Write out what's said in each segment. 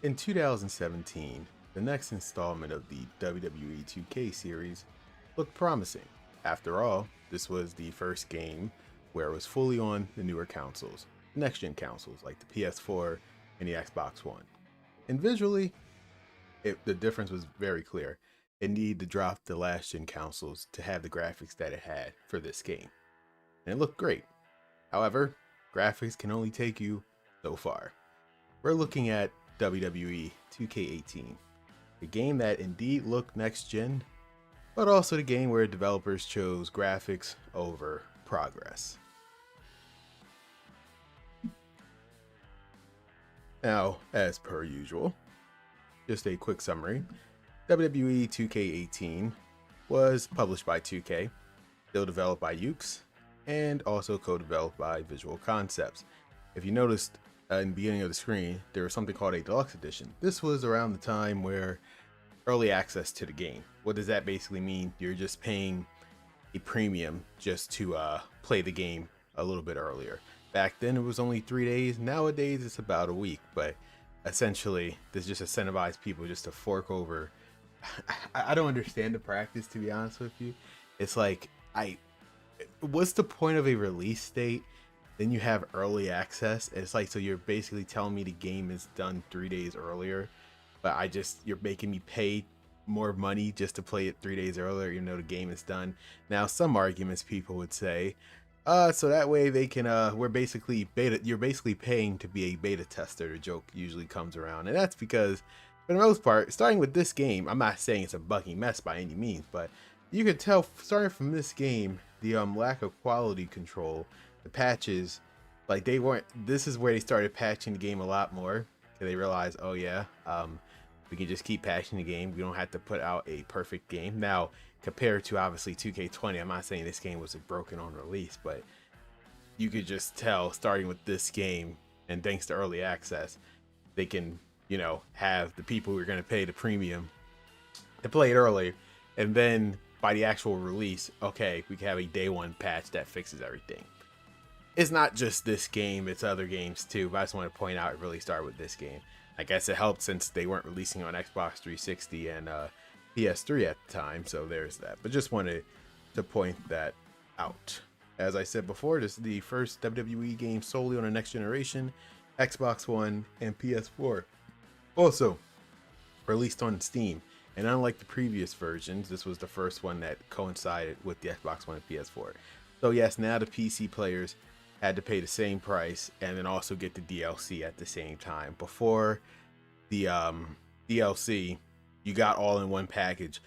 In 2017, the next installment of the WWE 2K series looked promising. After all, this was the first game where it was fully on the newer consoles, next-gen consoles like the PS4 and the Xbox One. And visually, the difference was very clear. It needed to drop the last-gen consoles to have the graphics that it had for this game. And it looked great. However, graphics can only take you so far. We're looking at WWE 2K18, a game that indeed looked next gen, but also the game where developers chose graphics over progress. Now, as per usual, just a quick summary. WWE 2K18 was published by 2K, still developed by Yuke, and also co-developed by Visual Concepts. If you noticed, in the beginning of the screen, there was something called a deluxe edition. This was around the time where early access to the game. What does that basically mean? You're just paying a premium just to play the game a little bit earlier. Back then it was only 3 days. Nowadays it's about a week, but essentially this just incentivized people just to fork over. I don't understand the practice, to be honest with you. It's like, what's the point of a release date? Then you have early access. It's like, so you're basically telling me the game is done 3 days earlier, but you're making me pay more money just to play it 3 days earlier, even though the game is done. Now, some arguments people would say, so that way they can, you're basically paying to be a beta tester. The joke usually comes around. And that's because, for the most part, starting with this game, I'm not saying it's a buggy mess by any means, but you could tell starting from this game, the lack of quality control. The patches, like, they weren't. This is where they started patching the game a lot more, because they realized, oh yeah, we can just keep patching the game. We don't have to put out a perfect game. Now, compared to obviously 2K20, I'm not saying this game was broken on release, but you could just tell starting with this game, and thanks to early access, they can, have the people who are going to pay the premium to play it early, and then by the actual release, okay, we can have a day one patch that fixes everything. It's not just this game, it's other games too, but I just want to point out it really started with this game. I guess it helped since they weren't releasing on Xbox 360 and PS3 at the time, so there's that. But just wanted to point that out. As I said before, this is the first WWE game solely on the next generation, Xbox One and PS4. Also, released on Steam, and unlike the previous versions, this was the first one that coincided with the Xbox One and PS4. So yes, now the PC players had to pay the same price and then also get the DLC at the same time. Before the DLC, you got all in one package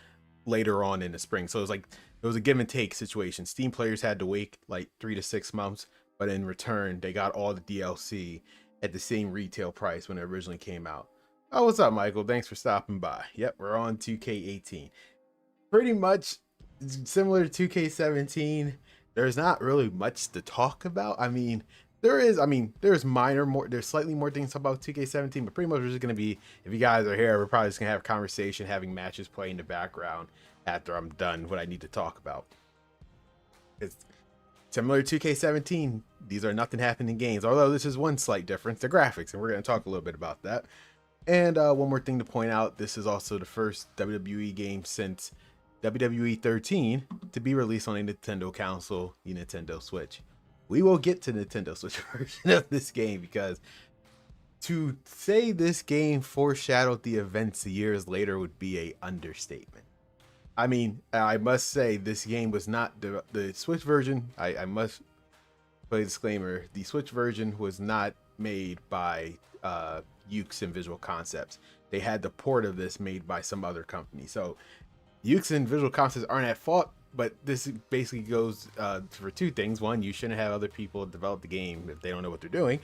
later on in the spring. So it was a give and take situation. Steam players had to wait like 3 to 6 months, but in return, they got all the DLC at the same retail price when it originally came out. Oh, what's up, Michael? Thanks for stopping by. Yep, we're on 2K18. Pretty much similar to 2K17. There's not really much to talk about. There's slightly more things about 2K17, but pretty much we're just going to be, if you guys are here, we're probably just going to have a conversation, having matches play in the background after I'm done what I need to talk about. It's similar to 2K17. These are nothing happening games, although this is one slight difference, the graphics, and we're going to talk a little bit about that. And one more thing to point out, this is also the first WWE game since WWE 13 to be released on a Nintendo console, the Nintendo Switch. We will get to the Nintendo Switch version of this game, because to say this game foreshadowed the events years later would be a understatement. I must say this game was not the Switch version. I must put a disclaimer: the Switch version was not made by Yuke and Visual Concepts. They had the port of this made by some other company. So Yuke and Visual Concepts aren't at fault, but this basically goes for two things. One, you shouldn't have other people develop the game if they don't know what they're doing.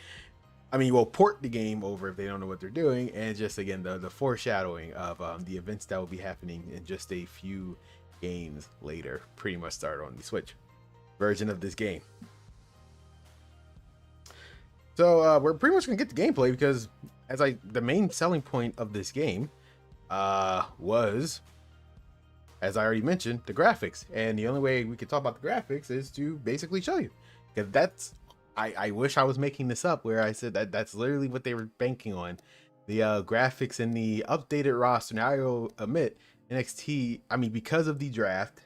We'll port the game over if they don't know what they're doing. And just, again, the foreshadowing of the events that will be happening in just a few games later pretty much started on the Switch version of this game. So we're pretty much going to get the gameplay, because the main selling point of this game was, as I already mentioned, the graphics. And the only way we could talk about the graphics is to basically show you, because I wish I was making this up, where I said that's literally what they were banking on. the graphics and the updated roster. Now I will admit NXT, I mean, because of the draft,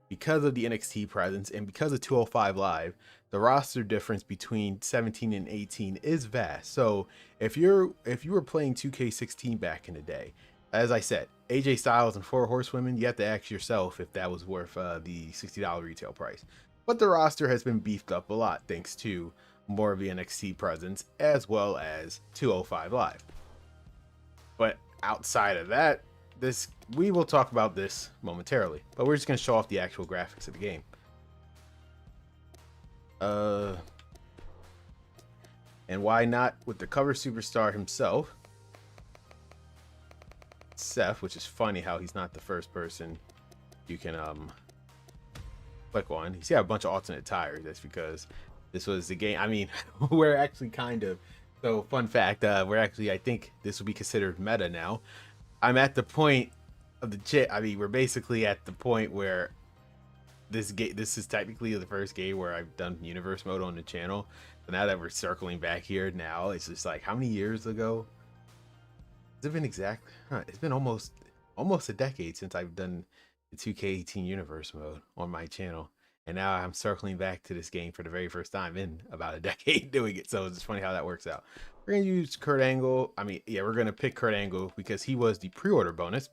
because of the NXT presence, and because of 205 Live, the roster difference between 17 and 18 is vast. So if you were playing 2K16 back in the day, as I said, AJ Styles and 4 Horsewomen, you have to ask yourself if that was worth the $60 retail price. But the roster has been beefed up a lot thanks to more of the NXT presence as well as 205 Live. But outside of that, we will talk about this momentarily. But we're just going to show off the actual graphics of the game. And why not with the cover superstar himself, Seth, which is funny how he's not the first person you can click on. You see a bunch of alternate tires. That's because this was the game. I mean, we're actually kind of, so fun fact, we're actually, I think this will be considered meta now. I'm at the point of we're basically at the point where this is technically the first game where I've done universe mode on the channel. But now that we're circling back here now, it's just like, how many years ago? Has it been exact? It's been almost a decade since I've done the 2K18 universe mode on my channel. And now I'm circling back to this game for the very first time in about a decade doing it. So it's just funny how that works out. We're going to use Kurt Angle. I mean, yeah, we're going to pick Kurt Angle because he was the pre-order bonus.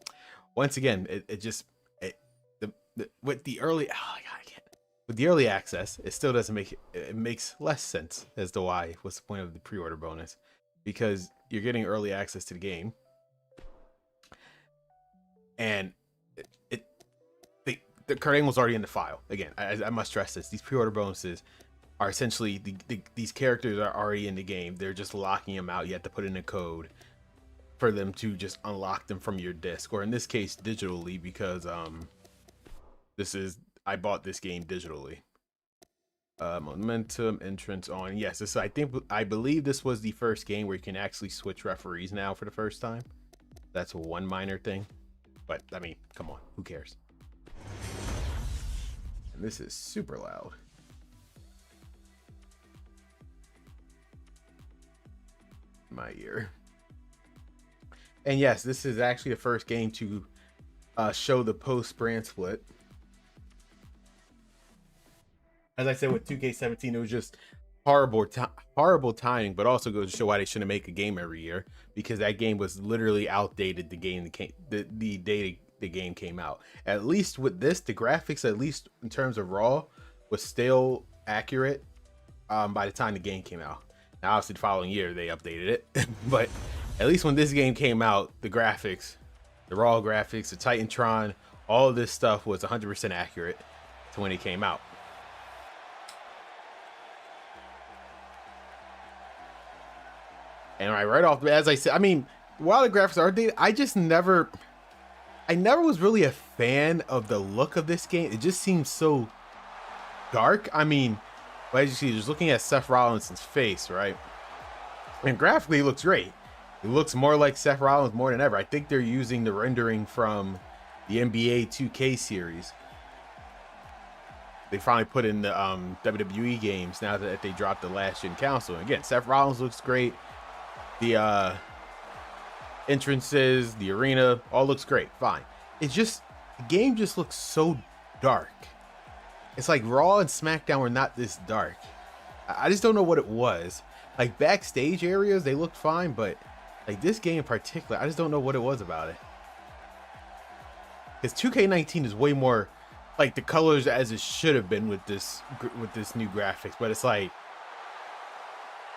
Once again, with the early, with the early access, it still doesn't make it makes less sense as to what's the point of the pre-order bonus, because you're getting early access to the game. And the Kurt Angle's already in the file. Again, I must stress this. These pre-order bonuses are essentially, these characters are already in the game. They're just locking them out. You have to put in a code for them to just unlock them from your disc, or in this case, digitally, because I bought this game digitally. Momentum entrance on. Yes, I believe this was the first game where you can actually switch referees now for the first time. That's one minor thing, but I mean, come on, who cares? And this is super loud. My ear. And yes, this is actually the first game to show the post brand split. As I said with 2K17, it was just horrible timing, but also goes to show why they shouldn't make a game every year, because that game was literally outdated the day the game came out. At least with this, the graphics, at least in terms of raw, was still accurate by the time the game came out. Now, obviously, the following year they updated it, but at least when this game came out, the graphics, the raw graphics, the Titantron, all of this stuff was 100% accurate to when it came out. And right off, as I said, I mean, while the graphics are dated, I never was really a fan of the look of this game. It just seems so dark. I mean, as you see, just looking at Seth Rollins' face, right? And graphically, it looks great. It looks more like Seth Rollins more than ever. I think they're using the rendering from the NBA 2K series. They finally put in the WWE games now that they dropped the last gen console. And again, Seth Rollins looks great. The entrances, the arena, all looks great. Fine. It's just, the game just looks so dark. It's like Raw and SmackDown were not this dark. I just don't know what it was. Like backstage areas, they looked fine, but like this game in particular, I just don't know what it was about it. Because 2K19 is way more like the colors as it should have been with this new graphics, but it's like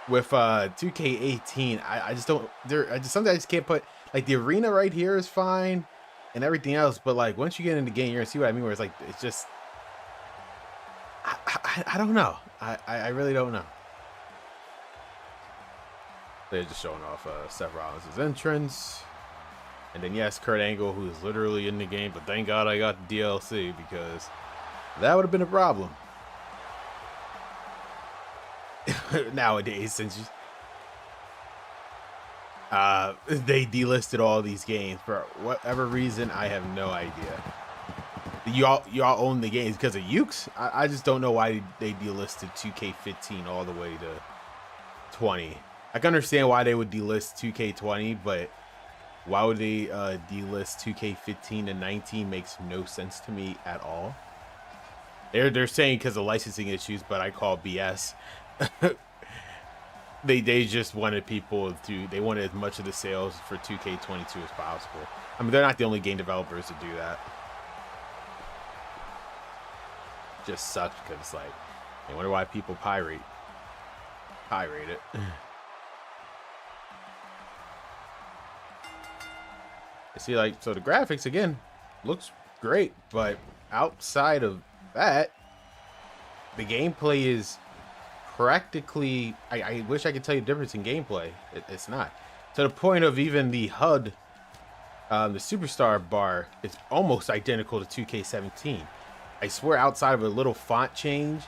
with 2K18, I just don't, sometimes I just can't put, like the arena right here is fine and everything else, but like once you get in the game, you're gonna see what I mean, where it's like, it's just, I don't know. I really don't know. They're just showing off Seth Rollins' entrance. And then yes, Kurt Angle, who is literally in the game, but thank God I got the DLC, because that would have been a problem. Nowadays, since they delisted all these games for whatever reason, I have no idea. Y'all own the games because of Yuke's. I just don't know why they delisted 2K15 all the way to 20. I can understand why they would delist 2K20, but why would they delist 2K15 and 19 makes no sense to me at all. They're saying because of licensing issues, but I call BS. They just wanted people to, they wanted as much of the sales for 2K22 as possible. I mean, they're not the only game developers to do that. Just sucks because it's like, I wonder why people pirate it. See, like, so the graphics again looks great, but outside of that, the gameplay is practically, I wish I could tell you the difference in gameplay. It's not. To the point of even the HUD, the superstar bar is almost identical to 2K17. I swear outside of a little font change,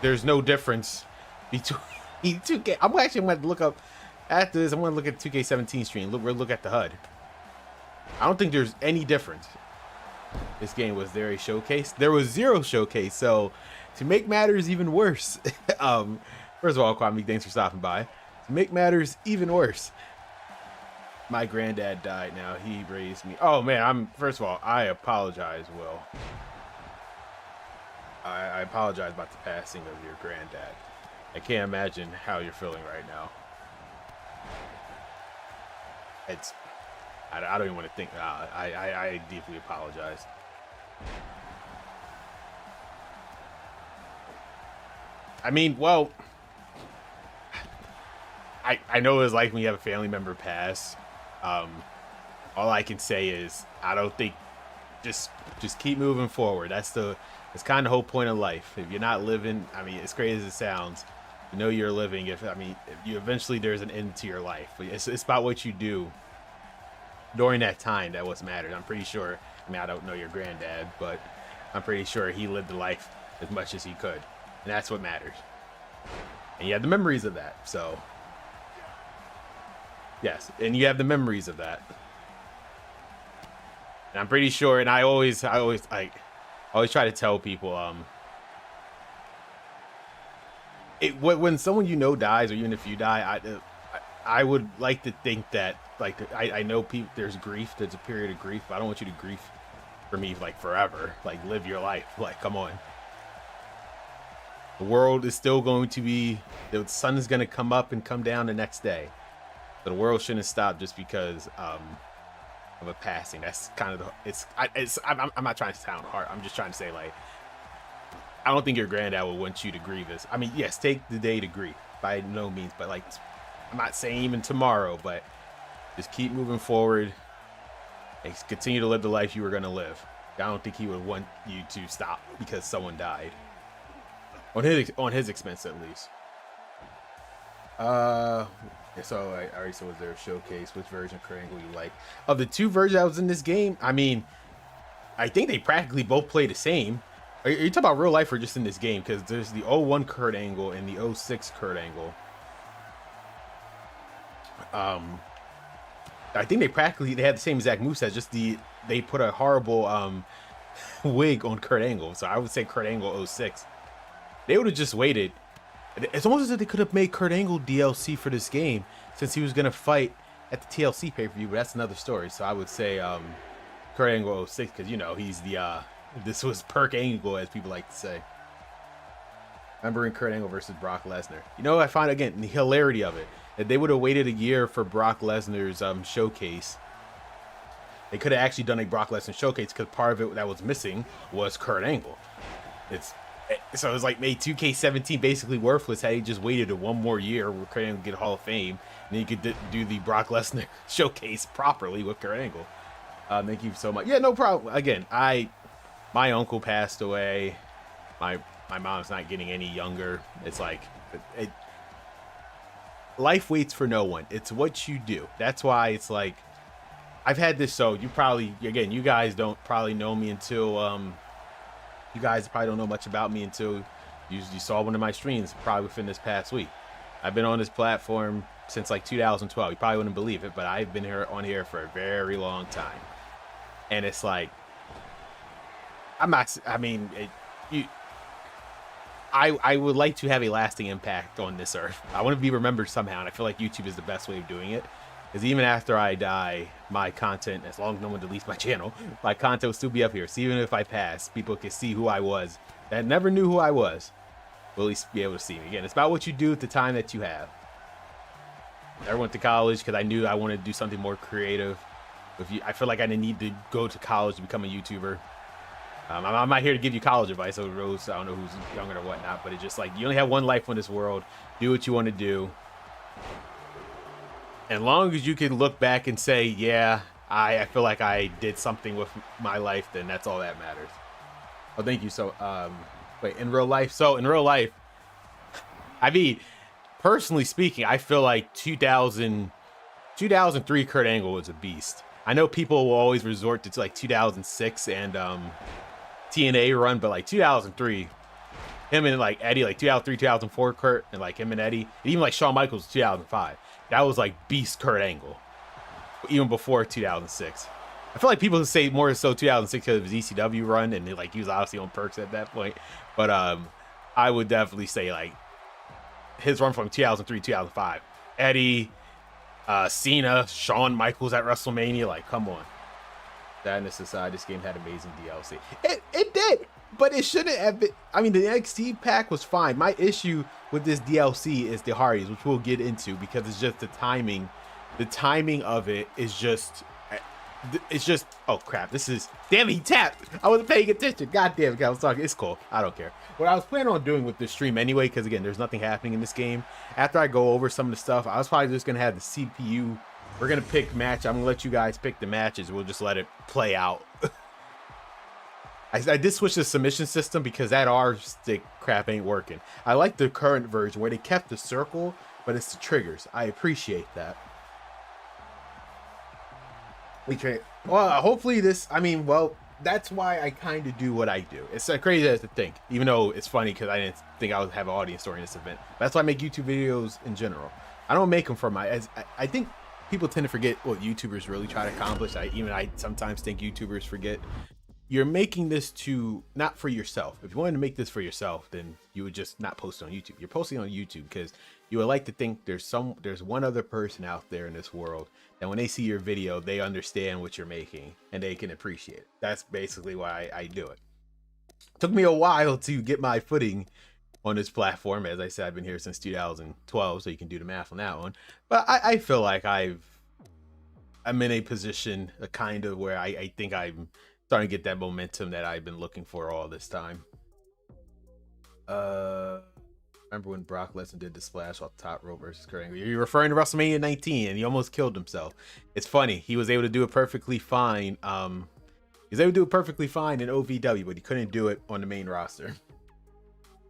there's no difference between 2K. I'm actually going to look up, after this, I'm going to look at 2K17 stream. Look at the HUD. I don't think there's any difference. This game was there a showcase. There was zero showcase, so to make matters even worse, first of all, Kwame, thanks for stopping by. To make matters even worse, my granddad died. Now he raised me. Oh man, first of all, I apologize, Will. I apologize about the passing of your granddad. I can't imagine how you're feeling right now. I don't even want to think. I deeply apologize. I mean, well, I know it's like when you have a family member pass. All I can say is I don't think, just keep moving forward. That's kind of the whole point of life. If you're not living, I mean, as crazy as it sounds, you know you're living. If you eventually there's an end to your life. It's about what you do during that time that what matters. I'm pretty sure. I mean, I don't know your granddad, but I'm pretty sure he lived the life as much as he could, and that's what matters. And you have the memories of that. So yes, and you have the memories of that. And I'm pretty sure. And I always try to tell people, when someone you know dies, or even if you die, I would like to think that, like, I know people, there's grief, there's a period of grief, but I don't want you to grieve for me like forever. Like, live your life. Like, come on. The world is still going to be, the sun is going to come up and come down the next day. So the world shouldn't stop just because of a passing. That's kind of I'm not trying to sound hard. I'm just trying to say, like, I don't think your granddad would want you to grieve this. I mean, yes, take the day to grieve by no means, but like, I'm not saying even tomorrow, but just keep moving forward and continue to live the life you were going to live. I don't think he would want you to stop because someone died. On his expense, at least. So I already said, was there a showcase? Which version of Kurt Angle you like? Of the two versions that was in this game, I mean, I think they practically both play the same. Are you talking about real life or just in this game? Because there's the 01 Kurt Angle and the 06 Kurt Angle. I think they had the same exact moveset, just they put a horrible wig on Kurt Angle. So I would say Kurt Angle 06. They would have just waited. It's almost as if they could have made Kurt Angle DLC for this game, since he was going to fight at the TLC pay-per-view, but that's another story. So I would say Kurt Angle 06, because, you know, he's the, this was Perk Angle, as people like to say. Remembering Kurt Angle versus Brock Lesnar. You know, I find, again, the hilarity of it, that they would have waited a year for Brock Lesnar's showcase. They could have actually done a Brock Lesnar showcase, because part of it that was missing was Kurt Angle. So it was like made 2K17 basically worthless had he just waited one more year where Kurt Angle get Hall of Fame, and then you could do the Brock Lesnar showcase properly with Kurt Angle. Thank you so much. Yeah, no problem. Again, my uncle passed away. My mom's not getting any younger. It's like life waits for no one. It's what you do. That's why it's like I've had this. So you guys don't probably know me until you guys probably don't know much about me until you saw one of my streams probably within this past week. I've been on this platform since like 2012. You probably wouldn't believe it, but I've been on here for a very long time. And it's like, I would like to have a lasting impact on this earth. I want to be remembered somehow, and I feel like YouTube is the best way of doing it. Because even after I die, my content, as long as no one deletes my channel, my content will still be up here. So even if I pass, people can see who I was that never knew who I was. Will at least be able to see me. Again, it's about what you do at the time that you have. I went to college because I knew I wanted to do something more creative. I feel like I didn't need to go to college to become a YouTuber. I'm not here to give you college advice, so Rose, I don't know who's younger or whatnot, but it's just like, you only have one life on this world. Do what you want to do. As long as you can look back and say, yeah, I feel like I did something with my life, then that's all that matters. Oh, thank you. So, wait, in real life? So, in real life, I mean, personally speaking, I feel like 2003 Kurt Angle was a beast. I know people will always resort to like 2006 and TNA run, but like 2003, him and like Eddie, like 2003, 2004 Kurt, and like him and Eddie, and even like Shawn Michaels 2005. That was like beast Kurt Angle, even before 2006. I feel like people who say more so 2006 because of his ECW run, and like he was obviously on Perks at that point. But I would definitely say like his run from 2003, 2005. Eddie, Cena, Shawn Michaels at WrestleMania. Like, come on. Sadness aside, this game had amazing DLC. It did, but it shouldn't have been. I mean, the NXT pack was fine. My issue with this DLC is the Hardys, which we'll get into, because it's just the timing. The timing of it is just, it's just, oh crap, this is, damn it, he tapped. I wasn't paying attention. God damn it, I was talking. It's cool. I don't care. What I was planning on doing with this stream anyway, because again, there's nothing happening in this game. After I go over some of the stuff, I was probably just going to have the CPU. We're going to pick match. I'm going to let you guys pick the matches. We'll just let it play out. I did switch the submission system because that R stick crap ain't working. I like the current version where they kept the circle, but it's the triggers. I appreciate that. Well, hopefully this, I mean, well, that's why I kind of do what I do. It's crazy as to think, even though it's funny because I didn't think I would have an audience during this event. That's why I make YouTube videos in general. I don't make them for my, I think people tend to forget what YouTubers really try to accomplish. I sometimes think YouTubers forget. You're making this not for yourself. If you wanted to make this for yourself, then you would just not post it on YouTube. You're posting on YouTube because you would like to think there's one other person out there in this world that when they see your video, they understand what you're making and they can appreciate it. That's basically why I do it. Took me a while to get my footing on this platform. As I said, I've been here since 2012, so you can do the math on that one. But I feel like I'm in a position kind of where I think I'm starting to get that momentum that I've been looking for all this time. Remember when Brock Lesnar did the splash off the top rope versus Kurt Angle? You're referring to WrestleMania 19, and he almost killed himself. It's funny. He was able to do it perfectly fine. He was able to do it perfectly fine in OVW, but he couldn't do it on the main roster.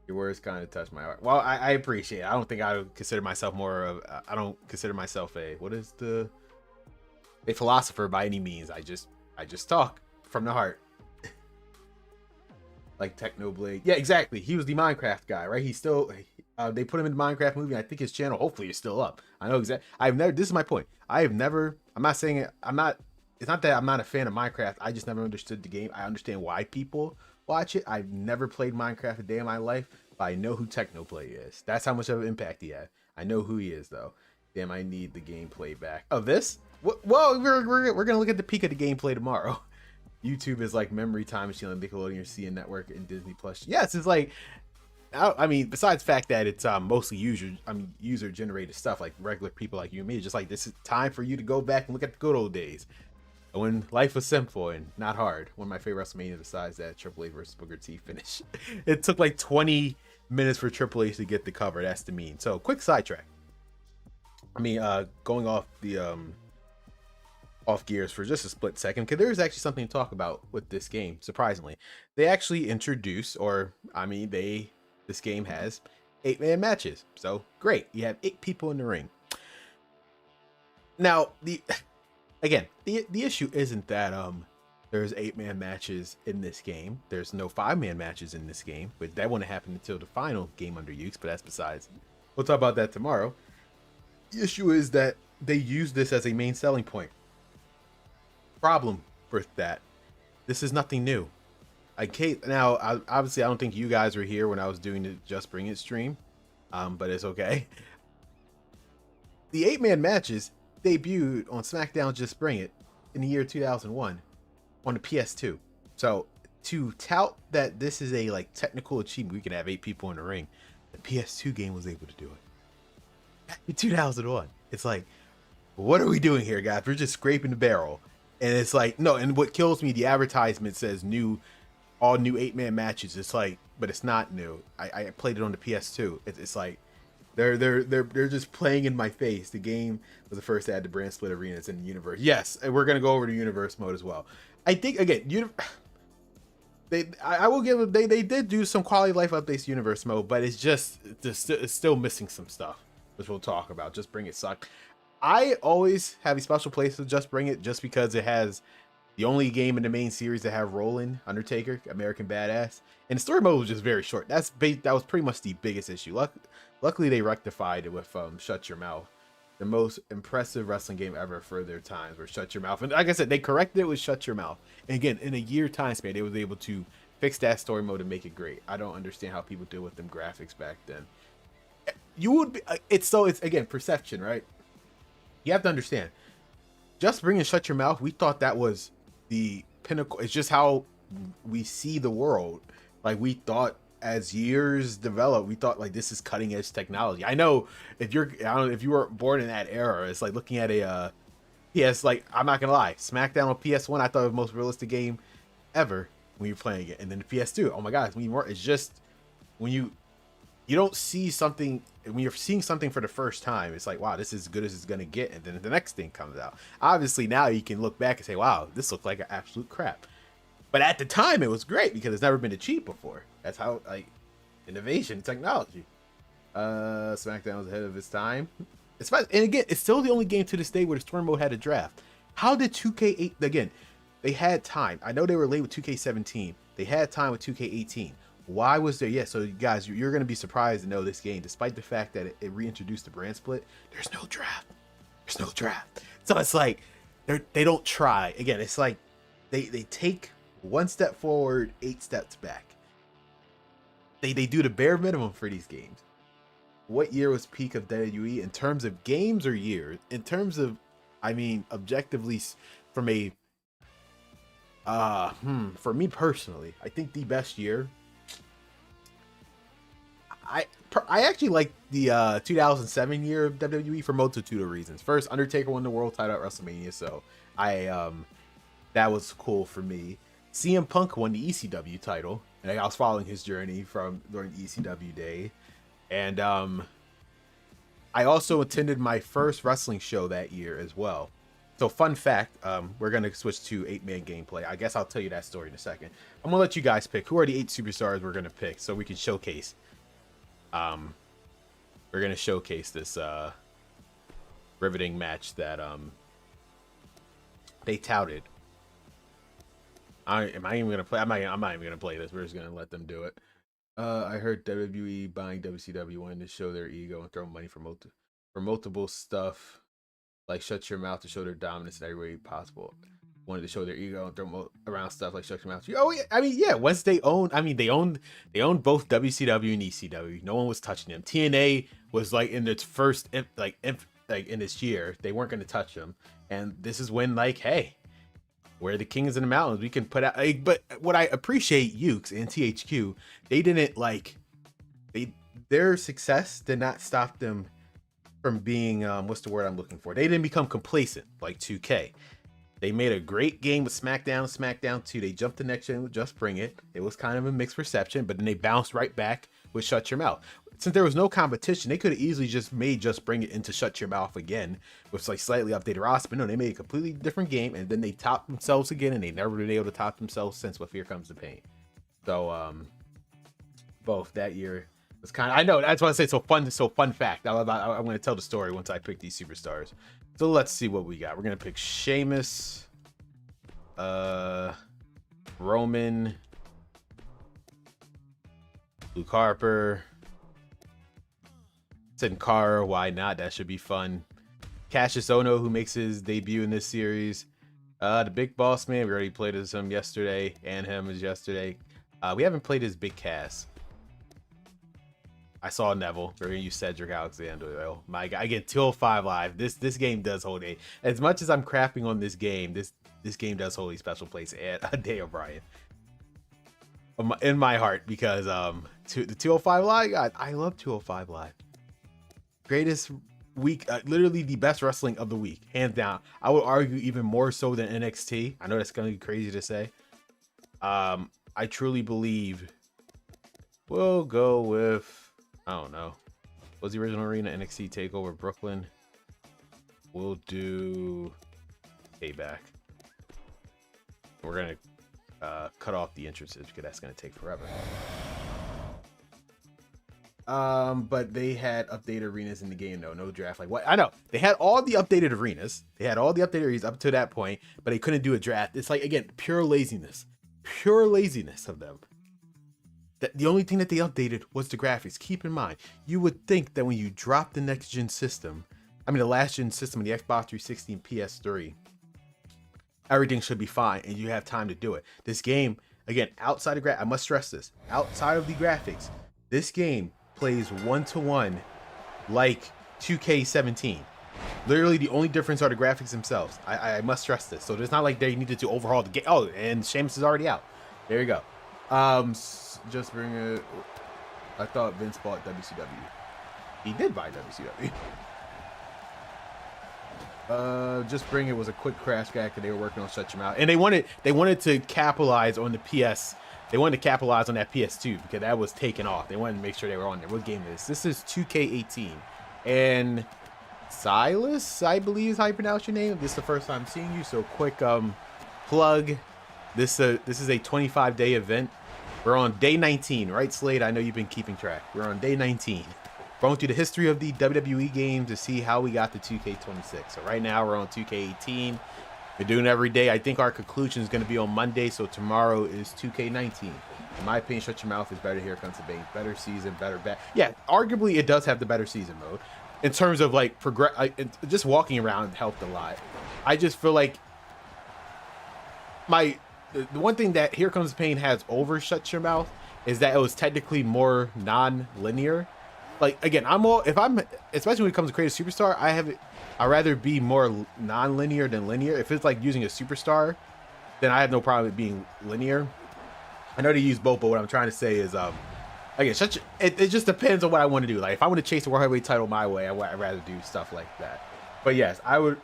Your words kind of touched my heart. Well, I appreciate it. I don't think I would consider myself I don't consider myself a philosopher by any means. I just talk from the heart. Like Technoblade. Yeah, exactly. He was the Minecraft guy, right? He's still, they put him in the Minecraft movie. And I think his channel, hopefully, is still up. I know exactly. This is my point. I'm not saying it, it's not that I'm not a fan of Minecraft. I just never understood the game. I understand why people watch it. I've never played Minecraft a day in my life, but I know who Technoblade is. That's how much of an impact he had. I know who he is, though. Damn, I need the gameplay back. Of this? Well, we're going to look at the peak of the gameplay tomorrow. YouTube is like memory time machine on Nickelodeon, CNN Network, and Disney Plus. Yes, it's like, I mean, besides the fact that it's mostly user generated stuff, like regular people like you and me, it's just like, this is time for you to go back and look at the good old days when life was simple and not hard. One of my favorite WrestleMania, besides that Triple H versus Booker T finish. It took like 20 minutes for Triple H to get the cover. That's the mean. So quick sidetrack. I mean, going off the off gears for just a split second, because there's actually something to talk about with this game. Surprisingly, they actually introduce, this game has 8-man matches. So great, you have 8 people in the ring. Now the issue isn't that there's 8-man matches in this game. There's no 5-man matches in this game, but that wouldn't happen until the final game under Yuke's, but that's besides. We'll talk about that tomorrow. The issue is that they use this as a main selling point. Problem with that, this is nothing new. Obviously, I don't think you guys were here when I was doing the Just Bring It stream, but it's okay. The 8-man matches debuted on SmackDown Just Bring It in the year 2001 on the PS2. So to tout that this is a like technical achievement, we can have 8 people in the ring. The PS2 game was able to do it in 2001. It's like, what are we doing here, guys? We're just scraping the barrel. And it's like, no. And what kills me, the advertisement says all new 8-man matches. It's like, but it's not new. I played it on the PS2. It's like they're just playing in my face. The game was the first to add the brand split arenas in the universe. Yes, and we're gonna go over to universe mode as well. I think again, I will give them, they did do some quality of life updates to universe mode, but it's still missing some stuff, which we'll talk about. Just Bring It sucked. I always have a special place with Just Bring It just because it has the only game in the main series that have Roland, Undertaker, American Badass, and the story mode was just very short. That was pretty much the biggest issue. Luckily, they rectified it with Shut Your Mouth, the most impressive wrestling game ever for their times. Where Shut Your Mouth, and like I said, they corrected it with Shut Your Mouth. And again, in a year time span, they was able to fix that story mode and make it great. I don't understand how people deal with them graphics back then. You would be, it's again perception, right? You have to understand. Just Bring and Shut Your Mouth, we thought that was the pinnacle. It's just how we see the world. Like, we thought as years developed, we thought like this is cutting edge technology. I know if you were born in that era, it's like looking at a PS, like, I'm not gonna lie, SmackDown on PS1, I thought it was the most realistic game ever when you're playing it. And then the PS2, oh my god, it's just when you don't see something, when you're seeing something for the first time, it's like, wow, this is as good as it's gonna get. And then the next thing comes out. Obviously now you can look back and say, wow, this looks like an absolute crap. But at the time it was great because it's never been achieved before. That's how, like, innovation, technology. SmackDown was ahead of its time. And again, it's still the only game to this day where the story mode had a draft. How did 2K8, again, they had time. I know they were late with 2K17. They had time with 2K18. Why was there? Yeah, so guys, you're going to be surprised to know this game, despite the fact that it reintroduced the brand split, there's no draft. There's no draft. So it's like, they don't try. Again, it's like they take one step forward, 8 steps back. They do the bare minimum for these games. What year was peak of WWE in terms of games or years? In terms of, I mean, objectively, from a, for me personally, I think the best year, I actually like the 2007 year of WWE for multitude of reasons. First, Undertaker won the world title at WrestleMania, so that was cool for me. CM Punk won the ECW title, and I was following his journey from during the ECW day. And I also attended my first wrestling show that year as well. So fun fact, we're going to switch to 8-man gameplay. I guess I'll tell you that story in a second. I'm going to let you guys pick. Who are the 8 superstars we're going to pick so we can showcase? We're going to showcase this riveting match that they touted. I'm not even going to play this. We're just going to let them do it. I heard WWE buying WCW wanting to show their ego and throw money for multiple stuff, like Shut Your Mouth to show their dominance in every way possible. Wanted to show their ego and throw around stuff like Shut Your Mouth. Oh yeah, I mean, yeah. Once they owned both WCW and ECW. No one was touching them. TNA was like in its first in this year, they weren't going to touch them, and this is when, like, hey, we're the kings in the mountains. We can put out, but what I appreciate, Yuke's and THQ, they didn't their success did not stop them from being, what's the word I'm looking for? They didn't become complacent like 2K. They made a great game with SmackDown 2. They jumped the next gen with Just Bring It. It was kind of a mixed reception, but then they bounced right back with Shut Your Mouth. Since there was no competition, they could have easily just made Just Bring It into Shut Your Mouth again with like slightly updated roster. But no, they made a completely different game, and then they topped themselves again, and they never been able to top themselves since with Here Comes the Pain. So both that year was kind of, I know that's why I say so fun fact. I'm going to tell the story once I pick these superstars. So let's see what we got. We're going to pick Sheamus, Roman, Luke Harper, Sin Cara, why not? That should be fun. Cassius Ohno, who makes his debut in this series. The Big Boss Man, we already played as him yesterday, and him as yesterday. We haven't played his big cast. I saw Neville. We're gonna use Cedric Alexander. Oh my god! Again, 205 live. This game does hold a. As much as I'm crapping on this game, this game does hold a special place at Day O'Brien in my heart, because the 205 live. God, I love 205 live. Greatest week, literally the best wrestling of the week, hands down. I would argue even more so than NXT. I know that's gonna be crazy to say. I truly believe we'll go with. I don't know. What's the original arena? NXT TakeOver Brooklyn. We'll do Payback. We're gonna cut off the entrances because that's gonna take forever. But they had updated arenas in the game though. No draft. Like what? I know they had all the updated arenas. They had all the updated arenas up to that point, but they couldn't do a draft. It's like, again, pure laziness of them. The only thing that they updated was the graphics. Keep in mind, you would think that when you drop the next gen system, the last gen system, the Xbox 360 and PS3, everything should be fine and you have time to do it. This game, again, outside of I must stress this, outside of the graphics, this game plays 1-to-1 like 2K17. Literally, the only difference are the graphics themselves. I must stress this. So it's not like they needed to overhaul the game. Oh, and Sheamus is already out. There you go. Just bring it. I thought Vince bought WCW. He did buy WCW. Just bring it was a quick crash gag because they were working on Shut Your Mouth, and they wanted to capitalize on the PS. They wanted to capitalize on that PS2 because that was taken off. They wanted to make sure they were on there. What game is this? This is 2K18, and Silas, I believe is how you pronounce your name. This is the first time seeing you, so quick plug. This is a 25-day event. We're on day 19, right, Slade? I know you've been keeping track. We're on day 19. Going through the history of the WWE game to see how we got to 2K26. So right now we're on 2K18. We're doing it every day. I think our conclusion is going to be on Monday, so tomorrow is 2K19. In my opinion, Shut Your Mouth is better. Here Comes the Bane. Better season, better bet. Yeah, arguably it does have the better season mode. In terms of like just walking around helped a lot. I just feel like the one thing that Here Comes Pain has over Shut Your Mouth is that it was technically more non-linear. Like, again, especially when it comes to Create a Superstar, I'd rather be more non-linear than linear. If it's like using a superstar, then I have no problem with being linear. I know they use both, but what I'm trying to say is, again, it just depends on what I want to do. Like, if I want to chase the World Heavyweight title my way, I'd rather do stuff like that. But yes, I would.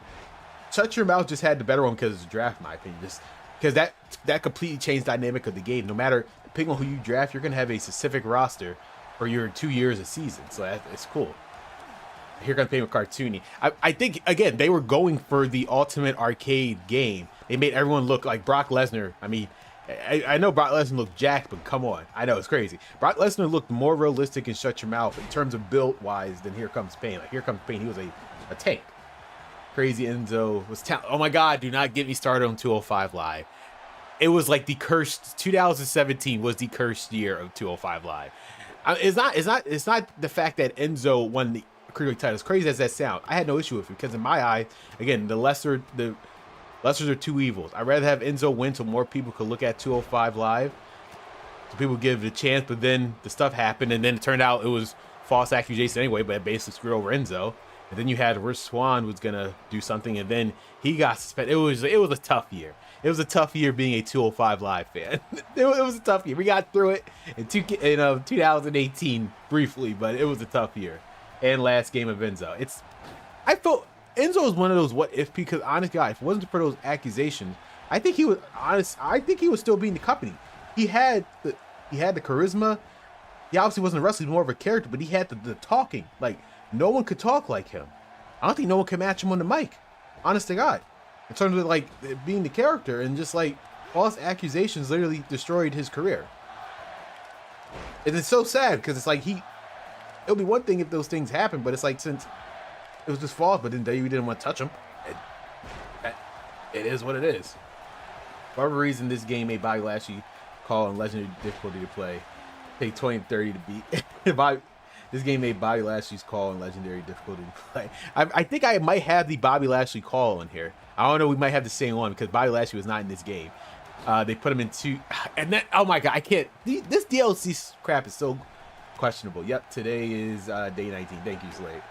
Shut Your Mouth just had the better one because it's a draft, in my opinion. Just because that completely changed the dynamic of the game. No matter, depending on who you draft, you're going to have a specific roster for your 2 years a season. So it's cool. Here Comes Pain with cartoony. I think, again, they were going for the ultimate arcade game. They made everyone look like Brock Lesnar. I know Brock Lesnar looked jacked, but come on. I know, it's crazy. Brock Lesnar looked more realistic in Shut Your Mouth in terms of build-wise than Here Comes Pain. Like, Here Comes Pain, he was a tank. Crazy Enzo was oh my god, do not get me started on 205 Live. It was like the cursed 2017 was the cursed year of 205 Live. It's not the fact that Enzo won the cruiserweight title. As crazy as that sound, I had no issue with it because in my eye, again, the lessers are two evils. I'd rather have Enzo win so more people could look at 205 Live. So people give it a chance, but then the stuff happened, and then it turned out it was false accusation anyway, but it basically screwed over Enzo. And then you had Rich Swann was gonna do something, and then he got suspended. It was a tough year. It was a tough year being a 205 Live fan. it was a tough year. We got through it in 2018 briefly, but it was a tough year. And last game of Enzo. I felt Enzo was one of those what if, because honest guy, if it wasn't for those accusations, I think he was still being the company. He had the charisma. He obviously wasn't a wrestler, he was more of a character, but he had the talking. Like, no one could talk like him. I don't think no one could match him on the mic. Honest to God. In terms of like being the character, and just like false accusations literally destroyed his career. And it's so sad because it's like it'll be one thing if those things happen, but it's like since it was just false, but then WWE didn't want to touch him. It is what it is. For whatever reason, this game made Bobby Lashley call on legendary difficulty to play. Take 20 and 30 to beat. This game made Bobby Lashley's call on legendary difficulty to play. I think I might have the Bobby Lashley call on here. I don't know. We might have the same one because Bobby Lashley was not in this game. They put him in 2, and then oh my god, I can't. This DLC crap is so questionable. Yep, today is day 19. Thank you, Slade.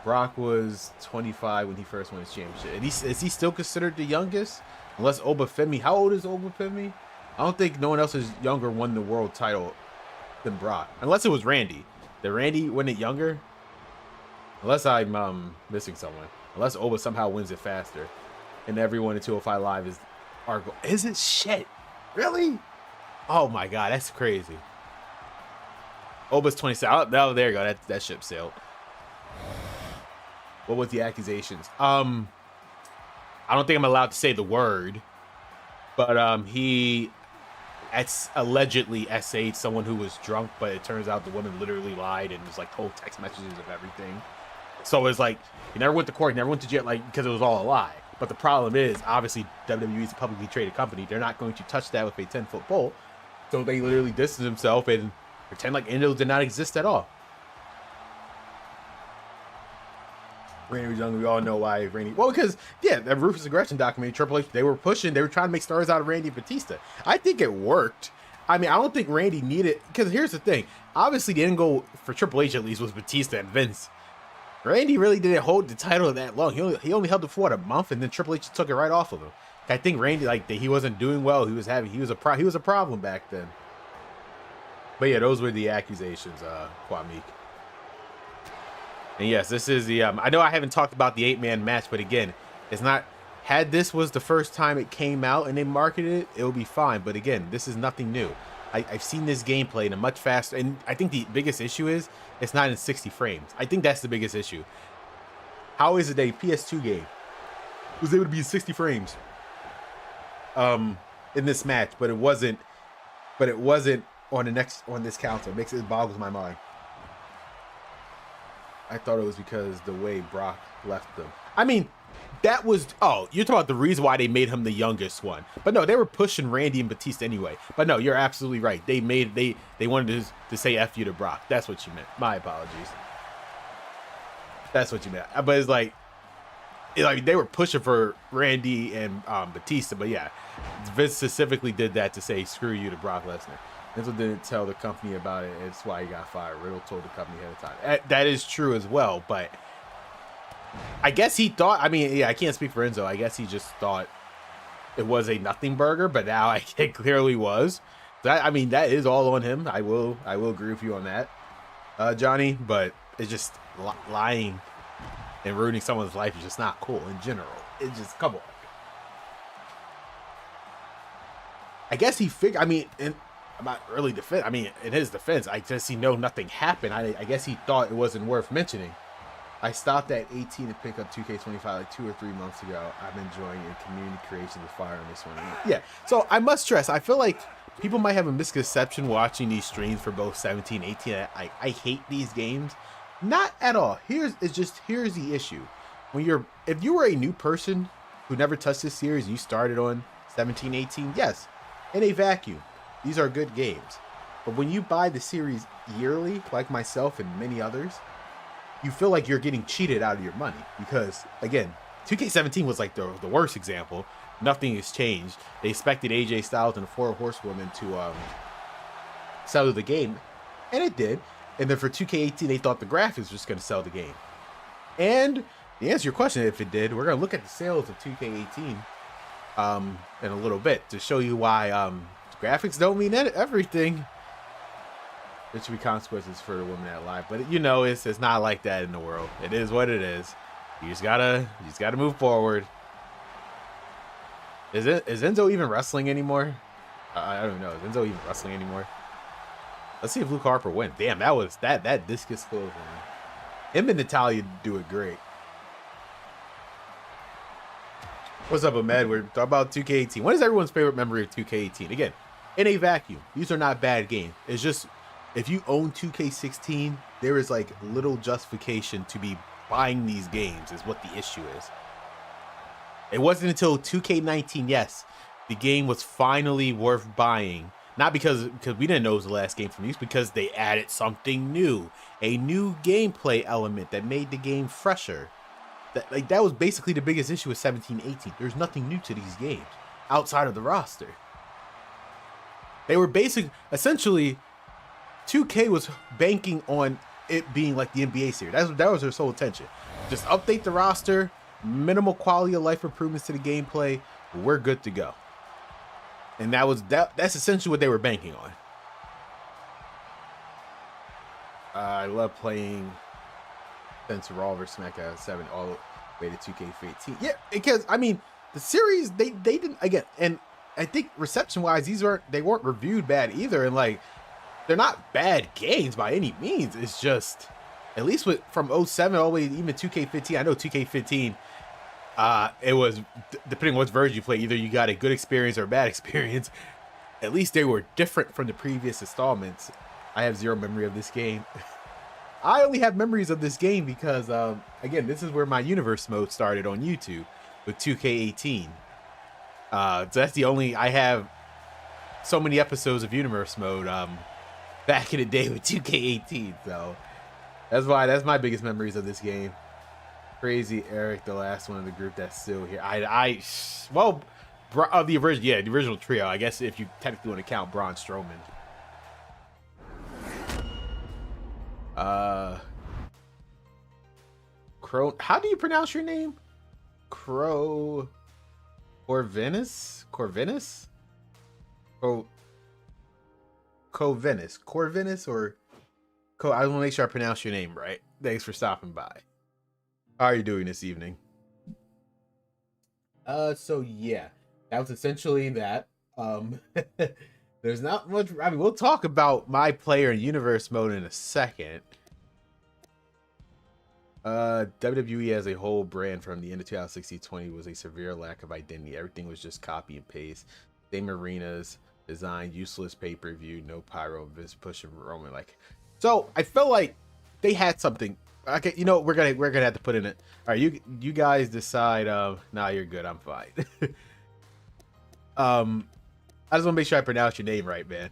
Brock was 25 when he first won his championship. And is he still considered the youngest? Unless Obafemi. How old is Obafemi? I don't think no one else is younger won the world title than Brock. Unless it was Randy. Did Randy win it younger? Unless I'm missing someone. Unless Oba somehow wins it faster. And everyone in 205 Live is Argo. Is it shit? Really? Oh my god, that's crazy. Oba's 27. Oh, there you go. That ship sailed. What was the accusations? I don't think I'm allowed to say the word, but he allegedly essayed someone who was drunk, but it turns out the woman literally lied and was like told text messages of everything. So it's like he never went to court, never went to jail, like because it was all a lie. But the problem is, obviously, WWE is a publicly traded company. They're not going to touch that with a 10-foot pole. So they literally distance themselves and pretend like Endo did not exist at all. Randy was young. We all know why Randy. Well, because yeah, that Ruthless Aggression documentary, Triple H, they were trying to make stars out of Randy and Batista. I think it worked. I mean, I don't think Randy needed, because here's the thing. Obviously, the end goal for Triple H at least was Batista and Vince. Randy really didn't hold the title that long. He only held it for what, a month, and then Triple H took it right off of him. I think Randy, like, he wasn't doing well. He was a problem back then. But yeah, those were the accusations, Kwame. And yes, this is the, I know I haven't talked about the 8-man match, but again, it's not, had this was the first time it came out and they marketed it, it would be fine. But again, this is nothing new. I've seen this gameplay in a much faster, and I think the biggest issue is it's not in 60 frames. I think that's the biggest issue. How is it a PS2 game was able to be in 60 frames in this match, but it wasn't on this console? It boggles my mind. I thought it was because the way Brock left them. I mean, that was, oh, you're talking about the reason why they made him the youngest one. But no, they were pushing Randy and Batista anyway. But no, you're absolutely right. They wanted to say F you to Brock. That's what you meant. My apologies. That's what you meant. But it's like they were pushing for Randy and Batista. But yeah, Vince specifically did that to say screw you to Brock Lesnar. Riddle didn't tell the company about it. It's why he got fired. Riddle told the company ahead of time. That is true as well, but I guess he thought, I mean, yeah, I can't speak for Enzo. I guess he just thought it was a nothing burger, but now it clearly was. I mean, that is all on him. I will agree with you on that, Johnny, but it's just lying and ruining someone's life is just not cool in general. It's just, come on. I guess he figured, I mean, I'm not really defense. I mean, in his defense, I just nothing happened. I guess he thought it wasn't worth mentioning. I stopped at 18 to pick up 2K25 like 2 or 3 months ago. I'm enjoying it. Community creation with fire on this one. Yeah. So I must stress, I feel like people might have a misconception watching these streams for both 17, 18. I hate these games. Not at all. Here's the issue. If you were a new person who never touched this series and you started on 17, 18, yes, in a vacuum, these are good games. But when you buy the series yearly, like myself and many others, you feel like you're getting cheated out of your money. Because, again, 2K17 was like the worst example. Nothing has changed. They expected AJ Styles and the 4 Horsewomen to sell the game. And it did. And then for 2K18, they thought the graphics was just going to sell the game. And to answer your question, if it did, we're going to look at the sales of 2K18 in a little bit to show you why graphics don't mean everything. There should be consequences for the women that lie, but it's not like that in the world. It is what it is. You just gotta move forward. Is Enzo even wrestling anymore? I don't know. Is Enzo even wrestling anymore? Let's see if Luke Harper wins. Damn, that discus close. Him and Natalia do it great. What's up, Ahmed? We're talking about 2K18. What is everyone's favorite memory of 2K18? Again, in a vacuum, these are not bad games. It's just, if you own 2K16, there is like little justification to be buying these games is what the issue is. It wasn't until 2K19, yes, the game was finally worth buying. Not because we didn't know it was the last game from these, because they added something new. A new gameplay element that made the game fresher. That was basically the biggest issue with 17, 18. There's nothing new to these games outside of the roster. They were essentially 2K was banking on it being like the NBA series. That was their sole intention. Just update the roster, minimal quality of life improvements to the gameplay. We're good to go. And that's essentially what they were banking on. I love playing Sense Raw vs. SmackDown 7 all the way to 2K15. Yeah, because I mean the series they didn't again, and I think reception wise they weren't reviewed bad either, and like they're not bad games by any means. It's just at least from 07 all the way even 2K15. I know 2K15 it was depending on what version you play, either you got a good experience or a bad experience. At least they were different from the previous installments. I have zero memory of this game. I only have memories of this game because again, this is where my universe mode started on YouTube with 2K18. So that's the only I have so many episodes of universe mode back in the day with 2K18. So that's my biggest memories of this game. Crazy Eric, the last one of the group that's still here. The original trio, I guess, if you technically want to count Braun Strowman. How do you pronounce your name? Corvinus? Or I want to make sure I pronounce your name right. Thanks for stopping by. How are you doing this evening? So yeah, that was essentially that. There's not much. I mean, we'll talk about my player in universe mode in a second. WWE as a whole brand from the end of 2016-20 was a severe lack of identity. Everything was just copy and paste. Same arenas, design, useless pay-per-view, no pyro, Vince pushing Roman. Like, so I felt like they had something. Okay, you know, we're gonna have to put in it. All right, you guys decide. Nah, you're good. I'm fine. I just want to make sure I pronounce your name right, man.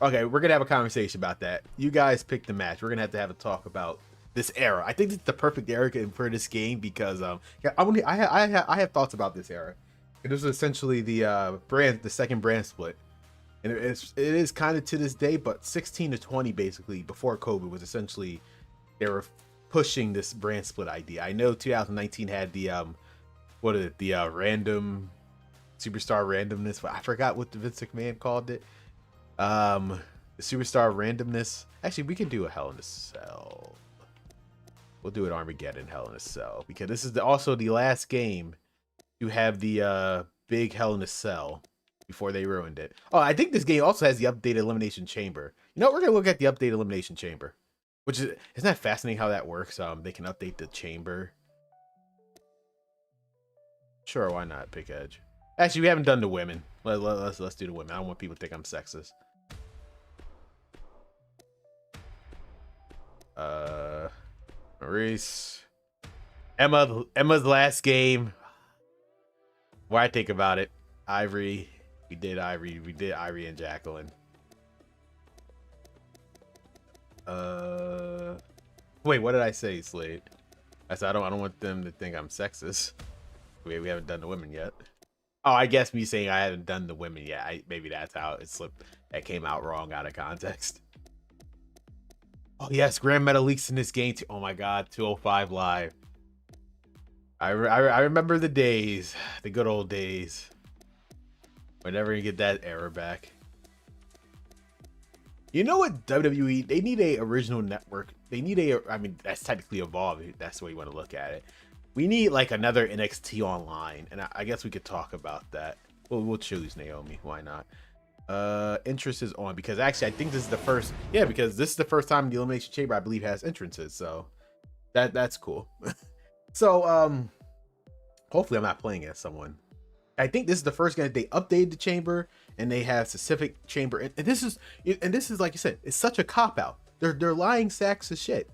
Okay, we're gonna have a conversation about that. You guys pick the match. We're gonna have a talk about this era. I think it's the perfect era for this game because I have thoughts about this era. It was essentially the second brand split, and it is kind of to this day. But 16 to 20, basically before COVID, was essentially they were pushing this brand split idea. I know 2019 had the random superstar randomness, but I forgot what the Vince McMahon called it. The superstar randomness. Actually, we can do a Hell in a Cell. We'll do it Armageddon Hell in a Cell because this is also the last game to have the big Hell in a Cell before they ruined it. Oh, I think this game also has the updated Elimination Chamber. You know, we're gonna look at the updated Elimination Chamber, which isn't that fascinating how that works? They can update the chamber. Sure, why not? Pick Edge. Actually, we haven't done the women. Let's do the women. I don't want people to think I'm sexist. Maurice. Emma's last game. Why I think about it. Ivory. We did Ivory and Jacqueline. Wait, what did I say, Slade? I said I don't want them to think I'm sexist. We haven't done the women yet. Oh, I guess me saying I haven't done the women yet. Maybe that's how it slipped. That came out wrong out of context. Oh yes, Grand Metalique's in this game too. Oh my god, 205 Live. I remember the days, the good old days. Whenever you get that era back. You know what, WWE? They need a original network. They need I mean, that's technically Evolve. That's the way you want to look at it. We need like another NXT Online, and I guess we could talk about that. We'll choose Naomi. Why not? Interest is on because actually I think this is the first. Yeah, because this is the first time the Elimination Chamber I believe has entrances. So that's cool. So hopefully I'm not playing as someone. I think this is the first game that they updated the chamber and they have specific chamber. And this is like you said, it's such a cop out. They're lying sacks of shit.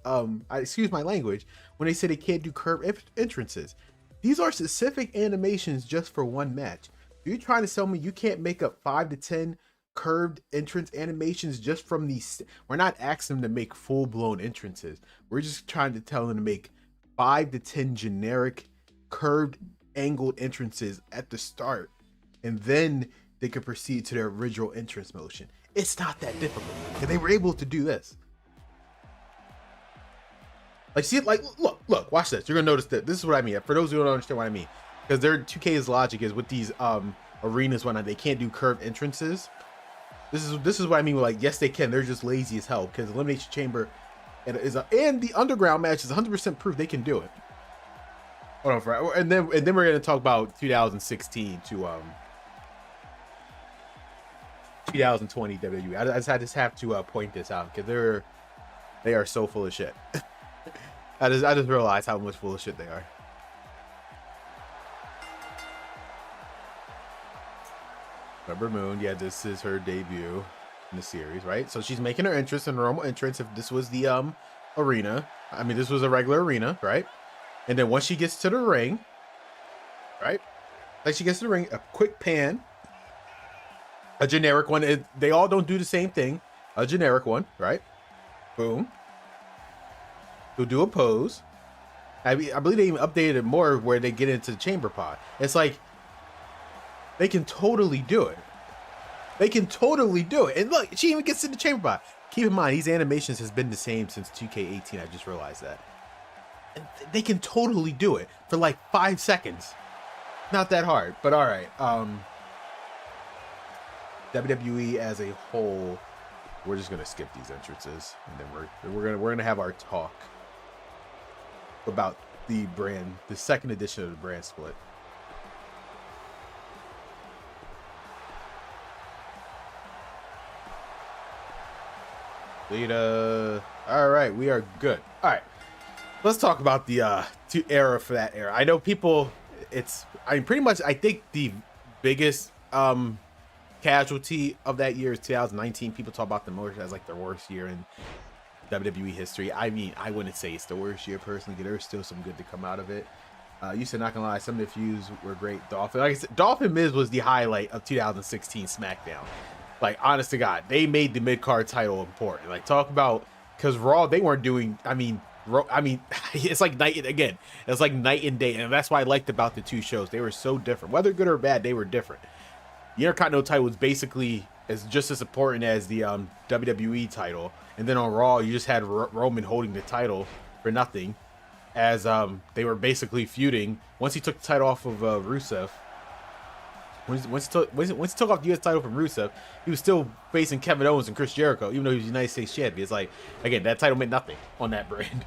Excuse my language when they say they can't do curved entrances. These are specific animations just for one match. You're trying to tell me you can't make up 5 to 10 curved entrance animations just from these? We're not asking them to make full-blown entrances. We're just trying to tell them to make 5 to 10 generic curved angled entrances at the start, and then they could proceed to their original entrance motion. It's not that difficult, and they were able to do this. Like, see it, like, look, watch this. You're gonna notice that this is what I mean. For those who don't understand what I mean, because their 2K's logic is with these arenas, whatnot, they can't do curved entrances. This is what I mean with, like, yes they can. They're just lazy as hell, because Elimination Chamber and the underground match is 100% proof they can do it. Hold on, for and then we're gonna talk about 2016 to 2020 WWE. I just have to point this out, because they are so full of shit. I just realized how much full of shit they are. Rubber Moon, yeah, this is her debut in the series, right? So she's making her entrance, in normal entrance. If this was the arena, I mean, this was a regular arena, right? And then once she gets to the ring, right? Like, she gets to the ring, a quick pan, a generic one. They all don't do the same thing. A generic one, right? Boom. They'll do a pose. I believe they even updated it more where they get into the chamber pod. It's like, they can totally do it. They can totally do it. And look, she even gets in the chamber pod. Keep in mind, these animations has been the same since 2K18. I just realized that. And they can totally do it for like 5 seconds. Not that hard, but all right. WWE as a whole, we're just gonna skip these entrances, and then we're gonna have our talk about the second edition of the brand split. Lita. All right, we are good. All right, let's talk about the era for that era. I know people. I mean, pretty much. I think the biggest casualty of that year is 2019. People talk about the most as like the worst year in WWE history. I mean, I wouldn't say it's the worst year personally, because there's still some good to come out of it. You said, not gonna lie, some of the feuds were great. Dolphin, like I said, Dolphin Miz was the highlight of 2016 SmackDown. Like, honest to God, they made the mid-card title important. Like, talk about, because Raw, they weren't doing, I mean, it's like night and day, and that's what I liked about the two shows. They were so different. Whether good or bad, they were different. The Intercontinental title was basically just as important as the WWE title, and then on Raw, you just had Roman holding the title for nothing, as they were basically feuding. Once he took the title off of Rusev, once he took off the U.S. title from Rusev, he was still facing Kevin Owens and Chris Jericho, even though he was United States champion. It's like, again, that title meant nothing on that brand.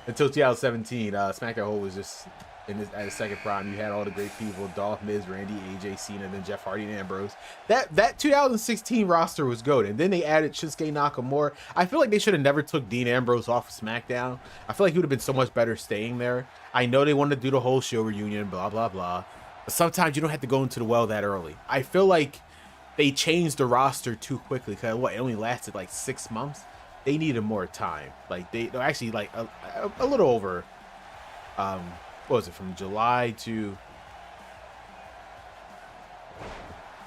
Until 2017, SmackDown Whole was just at his second prime. You had all the great people: Dolph, Miz, Randy, AJ, Cena, then Jeff Hardy and Ambrose. That 2016 roster was good. And then they added Shinsuke Nakamura. I feel like they should have never took Dean Ambrose off of SmackDown. I feel like he would have been so much better staying there. I know they wanted to do the whole show reunion, blah, blah, blah. But sometimes you don't have to go into the well that early. I feel like they changed the roster too quickly, because it only lasted like 6 months. They needed more time. Like, they actually, like, a little over, what was it, from July to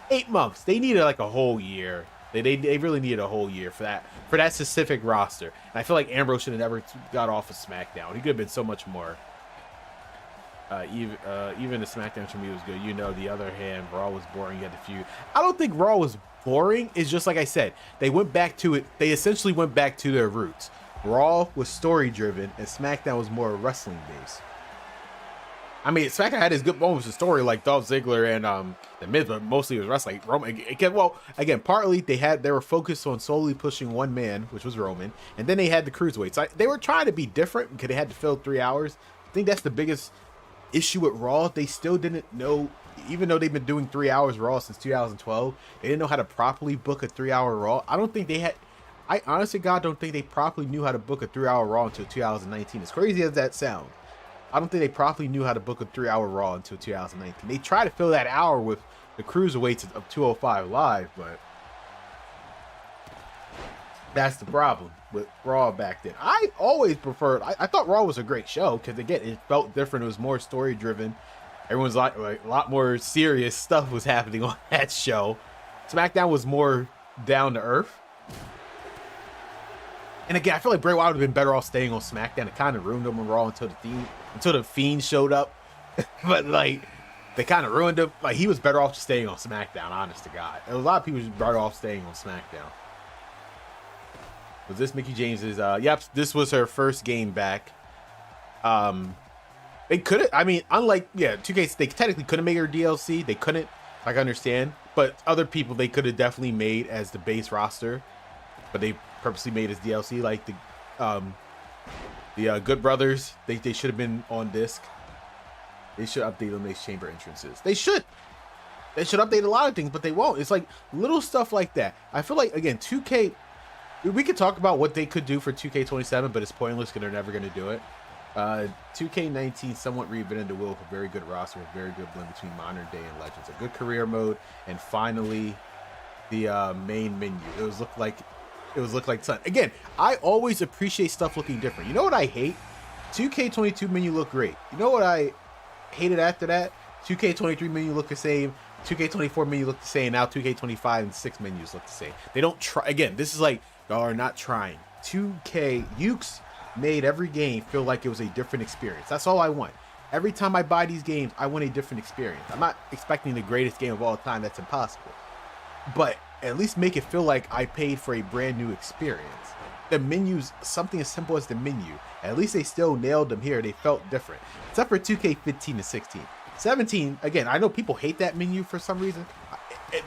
8 months. They needed like a whole year. They really needed a whole year for that specific roster. And I feel like Ambrose should have never got off of SmackDown. He could have been so much more. Even the SmackDown for me was good. You know, the other hand, Raw was boring. You had the feud. I don't think Raw was boring. It's just like I said, they went back to it. They essentially went back to their roots. Raw was story driven, and SmackDown was more wrestling based. I mean, SmackDown had his good moments of story, like Dolph Ziggler and the Miz, but mostly it was wrestling. Roman, again, partly they were focused on solely pushing one man, which was Roman, and then they had the cruiserweights. They were trying to be different because they had to fill 3 hours. I think that's the biggest issue with Raw. They still didn't know, even though they've been doing 3 hours Raw since 2012, they didn't know how to properly book a 3 hour Raw. I honestly, God, don't think they properly knew how to book a 3 hour Raw until 2019. As crazy as that sounds, I don't think they properly knew how to book a 3 hour Raw until 2019. They tried to fill that hour with the cruiserweights of 205 Live, but that's the problem with Raw back then. I always preferred, I thought Raw was a great show because, again, it felt different. It was more story driven. Everyone's like a lot more serious stuff was happening on that show. SmackDown was more down to earth. And again, I feel like Bray Wyatt would have been better off staying on SmackDown. It kind of ruined him on Raw until the Fiend showed up. But like, they kind of ruined him. Like, he was better off just staying on SmackDown, honest to God. There was a lot of people just better off staying on SmackDown. Was this Mickie James's? Yep, this was her first game back. They couldn't. I mean, unlike 2K, they technically couldn't make her DLC. They couldn't. I understand, but other people they could have definitely made as the base roster, but they purposely made as DLC. Like the Good Brothers, they should have been on disc. They should update Elimination Chamber entrances. They should update a lot of things, but they won't. It's like little stuff like that. I feel like, again, 2K. We could talk about what they could do for 2K27, but it's pointless because they're never going to do it. 2K19 somewhat reinvented the wheel with a very good roster, a very good blend between modern day and legends, a good career mode, and finally the main menu. It was look like sun. Again, I always appreciate stuff looking different. You know what I hate? 2K22 menu looked great. You know what I hated after that? 2K23 menu looked the same. 2K24 menu looked the same. Now 2K25 and 6 menus look the same. They don't try. Again, this is like, y'all are not trying. 2K Yuke's made every game feel like it was a different experience. That's all I want. Every time I buy these games, I want a different experience. I'm not expecting the greatest game of all time. That's impossible. But at least make it feel like I paid for a brand new experience. The menus, something as simple as the menu, at least they still nailed them here. They felt different. Except for 2K15 and 16. 17, again, I know people hate that menu for some reason.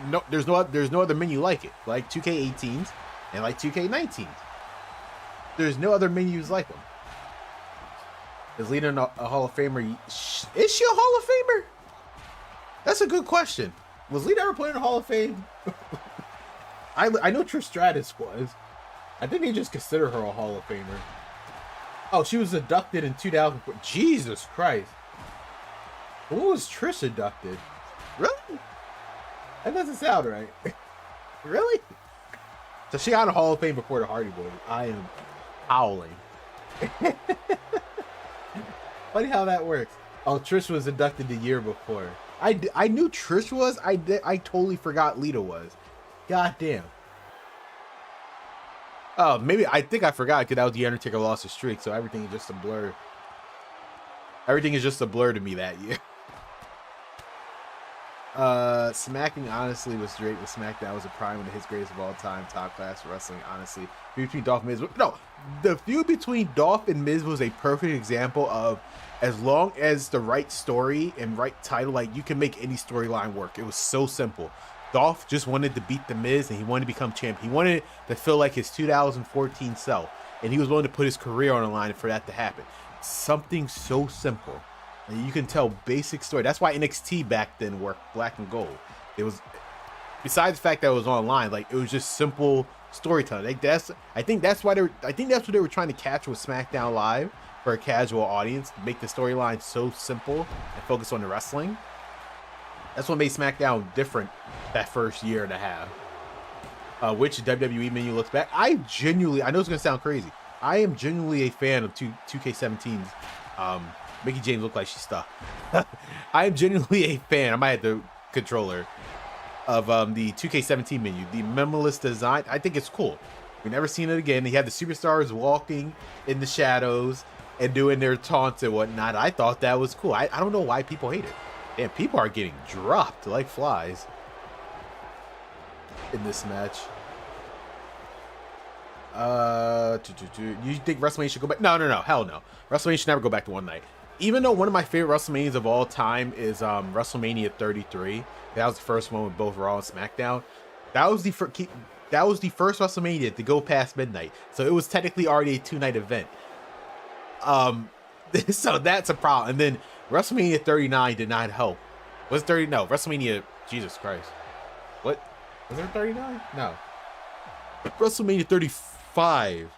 No, there's no other menu like it. Like 2K18s and like 2K19s. There's no other menus like them. Is Lita a Hall of Famer? Is she a Hall of Famer? That's a good question. Was Lita ever put in a Hall of Fame? I know Trish Stratus was. I think they just consider her a Hall of Famer. Oh, she was inducted in 2004. Jesus Christ. When was Trish inducted? Really? That doesn't sound right. Really? So she got a Hall of Fame before the Hardy Boys. I am howling. Funny how that works. Oh, Trish was inducted the year before. I knew Trish was. I totally forgot Lita was. God damn. Oh, maybe I think I forgot because that was the Undertaker lost his streak, so everything is just a blur. Everything is just a blur to me that year. Smacking honestly was great with SmackDown. Was a prime one of his greatest of all time, top class wrestling. Honestly, feud between Dolph and Miz. No, the feud between Dolph and Miz was a perfect example of, as long as the right story and right title, like, you can make any storyline work. It was so simple. Dolph just wanted to beat the Miz and he wanted to become champ. He wanted to feel like his 2014 self, and he was willing to put his career on the line for that to happen. Something so simple. And you can tell basic story. That's why NXT back then worked black and gold. It was, besides the fact that it was online, like, it was just simple storytelling. Like, I think that's what they were trying to catch with SmackDown Live for a casual audience, to make the storyline so simple and focus on the wrestling. That's what made SmackDown different that first year and a half. Which WWE menu looks back? I know it's gonna sound crazy. I am genuinely a fan of 2K17's. Mickie James looked like she's stuck. I am genuinely a fan. I might have the controller of the 2K17 menu. The minimalist design, I think it's cool. We've never seen it again. They had the superstars walking in the shadows and doing their taunts and whatnot. I thought that was cool. I don't know why people hate it. Damn, people are getting dropped like flies in this match. You think WrestleMania should go back? No, hell no. WrestleMania should never go back to one night. Even though one of my favorite WrestleManias of all time is WrestleMania 33. That was the first one with both Raw and SmackDown. That was the first WrestleMania to go past midnight. So it was technically already a 2-night event. So that's a problem. And then WrestleMania 39 did not help. Was 30? No, WrestleMania. Jesus Christ. What? Was there 39? No. WrestleMania 35,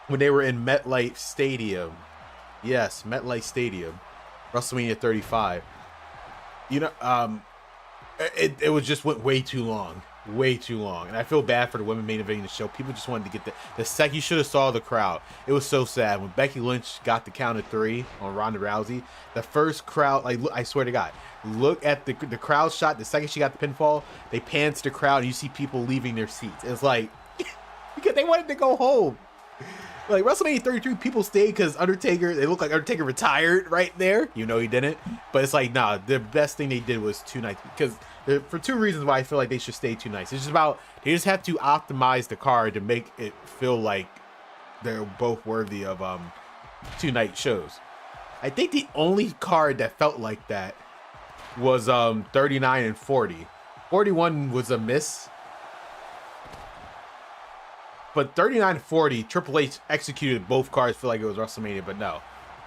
when they were in MetLife Stadium. Yes, MetLife Stadium. WrestleMania 35. You know, it was just went way too long. Way too long. And I feel bad for the women main eventing the show. People just wanted to get the second. You should have saw the crowd. It was so sad when Becky Lynch got the count of 3 on Ronda Rousey. The first crowd, like, I swear to God, look at the crowd shot. The second she got the pinfall, they panned to the crowd and you see people leaving their seats. It's like, because they wanted to go home. Like WrestleMania 33, people stayed because Undertaker. They look like Undertaker retired right there. You know he didn't, but it's like nah. The best thing they did was 2 nights because for 2 reasons why I feel like they should stay 2 nights. It's just about they just have to optimize the card to make it feel like they're both worthy of 2 night shows. I think the only card that felt like that was 39 and 40. 41 was a miss. But 39 and 40, Triple H executed both cards. Feel like it was WrestleMania, but no.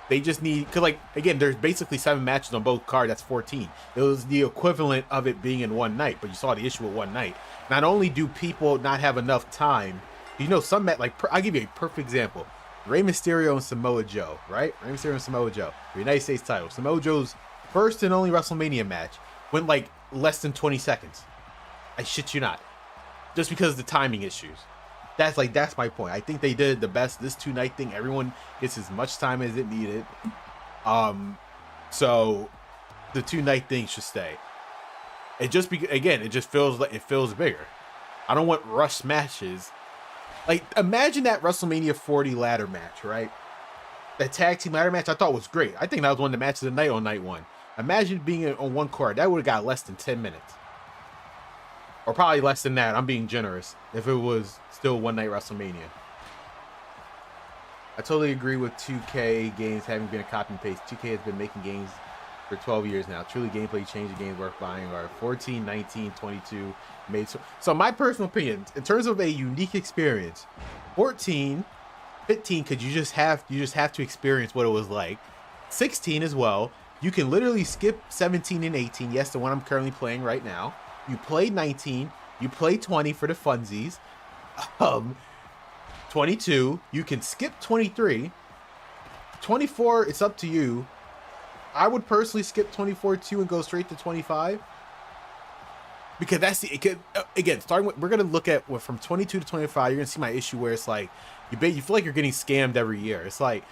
They just need, because like, again, there's basically 7 matches on both cards. That's 14. It was the equivalent of it being in one night, but you saw the issue with one night. Not only do people not have enough time, you know, some like, I'll give you a perfect example. Rey Mysterio and Samoa Joe, right? Rey Mysterio and Samoa Joe, the United States title. Samoa Joe's first and only WrestleMania match went like less than 20 seconds. I shit you not. Just because of the timing issues. That's my point. I think they did the best. This 2 night thing, everyone gets as much time as it needed. So the 2 night thing should stay. It just again, it just feels like it feels bigger. I don't want rush matches. Like imagine that WrestleMania 40 ladder match, right? That tag team ladder match I thought was great. I think that was one of the matches of the night on night 1. Imagine being on one card. That would have got less than 10 minutes. Or probably less than that. I'm being generous. If it was still 1 night WrestleMania. I totally agree with 2K games having been a copy and paste. 2K has been making games for 12 years now. Truly gameplay change, the games worth buying are 14, 19, 22 made. So my personal opinion, in terms of a unique experience, 14, 15, because you just have to experience what it was like. 16 as well. You can literally skip 17 and 18. Yes, the one I'm currently playing right now. You play 19, you play 20 for the funsies. 22, you can skip 23. 24, it's up to you. I would personally skip 24 too and go straight to 25. Because that's again, starting with, we're going to look at from 22 to 25, you're going to see my issue where it's like, you feel like you're getting scammed every year. It's like,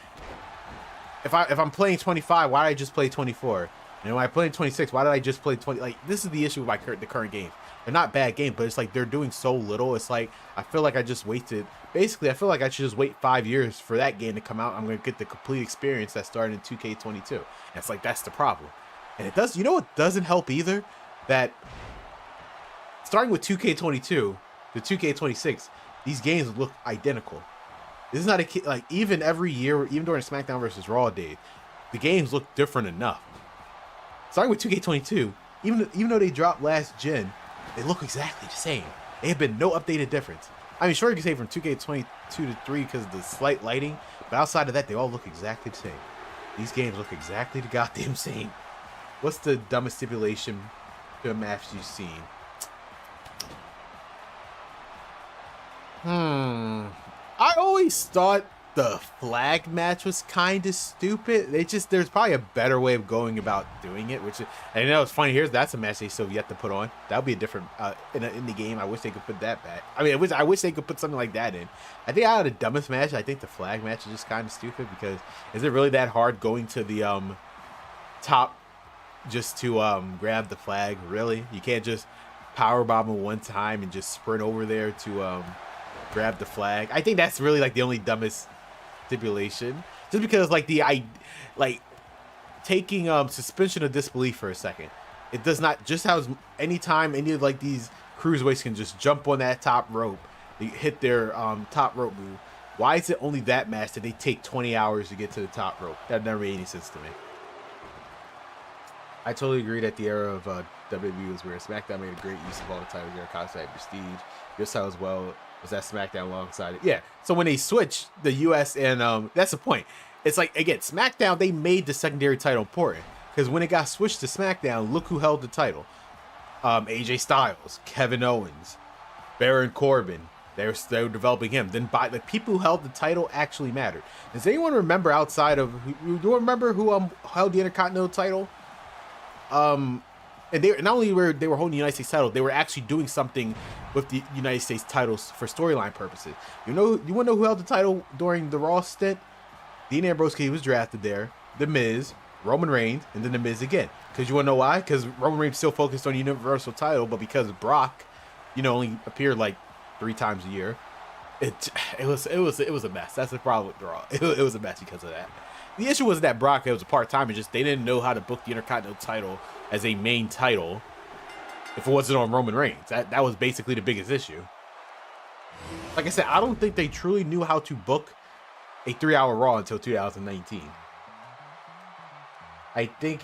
if I'm playing 25, why did I just play 24? And when I play 26, why did I just play 20? Like, this is the issue with the current games. They're not bad games, but it's like they're doing so little. It's like, I feel like I just wasted. Basically, I feel like I should just wait 5 years for that game to come out. I'm going to get the complete experience that started in 2K22. And it's like, that's the problem. And it does, you know what doesn't help either? That starting with 2K22 to 2K26, these games look identical. This is not a, like, even every year, even during SmackDown versus Raw days, the games look different enough. Starting with 2K22, even though they dropped last gen, they look exactly the same. They have been no updated difference. I mean, sure, you can say from 2K22 to 3 because of the slight lighting, but outside of that, they all look exactly the same. These games look exactly the goddamn same. What's the dumbest stipulation to a match you've seen? I always thought the flag match was kind of stupid. There's probably a better way of going about doing it, which, and you know, it's funny. That's a match they still yet to put on. That would be a different in the game. I wish they could put that back. I mean, I wish they could put something like that in. I think out of the dumbest match, I think the flag match is just kind of stupid because is it really that hard going to the top just to grab the flag? Really, you can't just power bomb it one time and just sprint over there to grab the flag. I think that's really like the only dumbest stipulation, just because like taking suspension of disbelief for a second. It does not, just how anytime any of like these cruiserweights can just jump on that top rope, they hit their top rope move. Why is it only that match that they take 20 hours to get to the top rope? That never made any sense to me. I totally agree that the era of WWE was where SmackDown made a great use of all the titles. Their concept, prestige, your style as well. Was that SmackDown alongside it? Yeah. So when they switched the US and that's the point. It's like, again, SmackDown, they made the secondary title important because when it got switched to SmackDown, look who held the title. AJ Styles, Kevin Owens, Baron Corbin. They were developing him. Then by the people who held the title actually mattered. Does anyone remember outside of do you remember who held the Intercontinental title? And they not only were holding the United States title, they were actually doing something with the United States titles for storyline purposes. You want to know who held the title during the Raw stint? Dean Ambrose, he was drafted there. The Miz, Roman Reigns, and then The Miz again. Because you want to know why? Because Roman Reigns still focused on the Universal title, but because Brock, only appeared like 3 times a year. It was a mess. That's the problem with Raw. It was a mess because of that. The issue wasn't that Brock it was a part time. It's just they didn't know how to book the Intercontinental title as a main title if it wasn't on Roman Reigns. That was basically the biggest issue. Like I said, I don't think they truly knew how to book a 3-hour Raw until 2019. I think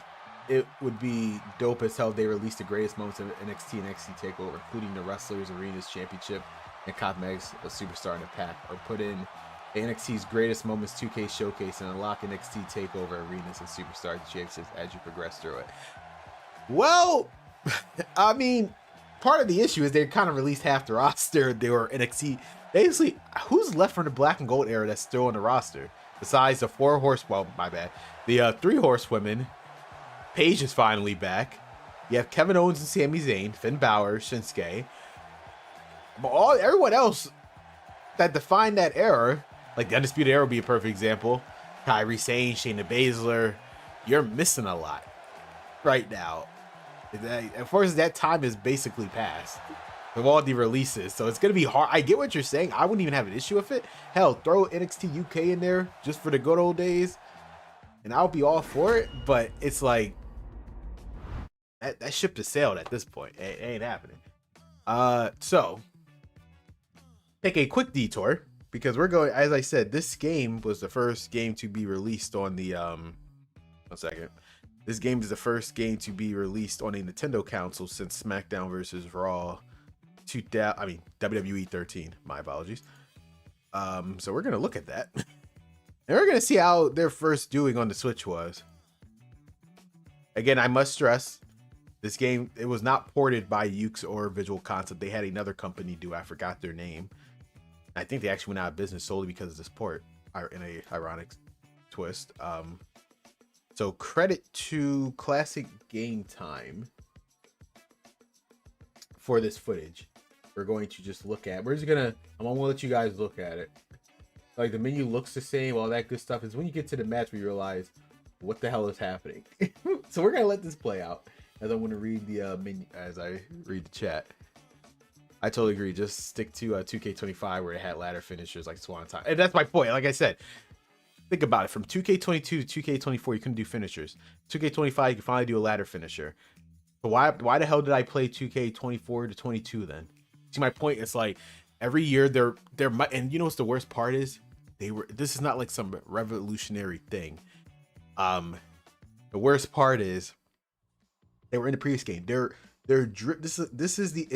it would be dope as hell if they released the greatest moments of NXT and NXT TakeOver, including the Wrestlers Arenas Championship and Cosmetics, a superstar in the pack, or put in NXT's greatest moments 2K showcase and unlock NXT TakeOver Arenas and Superstar Championships as you progress through it. Well, I mean, part of the issue is they kind of released half the roster. They were NXT. Basically, who's left from the Black and Gold era that's still on the roster? Besides the 3 horsewomen. Paige is finally back. You have Kevin Owens and Sami Zayn, Finn Balor, Shinsuke. But everyone else that defined that era, like the Undisputed Era would be a perfect example. Kairi Sane, Shayna Baszler. You're missing a lot right now. Of course, that time is basically past with all the releases, so it's gonna be hard. I get what you're saying. I wouldn't even have an issue with it. Hell, throw NXT UK in there just for the good old days, and I'll be all for it. But it's like that ship has sailed at this point. It ain't happening. So take a quick detour because we're going. As I said, this game was the first game to be released on the 1 second. This game is the first game to be released on a Nintendo console since SmackDown vs. Raw WWE 13. My apologies. So we're gonna look at that, and we're gonna see how their first doing on the Switch was. Again, I must stress, this game, it was not ported by Yuke's or Visual Concept. They had another company do. I forgot their name. I think they actually went out of business solely because of this port. In a ironic twist. So credit to Classic Game Time for this footage. We're going to just look at. I'm gonna let you guys look at it. Like the menu looks the same, all that good stuff. Is when you get to the match we realize what the hell is happening. So we're gonna let this play out as I'm gonna read the menu as I read the chat. I totally agree. Just stick to 2K25 where it had ladder finishers like Swan Time, and that's my point. Like I said. Think about it. From 2K22 to 2K24, you couldn't do finishers. 2K25, you can finally do a ladder finisher. But why the hell did I play 2K24 to 22 then? See, my point is like every year they're and you know what's the worst part is? This is not like some revolutionary thing. The worst part is they were in the previous game. It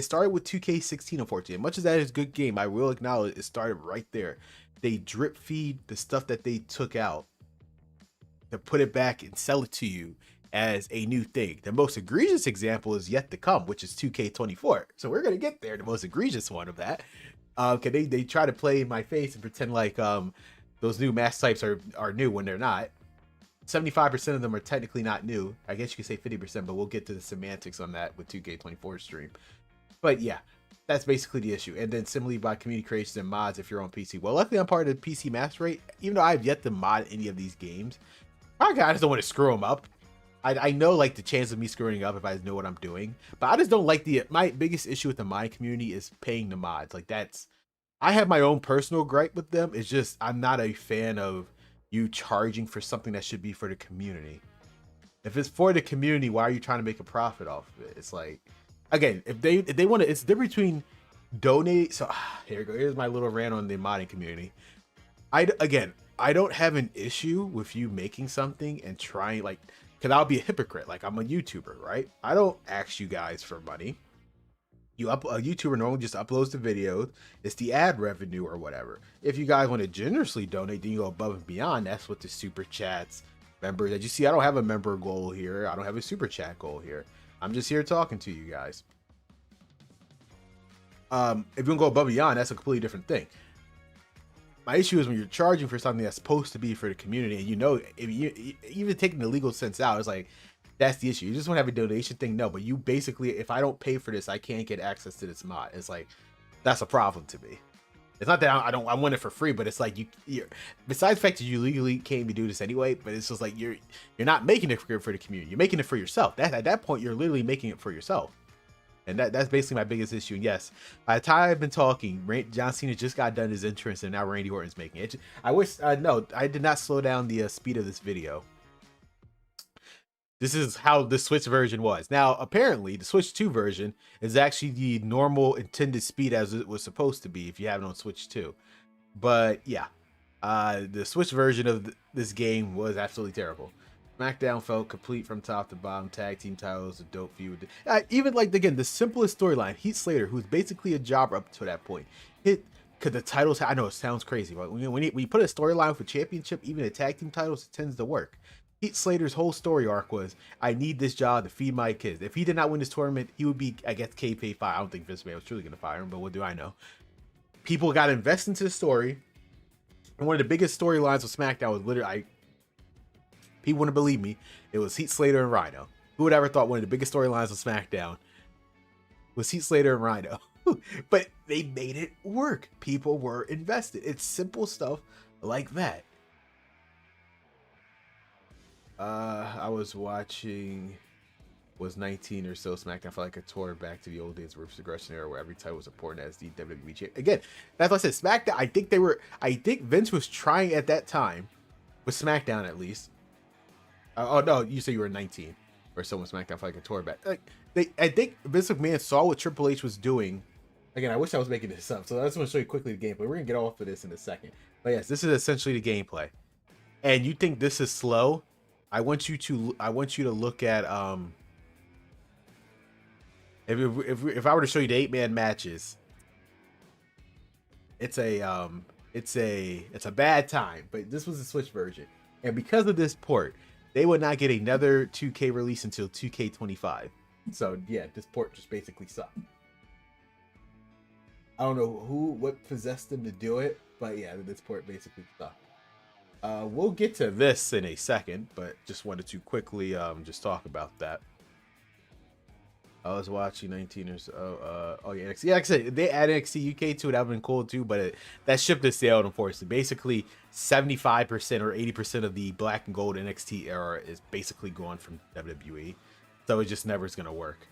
started with 2K16 and 14. Much as that is a good game, I will acknowledge it started right there. They drip feed the stuff that they took out to put it back and sell it to you as a new thing. The most egregious example is yet to come, which is 2K24. So we're gonna get there. The most egregious one of that. They try to play in my face and pretend like those new match types are new when they're not. 75% of them are technically not new. I guess you could say 50%, but we'll get to the semantics on that with 2K24 stream. But yeah. That's basically the issue. And then similarly by community creations and mods if you're on PC. Well, luckily I'm part of the PC master rate. Even though I've yet to mod any of these games, I just don't want to screw them up. I know like the chance of me screwing up if I know what I'm doing. But I just don't like my biggest issue with the mod community is paying the mods. Like I have my own personal gripe with them. It's just I'm not a fan of you charging for something that should be for the community. If it's for the community, why are you trying to make a profit off of it? It's like, again, if they want to, it's the difference between donate. So here we go. Here's my little rant on the modding community. I don't have an issue with you making something and trying because I'll be a hypocrite. Like I'm a YouTuber, right? I don't ask you guys for money. A YouTuber normally just uploads the videos. It's the ad revenue or whatever. If you guys want to generously donate, then you go above and beyond. That's what the super chats members that you see. I don't have a member goal here. I don't have a super chat goal here. I'm just here talking to you guys. If you want to go above and beyond, that's a completely different thing. My issue is when you're charging for something that's supposed to be for the community, and even taking the legal sense out, it's like that's the issue. You just want to have a donation thing, no. But you basically, if I don't pay for this, I can't get access to this mod. It's like that's a problem to me. It's not that I want it for free, but it's like you're besides the fact that you legally came to do this anyway, but it's just like you're not making it for the community. You're making it for yourself. At that point, you're literally making it for yourself. And that's basically my biggest issue. And yes, by the time I've been talking, John Cena just got done his entrance, and now Randy Orton's making it. I wish, no, I did not slow down the speed of this video. This is how the Switch version was. Now, apparently, the Switch 2 version is actually the normal intended speed as it was supposed to be if you have it on Switch 2. But yeah, the Switch version of this game was absolutely terrible. SmackDown felt complete from top to bottom. Tag team titles, a dope feud. Even like, again, the simplest storyline, Heath Slater, who's basically a jobber up to that point. Because the titles, I know it sounds crazy, but when you put a storyline for championship, even the tag team titles, it tends to work. Heath Slater's whole story arc was, I need this job to feed my kids. If he did not win this tournament, he would be, I guess, kayfabe fired. I don't think Vince McMahon was truly going to fire him, but what do I know? People got invested into the story. And one of the biggest storylines of SmackDown was literally, people wouldn't believe me, it was Heath Slater and Rhino. Who would ever thought one of the biggest storylines of SmackDown was Heath Slater and Rhino? But they made it work. People were invested. It's simple stuff like that. I was watching, was 19 or so SmackDown. I felt like a tour back to the old days of Ruthless Aggression era where every title was important as the WWE champ. Again, that's what I said. SmackDown, I think Vince was trying at that time, with SmackDown at least. Oh no, you say you were 19 or so when SmackDown felt like a tour back. I think Vince McMahon saw what Triple H was doing. Again, I wish I was making this up. So I just want to show you quickly the gameplay. We're gonna get off of this in a second. But yes, this is essentially the gameplay. And you think this is slow? I want you to look at if I were to show you the 8-man matches, it's a bad time, but this was the Switch version. And because of this port, they would not get another 2K release until 2K25. So yeah, this port just basically sucked. I don't know what possessed them to do it, but yeah, this port basically sucked. We'll get to this in a second, but just wanted to quickly just talk about that. I was watching 19 or so. Oh yeah, NXT. Yeah, like I said, they added NXT UK to it. That would have been cool too, but that ship has sailed, unfortunately. Basically, 75% or 80% of the black and gold NXT era is basically gone from WWE. So it just never is going to work.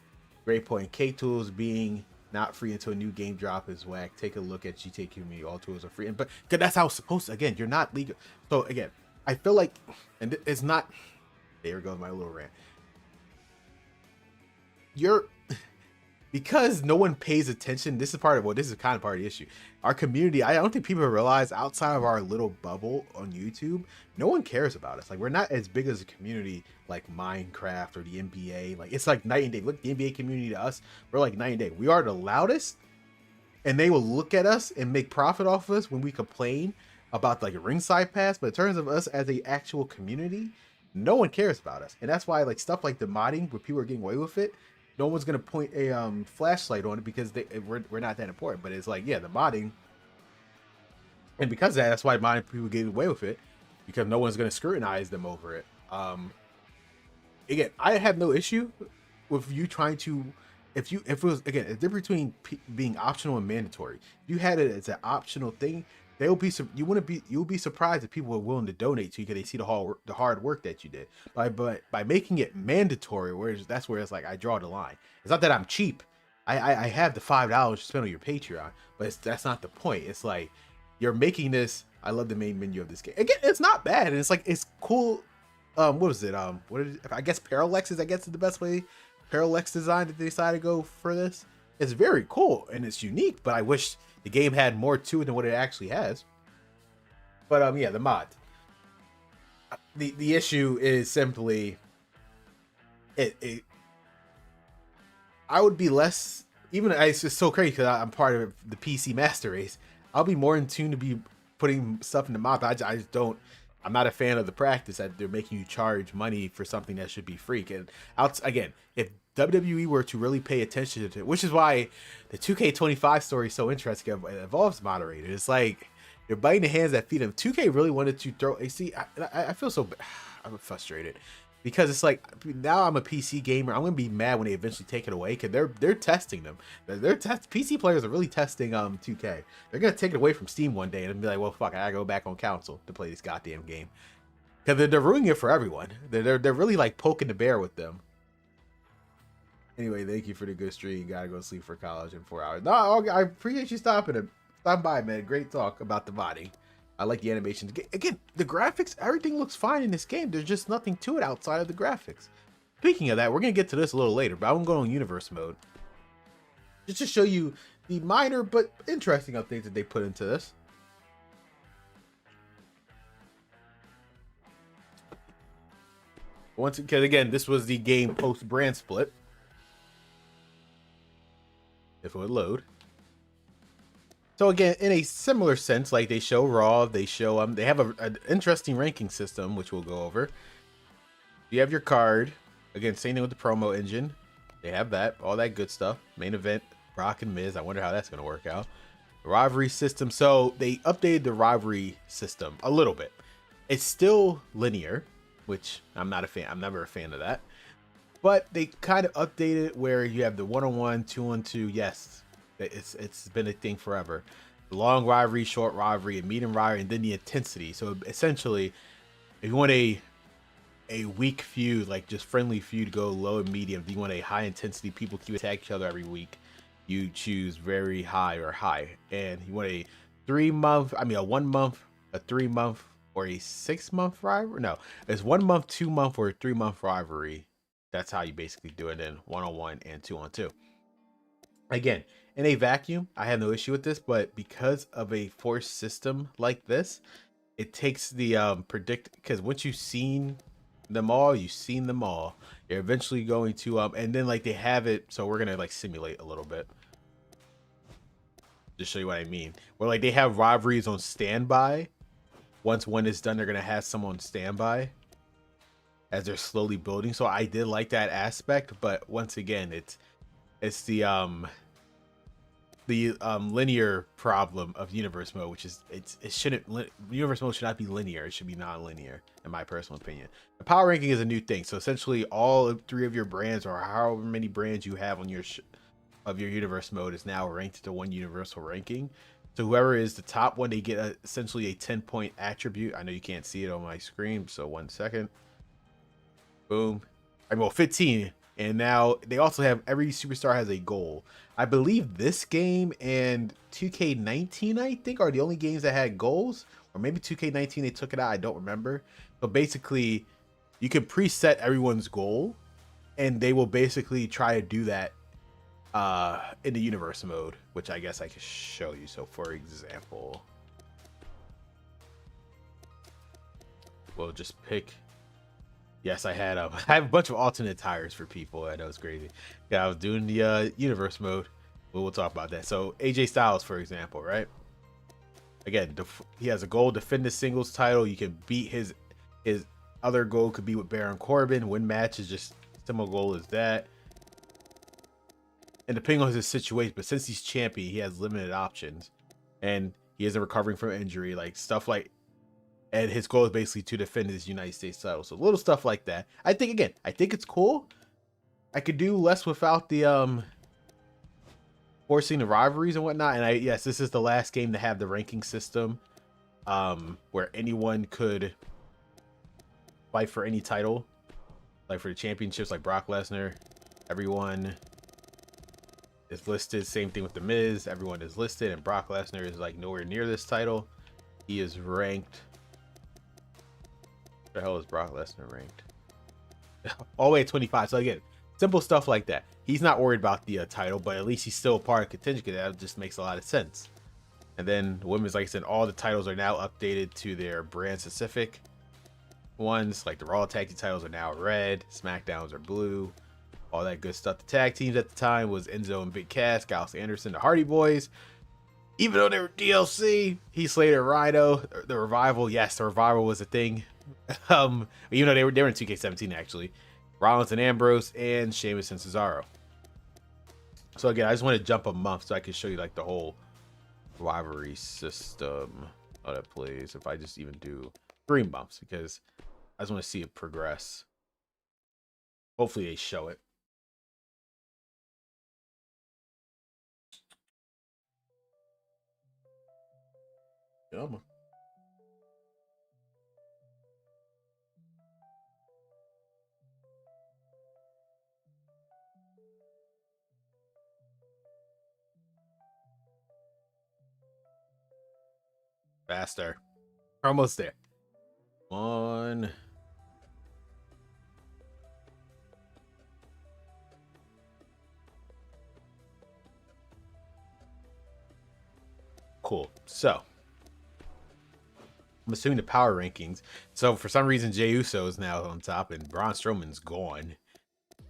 Great point. K-Tools being not free until a new game drop is whack. Take a look at GTA Community. All tools are free. But that's how it's supposed to. Again, you're not legal. So again, I feel like, and it's not, there goes my little rant. Because no one pays attention, this is kind of part of the issue. Our community, I don't think people realize, outside of our little bubble on YouTube, no one cares about us. Like, we're not as big as a community like Minecraft or the NBA. Like, it's like night and day. Look, the NBA community to us, we're like night and day. We are the loudest, and they will look at us and make profit off of us when we complain about like a ringside pass. But in terms of us as a actual community, no one cares about us. And that's why like stuff like the modding, where people are getting away with it, no one's gonna point a flashlight on it because we're not that important. But it's like, yeah, the modding, and because of that, that's why modding people get away with it, because no one's gonna scrutinize them over it. Again, I have no issue with you trying to, if it was, again, a difference between being optional and mandatory. If you had it as an optional thing, you'll be surprised if people are willing to donate to you because they see the hard work that you did. By making it mandatory, that's where it's like I draw the line. It's not that I'm cheap. I have the $5 to spend on your Patreon, but that's not the point. It's like you're making this. I love the main menu of this game. Again, it's not bad, and it's like it's cool. What was it? I guess Parallax is the best way. Parallax design that they decided to go for this. It's very cool and it's unique, but I wish the game had more to it than what it actually has. But yeah, the mod. The issue is simply I would be less, even it's just so crazy because I'm part of the PC master race. I'll be more in tune to be putting stuff in the mod. I just don't. I'm not a fan of the practice that they're making you charge money for something that should be free. And again, if WWE were to really pay attention to it, which is why the 2K25 story is so interesting, it involves moderators. It's like they're biting the hands that feed them. 2K really wanted to throw. See, I feel so. I'm frustrated because it's like now I'm a PC gamer. I'm gonna be mad when they eventually take it away because they're testing them. PC players are really testing 2K. They're gonna take it away from Steam one day and be like, well, fuck, I gotta go back on console to play this goddamn game because they're ruining it for everyone. They're really like poking the bear with them. Anyway, thank you for the good stream. You gotta go sleep for college in 4 hours. No, I appreciate you stopping by, man. Great talk about the body. I like the animations. Again, the graphics, everything looks fine in this game. There's just nothing to it outside of the graphics. Speaking of that, we're gonna get to this a little later, but I'm going on universe mode. Just to show you the minor but interesting updates that they put into this. Once, because again, this was the game post brand split. If it would load. So again, in a similar sense, like they show Raw, they show they have an interesting ranking system, which we'll go over. You have your card. Again, same thing with the promo engine. They have that, all that good stuff. Main event, Brock and Miz. I wonder how that's gonna work out. The rivalry system. So they updated the rivalry system a little bit. It's still linear, which I'm not a fan. I'm never a fan of that. But they kind of updated it where you have the 1-on-1, 2-on-2. Yes, it's been a thing forever. The long rivalry, short rivalry, and medium rivalry, and then the intensity. So essentially, if you want a weak feud, like just friendly feud, go low and medium. If you want a high intensity, people keep attack each other every week, you choose very high or high. And you want a 3-month, a 1 month, a 3-month, or a 6-month rivalry. No, it's 1 month, 2 month, or a 3-month rivalry. That's how you basically do it in 1-on-1 and 2-on-2. Again, in a vacuum, I have no issue with this, but because of a forced system like this, it takes the because once you've seen them all, you're eventually going to and then like they have it, so we're gonna like simulate a little bit to show you what I mean. Where like they have rivalries on standby. Once one is done, they're gonna have someone on standby as they're slowly building. So I did like that aspect, but once again, it's the linear problem of universe mode, which is universe mode should not be linear. It should be non-linear, in my personal opinion. The power ranking is a new thing, so essentially all 3 of your brands, or however many brands you have on your your universe mode, is now ranked to one universal ranking. So whoever is the top one, they get essentially a 10-point attribute. I know you can't see it on my screen, so 1 second. Boom. 15. And now they also have every superstar has a goal. I believe this game and 2K19, I think, are the only games that had goals. Or maybe 2K19, they took it out. I don't remember. But basically, you can preset everyone's goal, and they will basically try to do that in the universe mode, which I guess I can show you. So, for example, we'll just pick... Yes, I had I have a bunch of alternate tires for people. I know it's crazy. Yeah, I was doing the universe mode. But we'll talk about that. So AJ Styles, for example, right? Again, he has a goal: defend the singles title. You can beat his other goal could be with Baron Corbin. Win match is just similar goal as that. And depending on his situation, but since he's champion, he has limited options, and he isn't recovering from injury, like stuff like. And his goal is basically to defend his United States title. So little stuff like that. I think it's cool. I could do less without the forcing the rivalries and whatnot. And yes, this is the last game to have the ranking system, where anyone could fight for any title, like for the championships, like Brock Lesnar. Everyone is listed. Same thing with the Miz. Everyone is listed, and Brock Lesnar is like nowhere near this title. He is ranked. The hell is Brock Lesnar ranked? All the way at 25. So again, simple stuff like that. He's not worried about the title, but at least he's still a part of contention. That just makes a lot of sense. And then the women's, like I said, all the titles are now updated to their brand specific ones. Like the Raw tag team titles are now red, SmackDowns are blue, all that good stuff. The tag teams at the time was Enzo and Big Cass, Gallows Anderson, the Hardy Boys. Even though they were DLC, Heath Slater, Rhino, the Revival. Yes, the Revival was a thing. Even though they were in 2K17 actually. Rollins and Ambrose, and Sheamus and Cesaro. So again, I just want to jump a month so I can show you like the whole rivalry system. How that plays. If I just even do 3 months, because I just want to see it progress. Hopefully they show it. Come. Faster. Almost there. One. Cool. So, I'm assuming the power rankings. So, for some reason, Jey Uso is now on top and Braun Strowman's gone.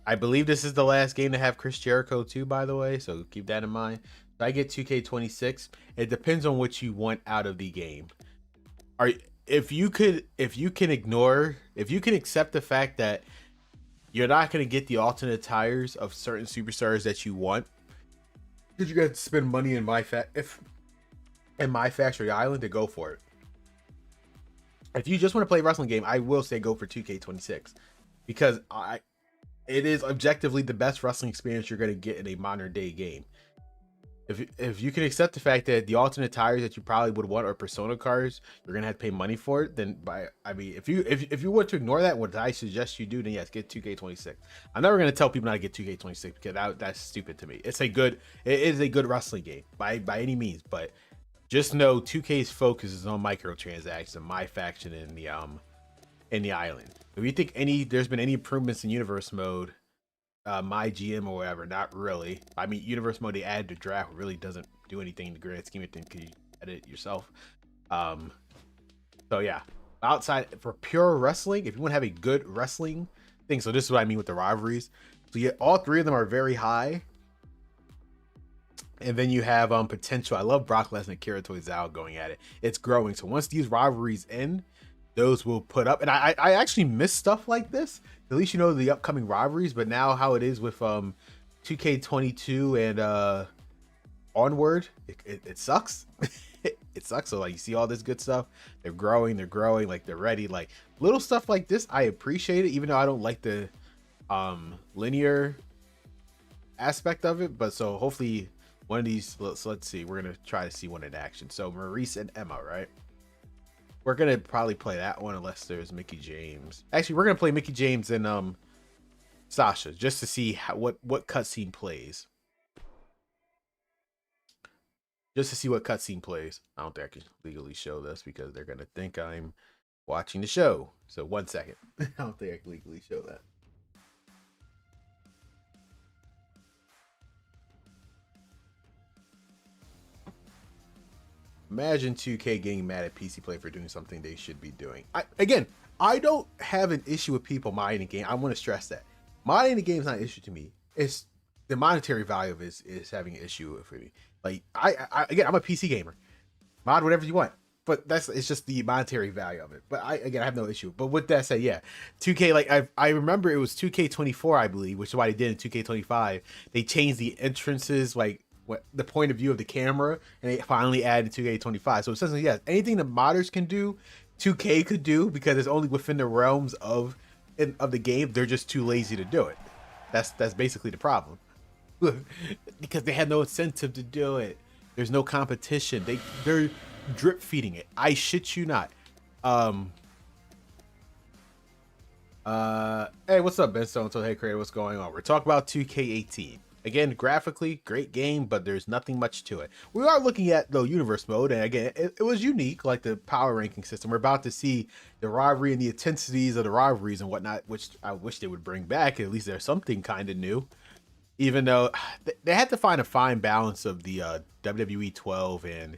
I believe this is the last game to have Chris Jericho too, by the way, so keep that in mind. So I get 2K26. It depends on what you want out of the game. If you can accept the fact that you're not going to get the alternate tires of certain superstars that you want, because you got to spend money in My Factory Island, to go for it. If you just want to play a wrestling game, I will say go for 2K26, because it is objectively the best wrestling experience you're going to get in a modern day game. If you can accept the fact that the alternate tires that you probably would want are Persona cars, you're gonna have to pay money for it. Then if you want to ignore that, what I suggest you do, then yes, get 2K26. I'm never gonna tell people not to get 2K26 because that's stupid to me. It is a good wrestling game by any means, but just know 2K's focus is on microtransactions and My Faction in the island. If you think there's been any improvements in universe mode, My GM or whatever, not really. I mean, universe mode they added to draft really doesn't do anything in the grand scheme of things because you edit it yourself. So yeah, outside for pure wrestling, if you want to have a good wrestling thing, so this is what I mean with the rivalries. So yeah, all three of them are very high, and then you have potential. I love Brock Lesnar and Akira Tozawa going at it. It's growing. So once these rivalries end, those will put up. And I actually miss stuff like this. At least you know the upcoming rivalries, but now how it is with 2K22 and onward, it sucks. It sucks. So like you see all this good stuff, they're growing, like they're ready. Like little stuff like this, I appreciate it, even though I don't like the linear aspect of it. But so hopefully one of these, let's see, we're gonna try to see one in action. So Maurice and Emma, right? We're gonna probably play that one unless there's Mickey James. Actually, we're gonna play Mickey James and Sasha just to see what cutscene plays. Just to see what cutscene plays. I don't think I can legally show this because they're gonna think I'm watching the show. So 1 second. I don't think I can legally show that. Imagine 2K getting mad at PC Play for doing something they should be doing. I don't have an issue with people modding the game. I want to stress that. Modding the game is not an issue to me. It's the monetary value of it is having an issue for me. Like, I'm a PC gamer. Mod whatever you want. But it's just the monetary value of it. But I have no issue. But with that said, yeah. 2K, like, I remember it was 2K24, I believe, which is why they did in 2K25. They changed the entrances, like, what the point of view of the camera, and they finally added 2K25. So essentially, yes, anything the modders can do, 2K could do, because it's only within the realms of the game. They're just too lazy to do it. That's basically the problem. Because they had no incentive to do it. There's no competition. They're drip feeding it. I shit you not. Hey, what's up, Ben Stone? So hey, creator, what's going on? We're talking about 2K18. Again, graphically, great game, but there's nothing much to it. We are looking at the universe mode, and again, it was unique, like the power ranking system. We're about to see the rivalry and the intensities of the rivalries and whatnot, which I wish they would bring back. At least there's something kind of new. Even though they had to find a fine balance of the WWE 12 and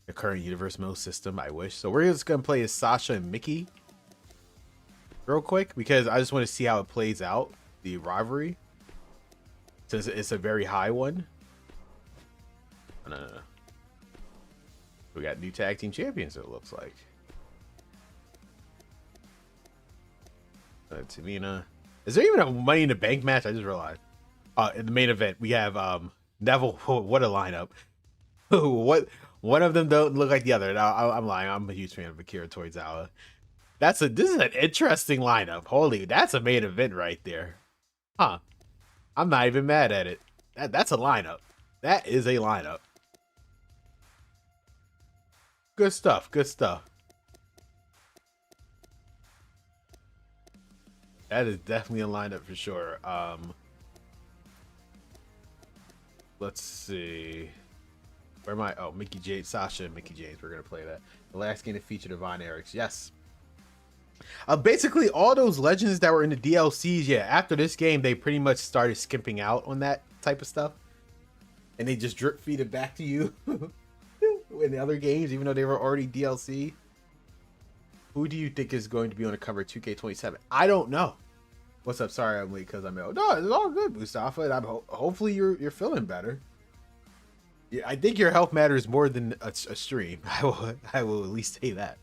the current universe mode system, I wish. So we're just going to play as Sasha and Mickey real quick, because I just want to see how it plays out, the rivalry. Since it's a very high one. No. We got new tag team champions, it looks like. Tamina. Is there even a Money in the Bank match? I just realized. In the main event, we have Neville. What a lineup. One of them don't look like the other. Now, I'm lying. I'm a huge fan of Akira Tozawa. This is an interesting lineup. Holy, that's a main event right there. Huh. I'm not even mad at it. That's a lineup. That is a lineup. Good stuff. Good stuff. That is definitely a lineup for sure. Let's see. Where am I? Oh, Mickey James, Sasha and Mickey James. We're going to play that. The last game that featured Von Erichs. Yes. Basically, all those legends that were in the DLCs, yeah, after this game, they pretty much started skimping out on that type of stuff. And they just drip feed it back to you in the other games, even though they were already DLC. Who do you think is going to be on the cover of 2K27? I don't know. What's up? Sorry I'm late because I'm ill. No, it's all good, Mustafa. And hopefully you're feeling better. Yeah, I think your health matters more than a stream. I will at least say that.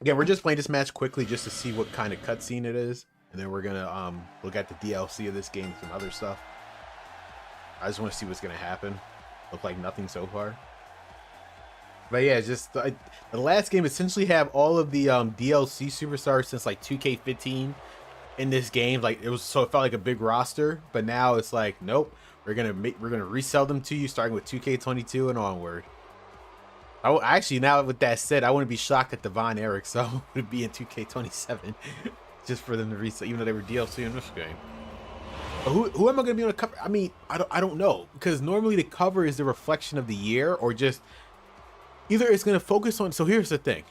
Again, we're just playing this match quickly just to see what kind of cutscene it is. And then we're going to look at the DLC of this game and some other stuff. I just want to see what's going to happen. Look like nothing so far. But yeah, just the last game essentially have all of the DLC superstars since like 2K15 in this game. Like it felt like a big roster, but now it's like, nope, we're gonna resell them to you starting with 2K22 and onward. Actually, now with that said, I wouldn't be shocked at the Von Erichs so would be in 2K27 just for them to resell, even though they were DLC in this game. But who am I gonna be on the cover? I mean, I don't know, because normally the cover is the reflection of the year, or just either it's gonna focus on. So here's the thing,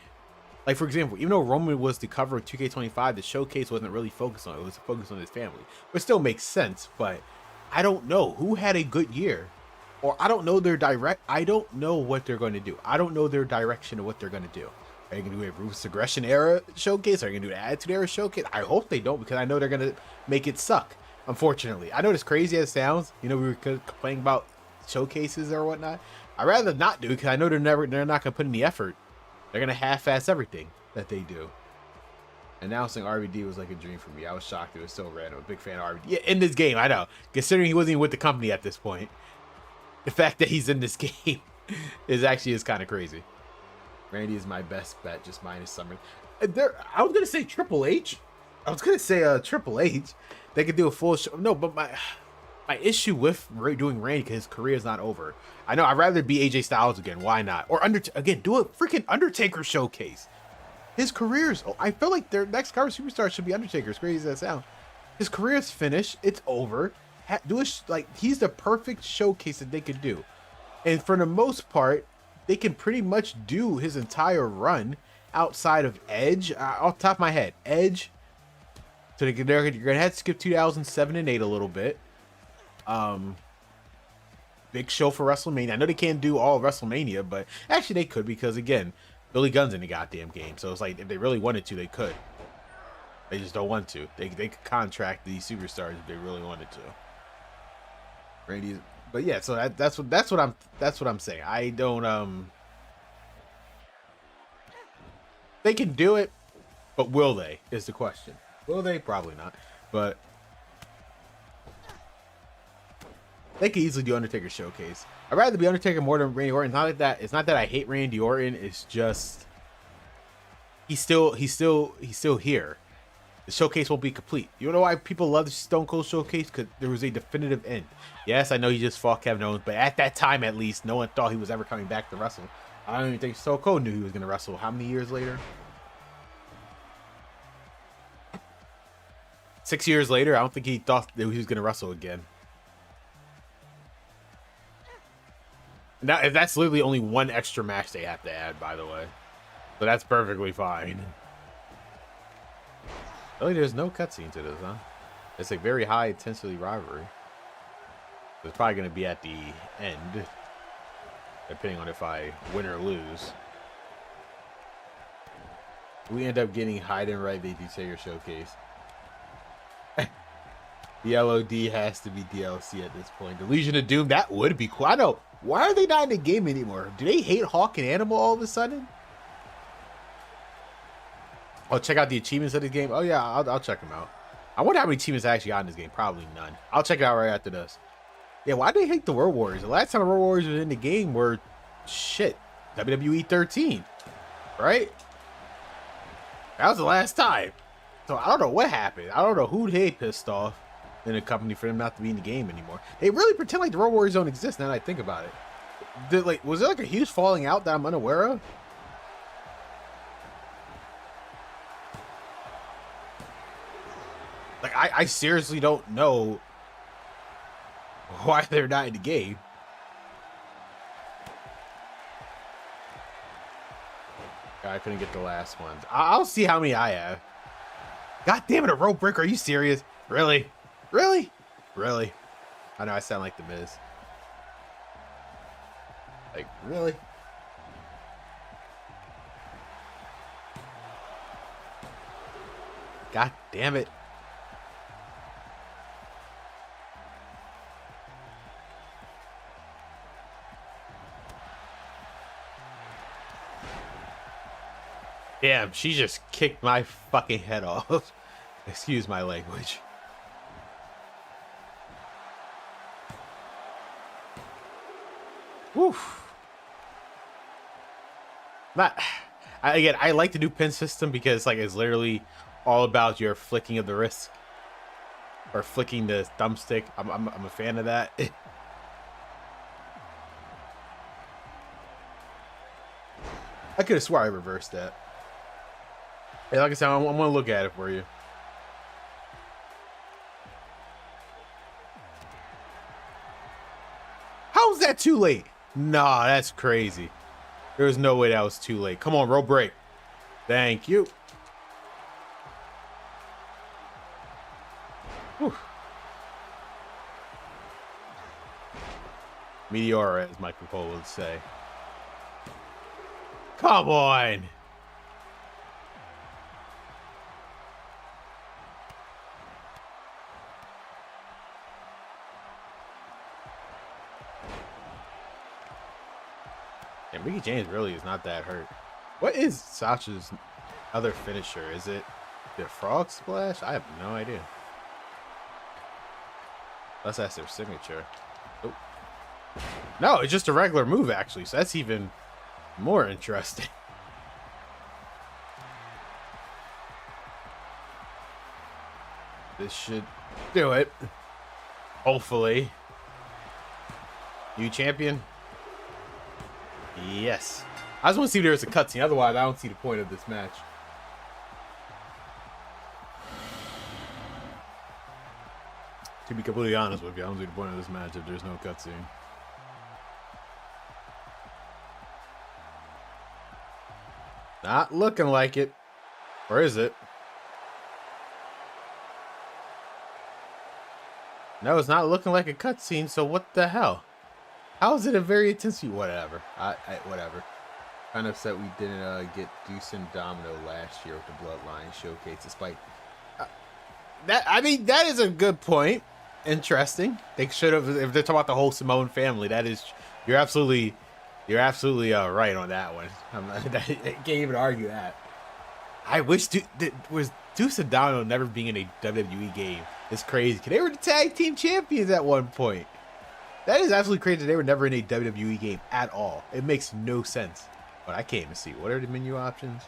like for example, even though Roman was the cover of 2K25, the showcase wasn't really focused on it. It was focused on his family, which still makes sense. But I don't know who had a good year. Or I don't know I don't know what they're going to do. I don't know their direction of what they're going to do. Are you going to do a Ruthless Aggression era showcase? Are you going to do an Attitude era showcase? I hope they don't, because I know they're going to make it suck. Unfortunately, I know as crazy as it sounds. You know, we were complaining about showcases or whatnot. I'd rather not do it, because I know they're not going to put in the effort. They're going to half-ass everything that they do. Announcing RVD was like a dream for me. I was shocked. It was so random. A big fan of RVD. Yeah, in this game, I know. Considering he wasn't even with the company at this point. The fact that he's in this game is kind of crazy. Randy is my best bet, just minus Summer. I was gonna say Triple H. I was gonna say Triple H. They could do a full show. No, but my issue with doing Randy, because his career is not over. I know I'd rather be AJ Styles again. Why not? Or again, do a freaking Undertaker showcase. His career's. I feel like their next cover superstar should be Undertaker. As crazy as that sounds. His career's finished. It's over. He's the perfect showcase that they could do, and for the most part they can pretty much do his entire run outside of Edge. Off the top of my head, Edge, so you're gonna have to skip 2007 and 8 a little bit. Big Show for WrestleMania. I know they can't do all of WrestleMania, but actually they could, because again, Billy Gunn's in the goddamn game, so it's like if they really wanted to, they could. They just don't want to. They could contract these superstars if they really wanted to. Randy, but yeah, so that's what I'm saying. I don't they can do it, but will they is the question. Will they? Probably not. But they could easily do Undertaker showcase. I'd rather be Undertaker more than Randy Orton. It's not that I hate Randy Orton, it's just he's still here. The showcase won't be complete. You know why people love the Stone Cold showcase? Because there was a definitive end. Yes, I know he just fought Kevin Owens, but at that time, at least, no one thought he was ever coming back to wrestle. I don't even think Stone Cold knew he was going to wrestle. How many years later? 6 years later, I don't think he thought that he was going to wrestle again. Now, that's literally only one extra match they have to add, by the way. So that's perfectly fine. Really, there's no cutscene to this, huh? It's a very high intensity rivalry. It's probably going to be at the end, depending on if I win or lose. We end up getting hide and right baby Taker showcase. The LOD has to be DLC at this point. The Legion of Doom, that would be cool. I know. Why are they not in the game anymore? Do they hate Hawk and Animal all of a sudden? Oh, check out the achievements of the game. Oh yeah, I'll check them out. I wonder how many achievements I actually got in this game. Probably none. I'll check it out right after this. Yeah, why do they hate the World Warriors? The last time the World Warriors was in the game were shit. WWE 13, right? That was the last time. So I don't know what happened. I don't know who they pissed off in the company for them not to be in the game anymore. They really pretend like the World Warriors don't exist now that I think about it. Was there like a huge falling out that I'm unaware of? Like, I seriously don't know why they're not in the game. I couldn't get the last ones. I'll see how many I have. God damn it, a rope breaker. Are you serious? Really? Really? Really? I know I sound like the Miz. Like, really? God damn it. Damn, she just kicked my fucking head off. Excuse my language. Woof. Again, I like the new pin system because like it's literally all about your flicking of the wrist or flicking the thumbstick. I'm a fan of that. I could have swore I reversed that. Hey, like I said, I'm gonna look at it for you. How was that too late? Nah, that's crazy. There's no way that was too late. Come on, rope break. Thank you. Whew. Meteora, as Michael Cole would say. Come on. And Mickey James really is not that hurt. What is Sasha's other finisher? Is it the frog splash? I have no idea. Unless that's their signature. Oh. No, it's just a regular move, actually. So that's even more interesting. This should do it. Hopefully. You champion? Yes. I just want to see if there's a cutscene. Otherwise, I don't see the point of this match. To be completely honest with you, I don't see the point of this match if there's no cutscene. Not looking like it. Or is it? No, it's not looking like a cutscene, so what the hell? How is it a very intense? Whatever. Whatever. Kind of upset we didn't get Deuce and Domino last year with the Bloodline showcase, despite that is a good point. Interesting. They should have, if they're talking about the whole Samoan family. That is, you're absolutely right on that one. I can't even argue that. I wish was Deuce and Domino never being in a WWE game. It's crazy. They were the tag team champions at one point. That is absolutely crazy. They were never in a WWE game at all. It makes no sense. But I can't even see. What are the menu options?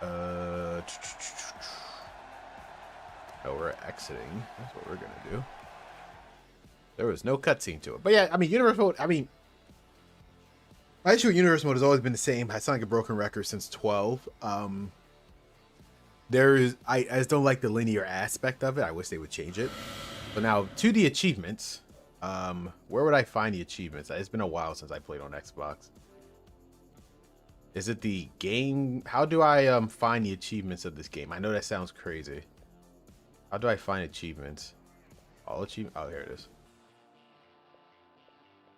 No, we're exiting. That's what we're gonna do. There was no cutscene to it. But yeah, I mean, Universe Mode, my issue with Universe Mode has always been the same. I sound like a broken record since 12. I just don't like the linear aspect of it. I wish they would change it. But now, to the achievements. Where would I find the achievements? It's been a while since I played on Xbox. Is it the game? How do I find the achievements of this game? I know that sounds crazy. How do I find achievements? All achievement. Oh, here it is.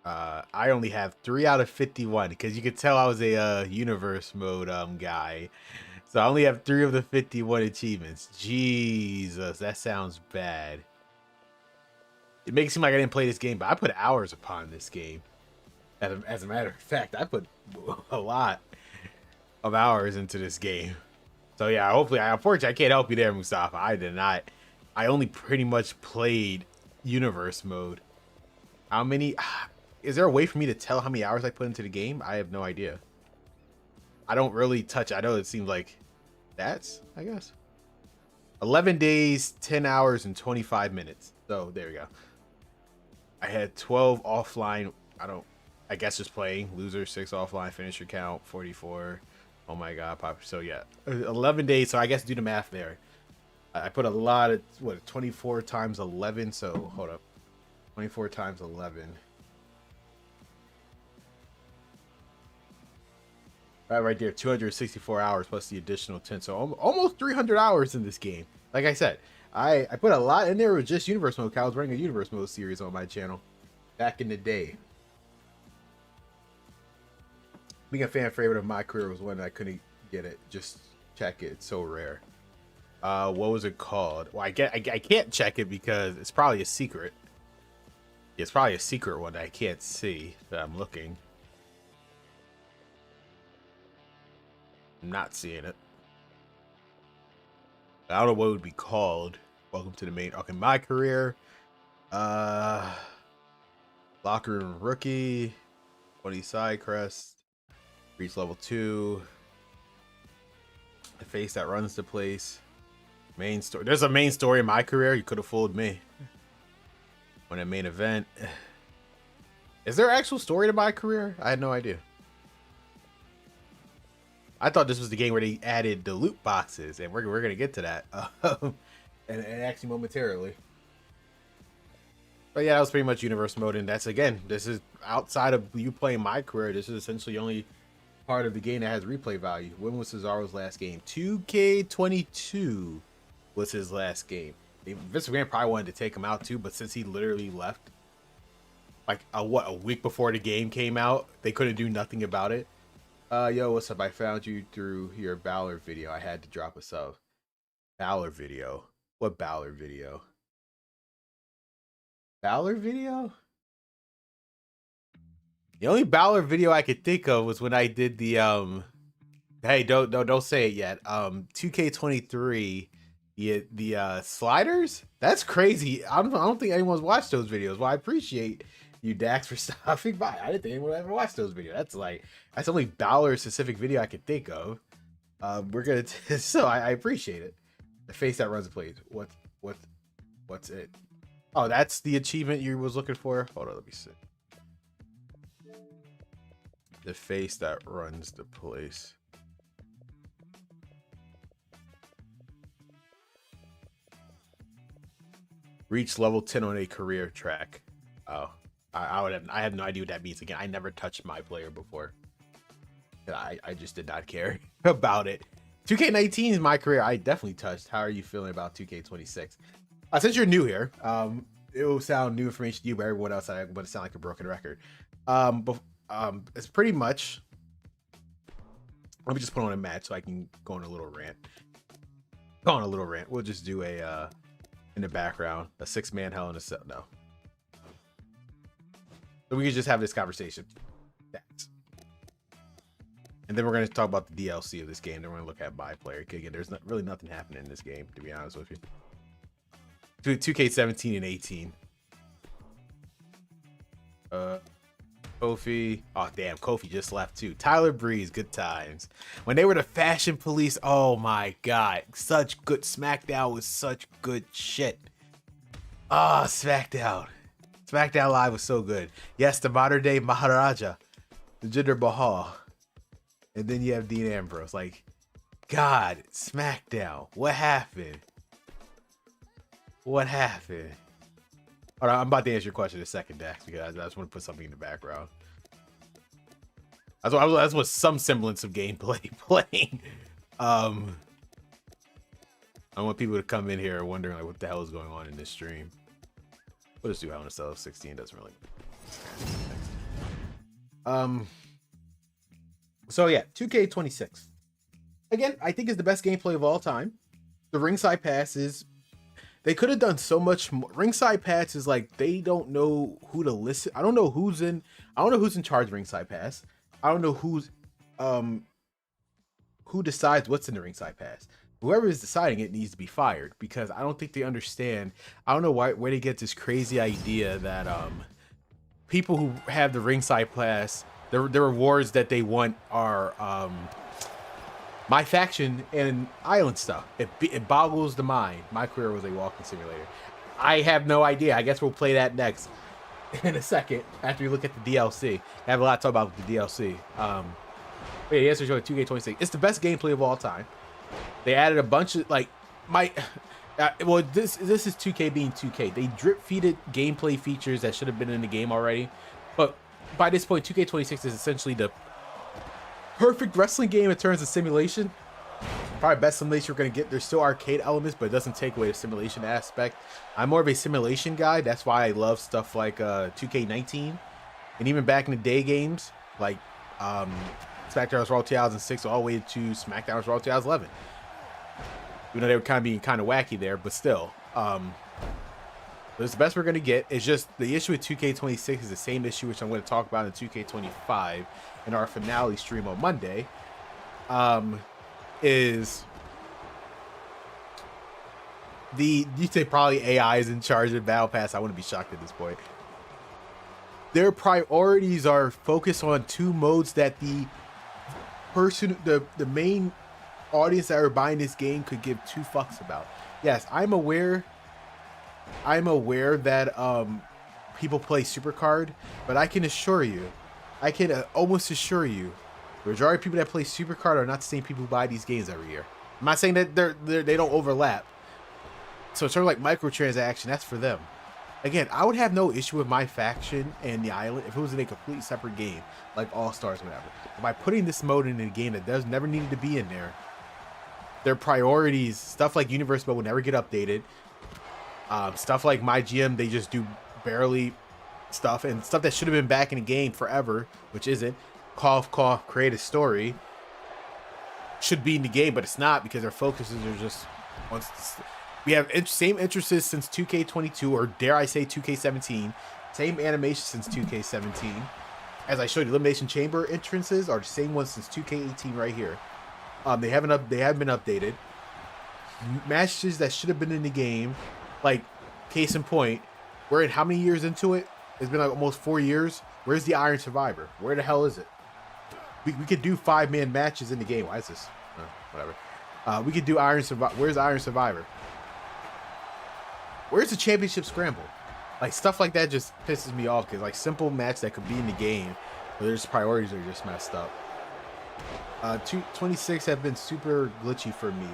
I only have 3 out of 51 because you could tell I was a Universe Mode guy. So I only have 3 of the 51 achievements. Jesus, that sounds bad. It makes it seem like I didn't play this game, but I put hours upon this game. As a matter of fact, I put a lot of hours into this game. So yeah, hopefully, unfortunately, I can't help you there, Mustafa. I did not. I only pretty much played Universe Mode. How many? Is there a way for me to tell how many hours I put into the game? I have no idea. I don't really touch. I know it seems like that's, I guess. 11 days, 10 hours, and 25 minutes. So there we go. I had 12 offline. I guess just playing. Loser 6 offline. Finisher count 44. Oh my god, pop. So yeah, 11 days. So I guess do the math there. I put a lot of 24 times 11. So hold up, 24 times 11. Right there, 264 hours plus the additional 10. So almost 300 hours in this game. Like I said, I put a lot in there with just Universe Mode. I was running a Universe Mode series on my channel back in the day. Being a fan favorite of my career was one I couldn't get it. Just check it. It's so rare. What was it called? Well, I can't check it because it's probably a secret. It's probably a secret one that I can't see that I'm looking. I'm not seeing it. I don't know what it would be called. Welcome to the main. Okay, my career. Locker room rookie. 20 side crest. Reach level 2. The face that runs the place. Main story. There's a main story in my career. You could have fooled me. When a main event. Is there an actual story to my career? I had no idea. I thought this was the game where they added the loot boxes, and we're gonna get to that, and actually momentarily. But yeah, that was pretty much Universe Mode, and that's, again, this is outside of you playing my career. This is essentially the only part of the game that has replay value. When was Cesaro's last game? 2K22 was his last game. Vince McMahon probably wanted to take him out too, but since he literally left, like a week before the game came out, they couldn't do nothing about it. Yo, what's up? I found you through your Balor video. I had to drop a sub. Balor video? What Balor video? Balor video? The only Balor video I could think of was when I did the hey, don't say it yet. 2K23, the sliders? That's crazy. I don't think anyone's watched those videos. Well, I appreciate you, Dax, for stopping by. I didn't think anyone would ever watch those videos. That's the only Balor specific video I could think of. We're gonna so I appreciate it. The face that runs the place. What's it? Oh, that's the achievement you was looking for. Hold on, let me see. The face that runs the place. Reach level 10 on a career track. Oh. I have no idea what that means. Again, I never touched my player before. I just did not care about it. 2K19 is my career. I definitely touched. How are you feeling about 2K26? Since you're new here, it will sound new information to you, but everyone else, I'm going to sound like a broken record. It's pretty much. Let me just put on a match so I can go on a little rant. We'll just do a in the background, a 6-man Hell in a Cell. No. So we can just have this conversation. And then we're going to talk about the DLC of this game. Then we're going to look at my player. Again, there's really nothing happening in this game, to be honest with you. 2K17 and 18. Kofi. Oh, damn. Kofi just left, too. Tyler Breeze. Good times. When they were the Fashion Police. Oh, my God. Such good. SmackDown was such good shit. Ah, SmackDown. SmackDown Live was so good. Yes, the modern day Maharaja, the Jinder Mahal, and then you have Dean Ambrose. Like, God, SmackDown. What happened? What happened? All right, I'm about to answer your question in a second, Dax, because I just want to put something in the background. That's what some semblance of gameplay playing. I want people to come in here wondering like what the hell is going on in this stream. We'll just do Hell in a Cell 16. Doesn't really. So yeah, 2K26. Again, I think is the best gameplay of all time. The ringside pass is. They could have done so much more. Ringside pass is like they don't know who to listen. I don't know who's in charge of ringside pass. I don't know who decides what's in the ringside pass. Whoever is deciding it needs to be fired because I don't think they understand. I don't know where they get this crazy idea that people who have the ringside pass, the rewards that they want are my faction and island stuff. It boggles the mind. My career was a walking simulator. I have no idea. I guess we'll play that next in a second after we look at the DLC. I have a lot to talk about with the DLC. But yeah, the answer is 2K26. It's the best gameplay of all time. They added a bunch of like Well, this is 2K being 2K. They drip feeded gameplay features that should have been in the game already, but by this point, 2K26 is essentially the perfect wrestling game in terms of simulation. Probably best simulation we're gonna get. There's still arcade elements, but it doesn't take away the simulation aspect. I'm more of a simulation guy. That's why I love stuff like 2K19, and even back in the day games like SmackDown Raw 2006 all the way to SmackDown Raw 2011. Even though they were kind of being kind of wacky there, but still. But it's the best we're going to get. It's just the issue with 2K26 is the same issue which I'm going to talk about in 2K25 in our finale stream on Monday. Is you say probably AI is in charge of Battle Pass. I wouldn't be shocked at this point. Their priorities are focused on two modes that the main audience that are buying this game could give two fucks about. Yes, I'm aware that people play Supercard, but I can assure you, almost assure you, the majority of people that play Supercard are not the same people who buy these games every year. I'm not saying that they don't overlap. So it's sort of like microtransaction, that's for them. Again, I would have no issue with my faction and the island if it was in a completely separate game, like All Stars or whatever. But by putting this mode in a game that does never needed to be in there, their priorities, stuff like Universe Mode will never get updated. Stuff like My GM, they just do barely stuff, and stuff that should have been back in the game forever, which isn't. Cough, cough, create a story should be in the game, but it's not because their focuses are just on. We have same interests since 2K22, or dare I say 2K17. Same animation since 2K17. As I showed you, Elimination Chamber entrances are the same ones since 2K18 right here. They haven't been updated. Matches that should have been in the game, like case in point, we're in how many years into it? It's been like almost 4 years. Where's the Iron Survivor? Where the hell is it? We could do 5-man matches in the game. Why is this? Whatever. We could do Iron Survivor. Where's Iron Survivor? Where's the Championship Scramble? Like stuff like that just pisses me off because like simple match that could be in the game, but their priorities are just messed up. 26 have been super glitchy for me.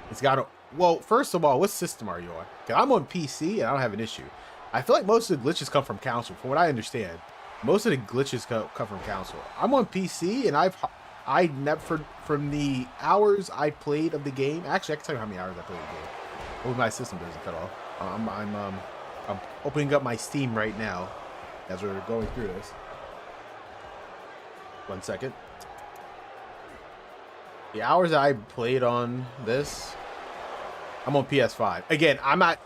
It's got a well. First of all, what system are you on? Because I'm on PC and I don't have an issue. I feel like most of the glitches come from console. From what I understand, most of the glitches come from console. I'm on PC and I never from the hours I played of the game. Actually, I can tell you how many hours I played the game. Hopefully my system doesn't cut off. I'm opening up my Steam right now as we're going through this. 1 second. The hours I played on this, I'm on PS5. Again, I'm not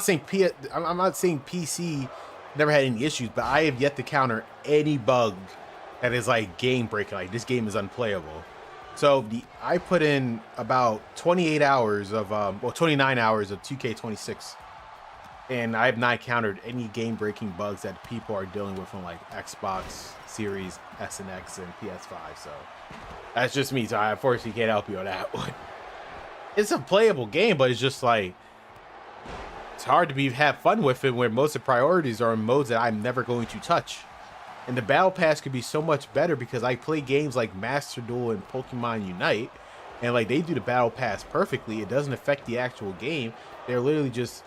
saying PC never had any issues, but I have yet to counter any bug that is like game breaking. Like this game is unplayable. So I put in about 28 hours of 29 hours of 2K26, and I have not encountered any game breaking bugs that people are dealing with on like Xbox Series S and X and PS5. So that's just me. So I unfortunately can't help you on that one. It's a playable game, but it's just like it's hard to have fun with it when most of the priorities are in modes that I'm never going to touch. And the Battle Pass could be so much better because I play games like Master Duel and Pokemon Unite, and like they do the Battle Pass perfectly. It doesn't affect the actual game. They're literally just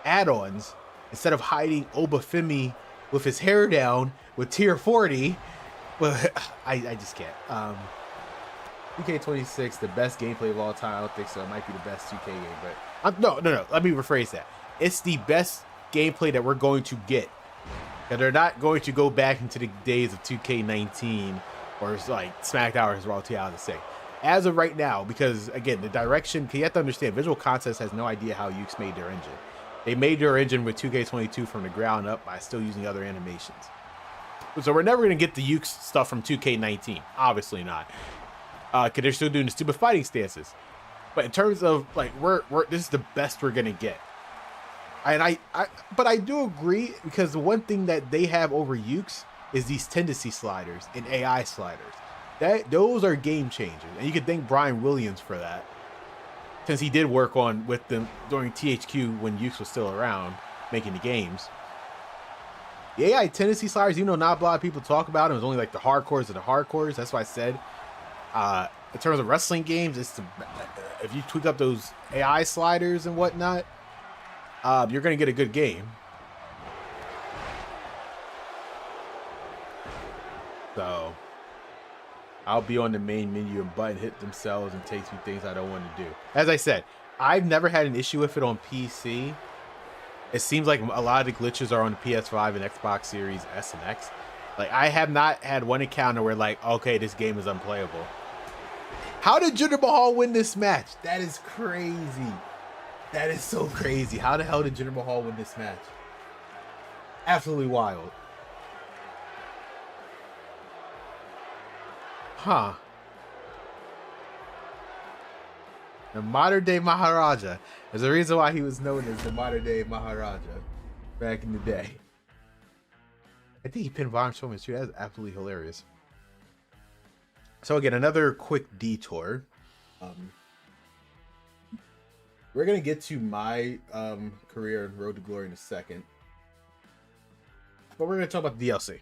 add-ons. Instead of hiding Obafemi with his hair down with tier 40, well, I just can't. 2K26, the best gameplay of all time. I don't think so. It might be the best 2K game, but no. Let me rephrase that. It's the best gameplay that we're going to get. And they're not going to go back into the days of 2K19 or like SmackDown or Raw 2006. As of right now, because again, the direction, you have to understand, Visual Concepts has no idea how Yuke's made their engine. They made their engine with 2K22 from the ground up by still using other animations. So we're never going to get the Yuke's stuff from 2K19. Obviously not. Because they're still doing the stupid fighting stances. But in terms of like, this is the best we're going to get. And but I do agree, because the one thing that they have over Yuke's is these tendency sliders and AI sliders. Those are game changers, and you can thank Brian Williams for that, since he did work with them during THQ when Yuke's was still around making the games. The AI tendency sliders, even though not a lot of people talk about them, it's only like the hardcores of the hardcores. That's why I said in terms of wrestling games, if you tweak up those AI sliders and whatnot, you're gonna get a good game. So I'll be on the main menu and button hit themselves and takes me things I don't want to do. As I said, I've never had an issue with it on PC. It seems like a lot of the glitches are on the PS5 and Xbox Series S and X. Like, I have not had one encounter where, like, okay, this game is unplayable. How did Jinder Mahal win this match? That is crazy. That is so crazy. How the hell did Jinder Mahal win this match? Absolutely wild. Huh. The modern day Maharaja. There's a reason why he was known as the modern day Maharaja back in the day. I think he pinned Braun Strowman too. That's absolutely hilarious. So again, another quick detour. We're gonna get to my career and Road to Glory in a second, but we're gonna talk about the DLC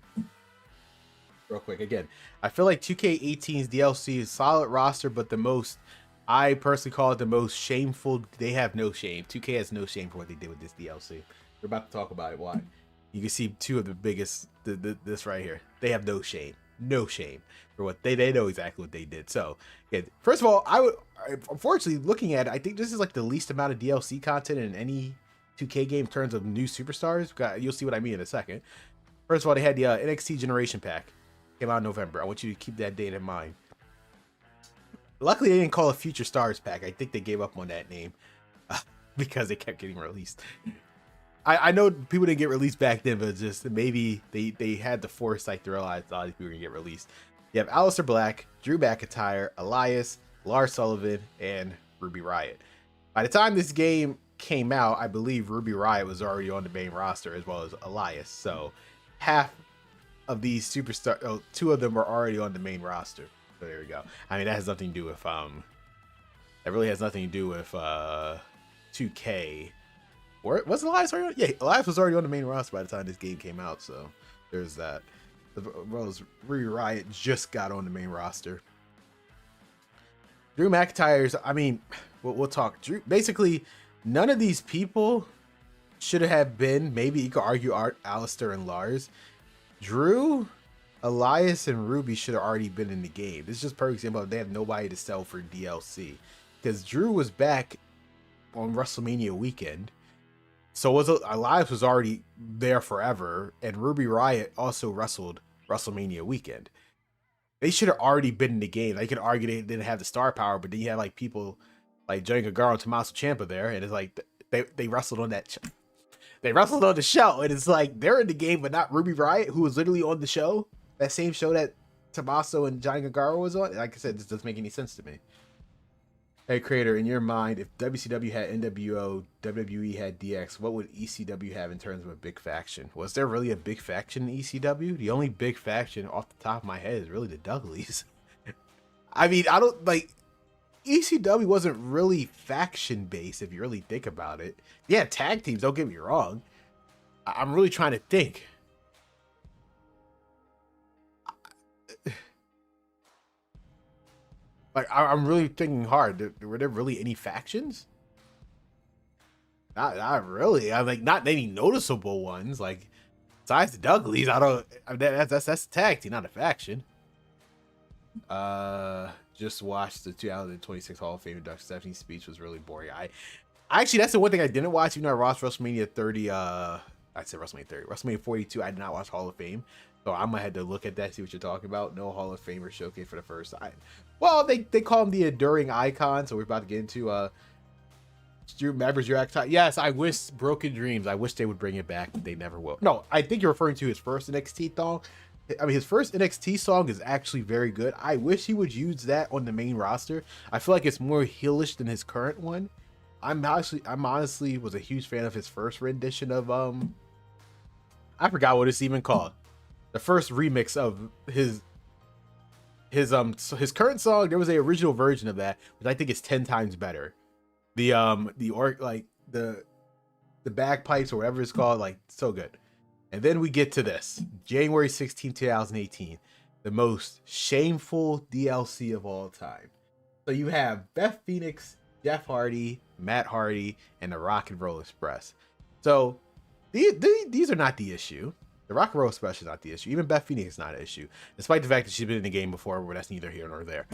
real quick. Again, I feel like 2K18's DLC is solid roster, but the most, I personally call it the most shameful. They have no shame. 2K has no shame for what they did with this DLC. We're about to talk about it. Why? You can see two of the biggest, this right here. They have no shame. No shame for what they know exactly what they did. So, yeah, first of all, unfortunately, looking at it, I think this is like the least amount of DLC content in any 2K game in terms of new superstars. You'll see what I mean in a second. First of all, they had the NXT Generation Pack. Came out in November. I want you to keep that date in mind. Luckily, they didn't call it Future Stars Pack. I think they gave up on that name because it kept getting released. I know people didn't get released back then, but just maybe they had the foresight to realize a lot of people were going to get released. You have Aleister Black, Drew McIntyre, Elias, Lars Sullivan, and Ruby Riott. By the time this game came out, I believe Ruby Riott was already on the main roster as well as Elias. So half of these superstars, two of them were already on the main roster. So there we go. I mean, that has nothing to do with that really has nothing to do with 2K. Or was Elias already on? Yeah, Elias was already on the main roster by the time this game came out. So there's that. As well as Ruby Riott just got on the main roster. Drew McIntyre's, I mean, we'll talk. Drew, basically, none of these people should have been, maybe you could argue Aleister and Lars. Drew, Elias, and Ruby should have already been in the game. This is just a perfect example of they have nobody to sell for DLC. Because Drew was back on WrestleMania weekend. So Elias was already there forever. And Ruby Riott also wrestled WrestleMania weekend. They should have already been in the game. They could argue they didn't have the star power, but then you had like people like Johnny Gargano and Tommaso Ciampa there. And it's like they wrestled on that they wrestled on the show, and it's like they're in the game, but not Ruby Riott, who was literally on the show. That same show that Tommaso and Johnny Gargano was on. Like I said, this doesn't make any sense to me. Hey, creator, in your mind, if WCW had NWO, WWE had DX, what would ECW have in terms of a big faction? Was there really a big faction in ECW? The only big faction off the top of my head is really the Dudleys. I mean, I don't like. ECW wasn't really faction based if you really think about it. Yeah, tag teams, don't get me wrong. I'm really trying to think. Like, I'm really thinking hard. Were there really any factions? Not really. I'm like, not any noticeable ones. Like, besides the Dudleys, that's a tag team, not a faction. Just watched the 2026 Hall of Fame induction. Stephanie's speech was really boring. I actually, that's the one thing I didn't watch. Even though I watched WrestleMania 30, I said WrestleMania 30, WrestleMania 42. I did not watch Hall of Fame, so I'm gonna have to look at that, see what you're talking about. No Hall of Famer showcase for the first time. Well, they call him the enduring icon, so we're about to get into Drew McIntyre. Yes, I wish Broken Dreams. I wish they would bring it back, but they never will. No, I think you're referring to his first NXT song. I mean, his first NXT song is actually very good. I wish he would use that on the main roster. I feel like it's more heelish than his current one. I'm honestly was a huge fan of his first rendition of I forgot what it's even called. The first remix of his current song. There was a original version of that, which I think is 10 times better. The bagpipes or whatever it's called, like, so good. And then we get to this, January 16, 2018, the most shameful DLC of all time. So you have Beth Phoenix, Jeff Hardy, Matt Hardy, and the Rock and Roll Express. So these are not the issue. The Rock and Roll Express is not the issue. Even Beth Phoenix is not an issue, despite the fact that she's been in the game before, but that's neither here nor there.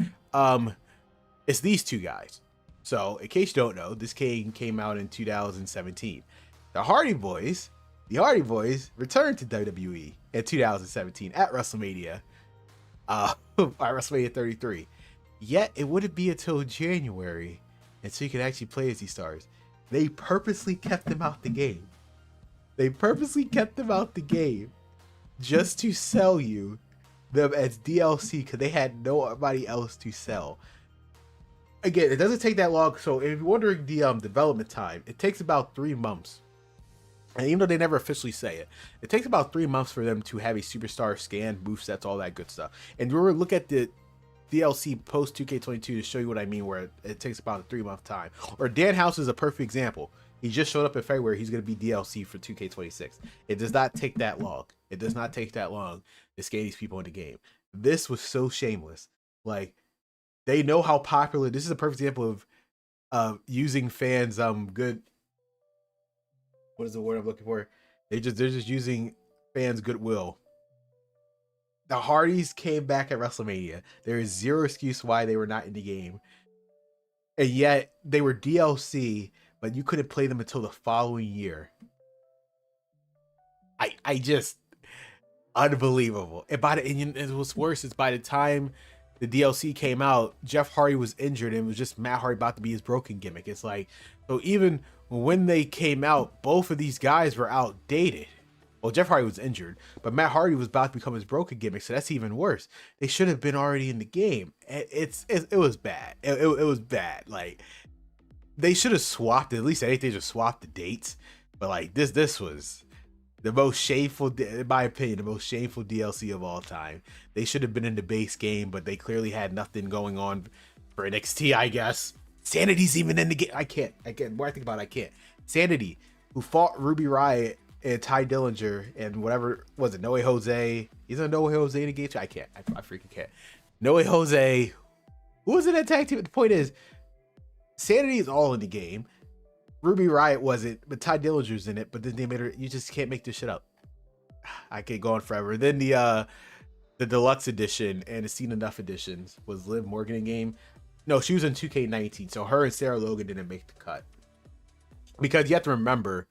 It's these two guys. So, in case you don't know, this game came out in 2017. The Hardy Boys returned to WWE in 2017 at WrestleMania, at WrestleMania 33. Yet, it wouldn't be until January until you could actually play as these stars. They purposely kept them out the game. Just to sell you them as DLC because they had nobody else to sell. Again, it doesn't take that long. So if you're wondering the development time, it takes about 3 months. And even though they never officially say it, it takes about 3 months for them to have a superstar scan, movesets, all that good stuff. And we're going to look at the DLC post 2K22 to show you what I mean, where it takes about a 3-month time. Or Dan House is a perfect example. He just showed up in February. He's going to be DLC for 2K26. It does not take that long. To scan these people in the game. This was so shameless. Like, they know how popular. This is a perfect example of using fans good. What is the word I'm looking for? They're just using fans' goodwill. The Hardys came back at WrestleMania. There is zero excuse why they were not in the game, and yet they were DLC, but you couldn't play them until the following year. I just unbelievable. And what's worse is by the time the DLC came out, Jeff Hardy was injured and it was just Matt Hardy about to be his broken gimmick. It's like, so even when they came out, both of these guys were outdated. Well, Jeff Hardy was injured, but Matt Hardy was about to become his broken gimmick, so that's even worse. They should have been already in the game. It was bad. It was bad. Like, they should have swapped it. At least I think they just swapped the dates. But like this was the most shameful, in my opinion, the most shameful DLC of all time. They should have been in the base game, but they clearly had nothing going on for NXT, I guess. Sanity's even in the game. I can't. The more I think about it, I can't. Sanity, who fought Ruby Riott and Ty Dillinger and whatever, was it Noe Jose? Isn't Noe Jose in the game? I can't. I freaking can't. Noe Jose. Who was in that tag team? The point is, Sanity is all in the game. Ruby Riott wasn't, but Ty Dillinger's in it. But then they made her. You just can't make this shit up. I could go on forever. Then the deluxe edition and the Seen Enough editions was Liv Morgan in game. No, she was in 2K19, so her and Sarah Logan didn't make the cut. Because you have to remember,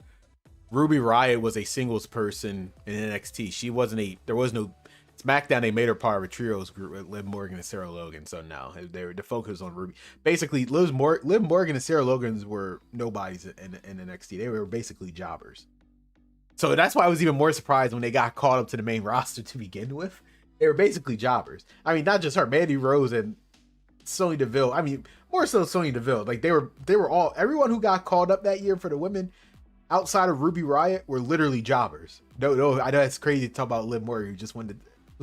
Ruby Riott was a singles person in NXT. She wasn't there was no SmackDown. They made her part of a trios group with Liv Morgan and Sarah Logan. So no, the focus on Ruby. Basically, Liv Morgan and Sarah Logan were nobodies in NXT. They were basically jobbers. So that's why I was even more surprised when they got called up to the main roster to begin with. They were basically jobbers. I mean, not just her, Mandy Rose and Sonya Deville. I mean, more so Sonya Deville. Like, they were all, everyone who got called up that year for the women outside of Ruby Riott were literally jobbers. No, I know it's crazy to talk about Liv Morgan who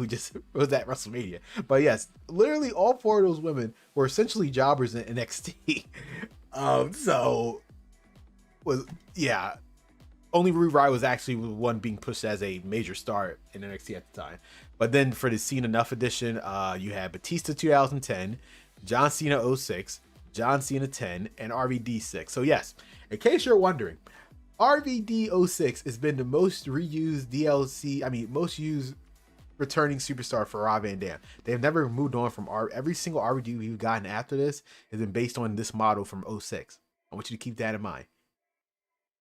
just was at WrestleMania. But yes, literally all 4 of those women were essentially jobbers in NXT. Only Ruby Riott was actually the one being pushed as a major star in NXT at the time. But then for the Seen Enough edition, you had Batista 2010, John Cena 06, John Cena 10, and RVD 6. So yes, in case you're wondering, RVD 06 has been the most reused DLC, most used returning superstar for Rob Van Dam. They've never moved on from every single RVD we've gotten after this has been based on this model from 06. I want you to keep that in mind.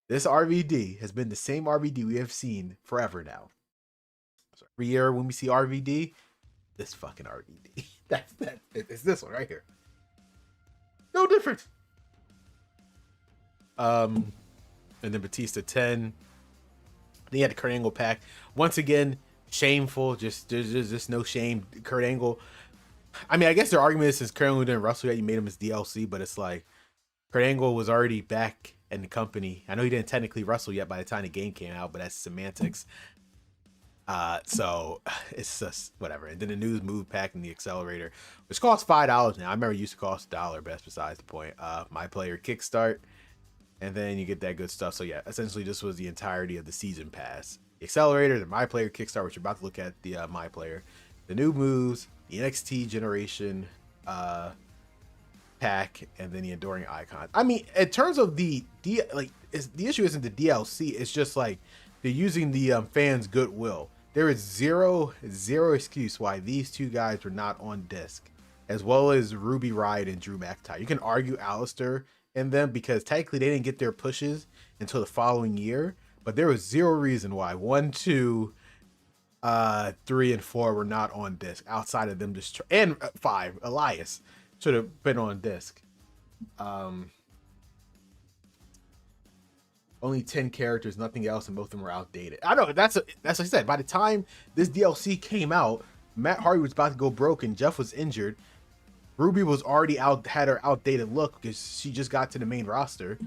This RVD has been the same RVD we have seen forever now. So every year when we see RVD, this fucking RVD. It's this one right here. No difference. And then Batista 10. They had the Kurt Angle pack. Once again, shameful. There's just no shame. Kurt Angle. I mean, I guess their argument is since Kurt Angle didn't wrestle yet, you made him as DLC, but it's like Kurt Angle was already back in the company. I know he didn't technically wrestle yet by the time the game came out, but that's semantics. So it's just whatever. And then the news move pack and the accelerator, which costs $5 now. I remember it used to cost $1, but that's besides the point. My player kickstart, and then you get that good stuff. So yeah, essentially this was the entirety of the season pass. The accelerator, the my player kickstart, which you're about to look at, the my player, the new moves, the NXT generation, pack, and then the enduring icons. I mean, in terms of the the issue isn't the DLC. It's just like they're using the fans' goodwill. There is zero excuse why these two guys were not on disc, as well as Ruby Riott and Drew McIntyre. You can argue Alistair and them because technically they didn't get their pushes until the following year, but there was zero reason why 1, 2, 3, and 4 were not on disc outside of them just and 5 Elias should have been on disc. Only 10 characters, nothing else, and most of them were outdated. I know that's what I said. By the time this DLC came out, Matt Hardy was about to go broke and Jeff was injured. Ruby was already had her outdated look because she just got to the main roster.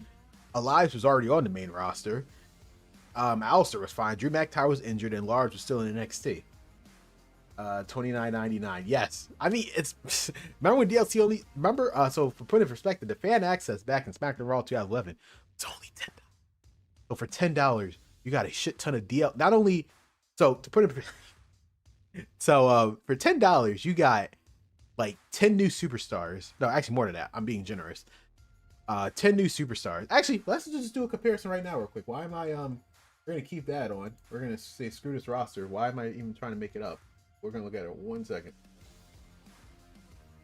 Elias was already on the main roster. Alistair was fine. Drew McIntyre was injured and Lars was still in NXT. $29.99. Yes, I mean it's. Remember when DLC only? Remember? So for putting in perspective, the fan access back in SmackDown Raw 2011 was only $10. So for $10, you got a shit ton of DL. Not only, so to put it, so for $10, you got like 10 new superstars. No, actually more than that. I'm being generous. 10 new superstars. Actually, let's just do a comparison right now, real quick. Why am I We're gonna keep that on. We're gonna say screw this roster. Why am I even trying to make it up? We're gonna look at it 1 second.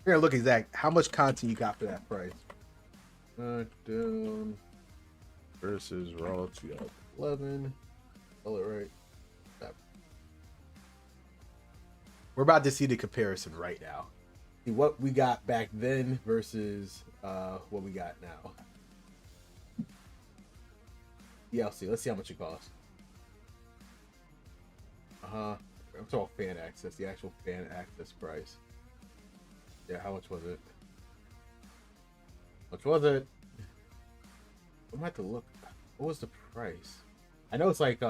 We're gonna look exact how much content you got for that price. SmackDown versus Raw 2011. Spell it right. Stop. We're about to see the comparison right now. See what we got back then versus what we got now. DLC. Let's see how much it costs. I'm talking fan access. The actual fan access price. Yeah, how much was it? How much was it? I'm gonna have to look. What was the price? I know it's like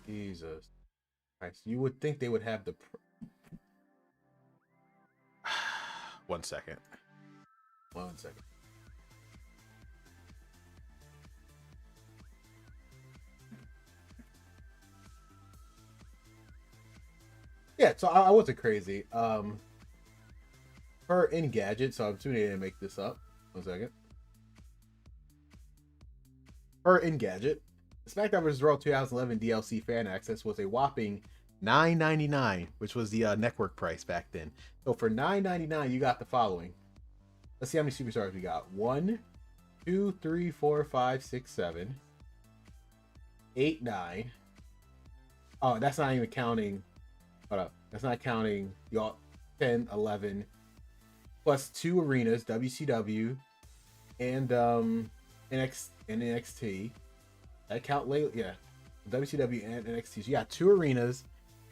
Jesus Christ. You would think they would have the 1 second. 1 second. Yeah, so I wasn't crazy. Per Engadget, so I'm assuming they didn't make this up. 1 second. Per Engadget, the SmackDown vs. Raw 2011 DLC fan access was a whopping $9.99, which was the network price back then. So for $9.99, you got the following. Let's see how many superstars we got. 1, 2, 3, 4, 5, 6, 7, 8, 9. Oh, that's not even counting. Hold up. That's not counting y'all 10, 11, plus 2 arenas, WCW and NXT. That count late, yeah. WCW and NXT. So you got 2 arenas.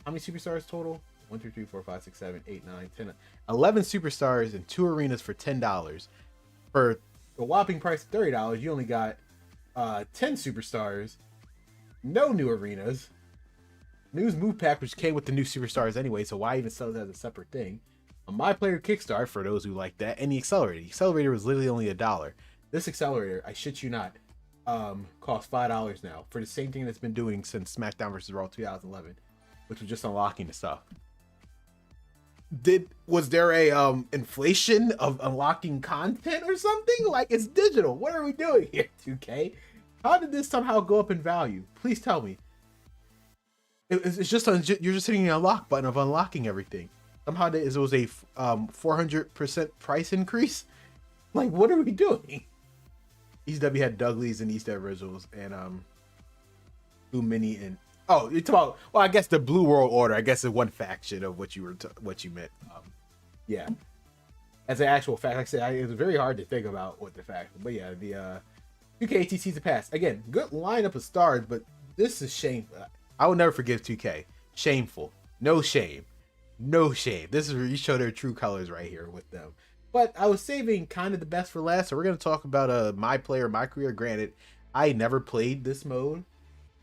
How many superstars total? 1, 2, 3, 4, 5, 6, 7, 8, 9, 10, 11 superstars and 2 arenas for $10. For the whopping price of $30, you only got 10 superstars, no new arenas. News move pack, which came with the new superstars anyway, so why even sell that as a separate thing? A My Player Kickstart for those who like that, and the accelerator. The accelerator was literally only $1. This accelerator, I shit you not, costs $5 now for the same thing that's been doing since SmackDown vs. Raw 2011, which was just unlocking the stuff. Was there a inflation of unlocking content or something? Like, it's digital. What are we doing here, 2K? How did this somehow go up in value? Please tell me. It's just you're just hitting the unlock button of unlocking everything. Somehow it was a 400% price increase. Like, what are we doing? ECW had Dudley's and East Originals and Blue Mini and oh, you're talking about, well, I guess the Blue World Order. I guess is one faction of what you were what you meant. Yeah, as an actual fact, like I said, it was very hard to think about what the fact. But yeah, the UK season pass again, good lineup of stars, but this is shameful. I will never forgive 2K. Shameful. No shame. No shame. This is where you show their true colors right here with them. But I was saving kind of the best for last, so we're going to talk about my player, my career. Granted, I never played this mode.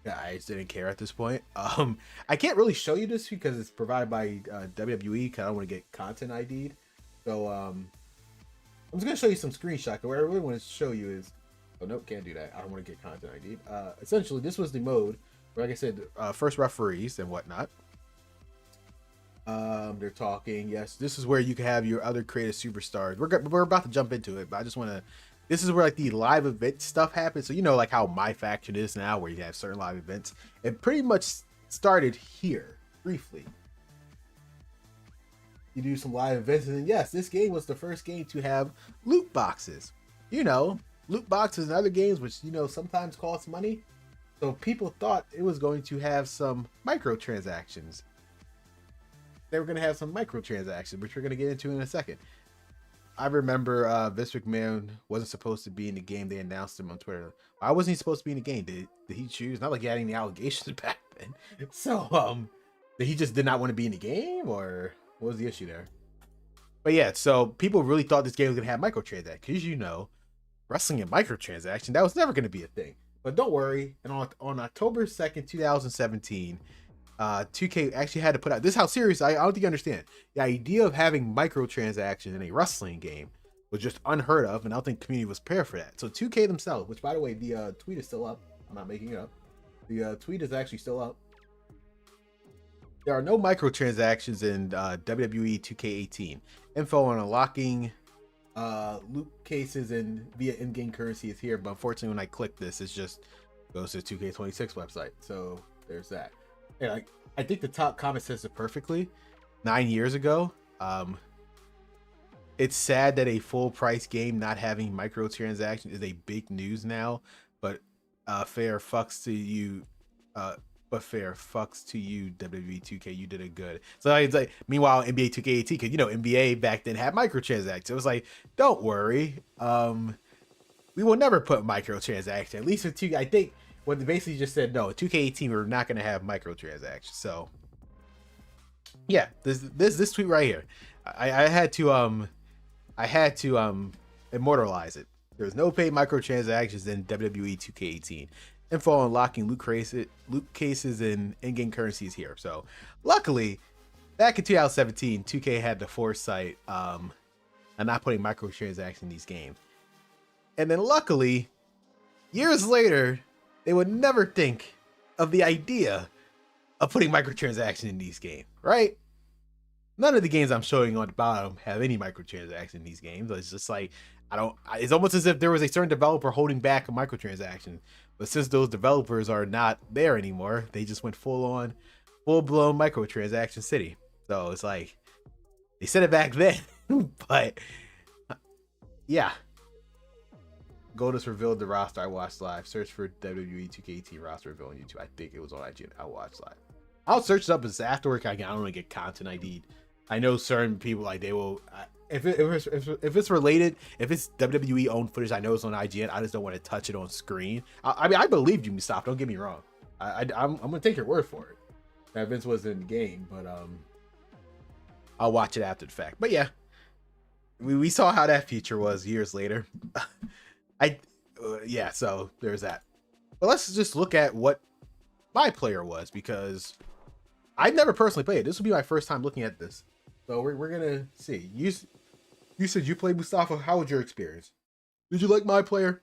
I just didn't care at this point. I can't really show you this because it's provided by WWE because I don't want to get content ID'd. So I'm just going to show you some screenshots. What I really want to show you is... Oh, nope, can't do that. I don't want to get content ID'd. Essentially, this was the mode. Like I said, first referees and whatnot. They're talking. Yes, this is where you can have your other creative superstars. We're about to jump into it, but I just want to. This is where like the live event stuff happens. So you know, like how my faction is now, where you have certain live events. It pretty much started here briefly. You do some live events, and then yes, this game was the first game to have loot boxes. You know, loot boxes and other games, which you know sometimes cost money. So people thought it was going to have some microtransactions. They were going to have some microtransactions, which we're going to get into in a second. I remember Vince McMahon wasn't supposed to be in the game. They announced him on Twitter. Why wasn't he supposed to be in the game? Did he choose? Not like he had any allegations back then. So, he just did not want to be in the game, or what was the issue there? But yeah, so people really thought this game was going to have microtransactions. Because you know, wrestling and microtransaction, that was never going to be a thing. But don't worry. And on October 2nd, 2017, 2K actually had to put out, this is how serious, I don't think you understand. The idea of having microtransactions in a wrestling game was just unheard of, and I don't think the community was prepared for that. So 2K themselves, which by the way, the tweet is still up. I'm not making it up. The tweet is actually still up. There are no microtransactions in WWE 2K18. Info on unlocking loot cases and via in-game currency is here, but unfortunately when I click this, it just goes to the 2K26 website. So there's that. Yeah, like, I think the top comment says it perfectly. 9 years ago, it's sad that a full price game not having microtransactions is a big news now, but fair fucks to you. Fair fucks to you, WWE 2K. You did it good. So it's like, meanwhile, NBA 2K18, because you know NBA back then had microtransactions. It was like, don't worry, we will never put microtransactions. At least with 2K, I think. What they basically just said, no, 2K18 we're not going to have microtransactions. So yeah, this tweet right here, I had to immortalize it. There's no paid microtransactions in WWE 2K18. Info on unlocking loot cases and in-game currencies here. So luckily, back in 2017, 2K had the foresight and not putting microtransactions in these games. And then luckily, years later, they would never think of the idea of putting microtransactions in these games, right? None of the games I'm showing on the bottom have any microtransactions in these games. It's just like, it's almost as if there was a certain developer holding back a microtransaction. But since those developers are not there anymore, they just went full-blown microtransaction city. So it's like, they said it back then, but yeah. Goldust revealed the roster. I watched live. Search for WWE 2K18 roster reveal on YouTube. I think it was on IGN. I watched live. I'll search it up as afterward. I don't want to get content ID. I know certain people, like, they will, if it's related, if it's WWE owned footage, I know it's on IGN. I just don't want to touch it on screen. I mean, I believed you, Mustafa. Don't get me wrong. I'm gonna take your word for it. That Vince was in the game, but I'll watch it after the fact. But yeah, we saw how that feature was years later. Yeah, so there's that. But let's just look at what my player was, because I've never personally played it. This will be my first time looking at this. So we're gonna see. You said you played Mustafa. How was your experience? Did you like my player?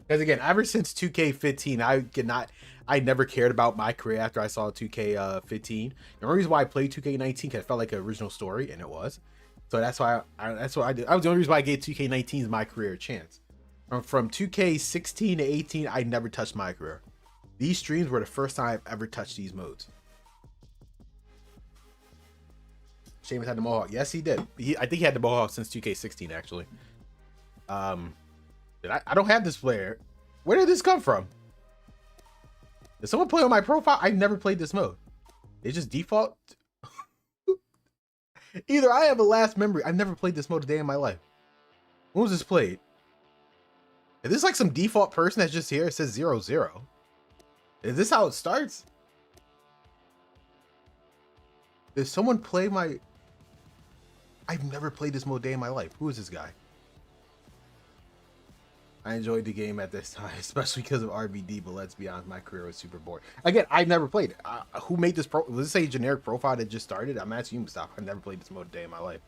Because again, ever since 2K15, I never cared about my career after I saw 2K15. The only reason why I played 2K19 because it felt like an original story, and it was. So that's why that's what I did. That was the only reason why I gave 2K19 my career chance. From 2K16 to 18, I never touched my career. These streams were the first time I've ever touched these modes. Sheamus had the mohawk. Yes, he did. I think he had the mohawk since 2K16, actually. I don't have this player. Where did this come from? Did someone play on my profile? I never played this mode. They just default. Either I have a last memory. I've never played this mode a day in my life. When was this played? Is this like some default person that's just here? It says 0-0. Is this how it starts? Did someone play my... I've never played this mode a day in my life. Who is this guy? I enjoyed the game at this time, especially because of RVD, but let's be honest, my career was super boring. Again, I've never played it. Who made this was this a generic profile that just started? I'm asking you, Mustafa. I've never played this mode a day in my life.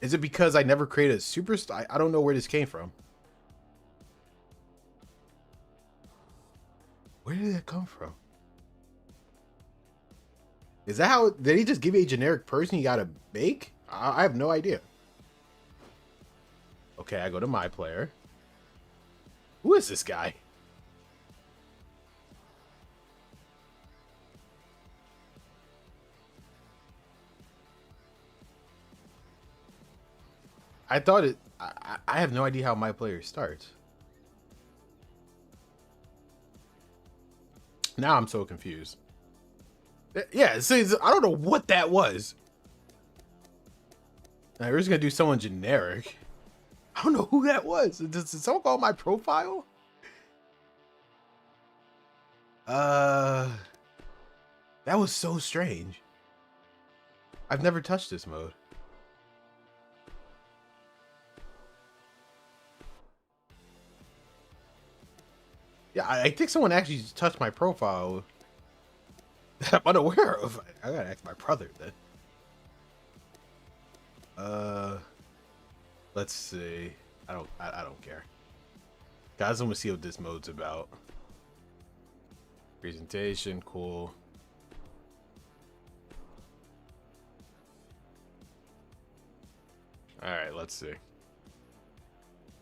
Is it because I never created a superstar? I don't know where this came from. Where did that come from? Is that how? Did he just give you a generic person you gotta make? I have no idea. Okay, I go to my player. Who is this guy? I thought it. I have no idea how my player starts. Now I'm so confused. Yeah, I don't know what that was. Now, we're just gonna do someone generic. I don't know who that was. Did someone call my profile? That was so strange. I've never touched this mode. Yeah, I think someone actually touched my profile that I'm unaware of. I gotta ask my brother then. Let's see. I don't care. Guys, I'm gonna see what this mode's about. Presentation, cool. All right, let's see.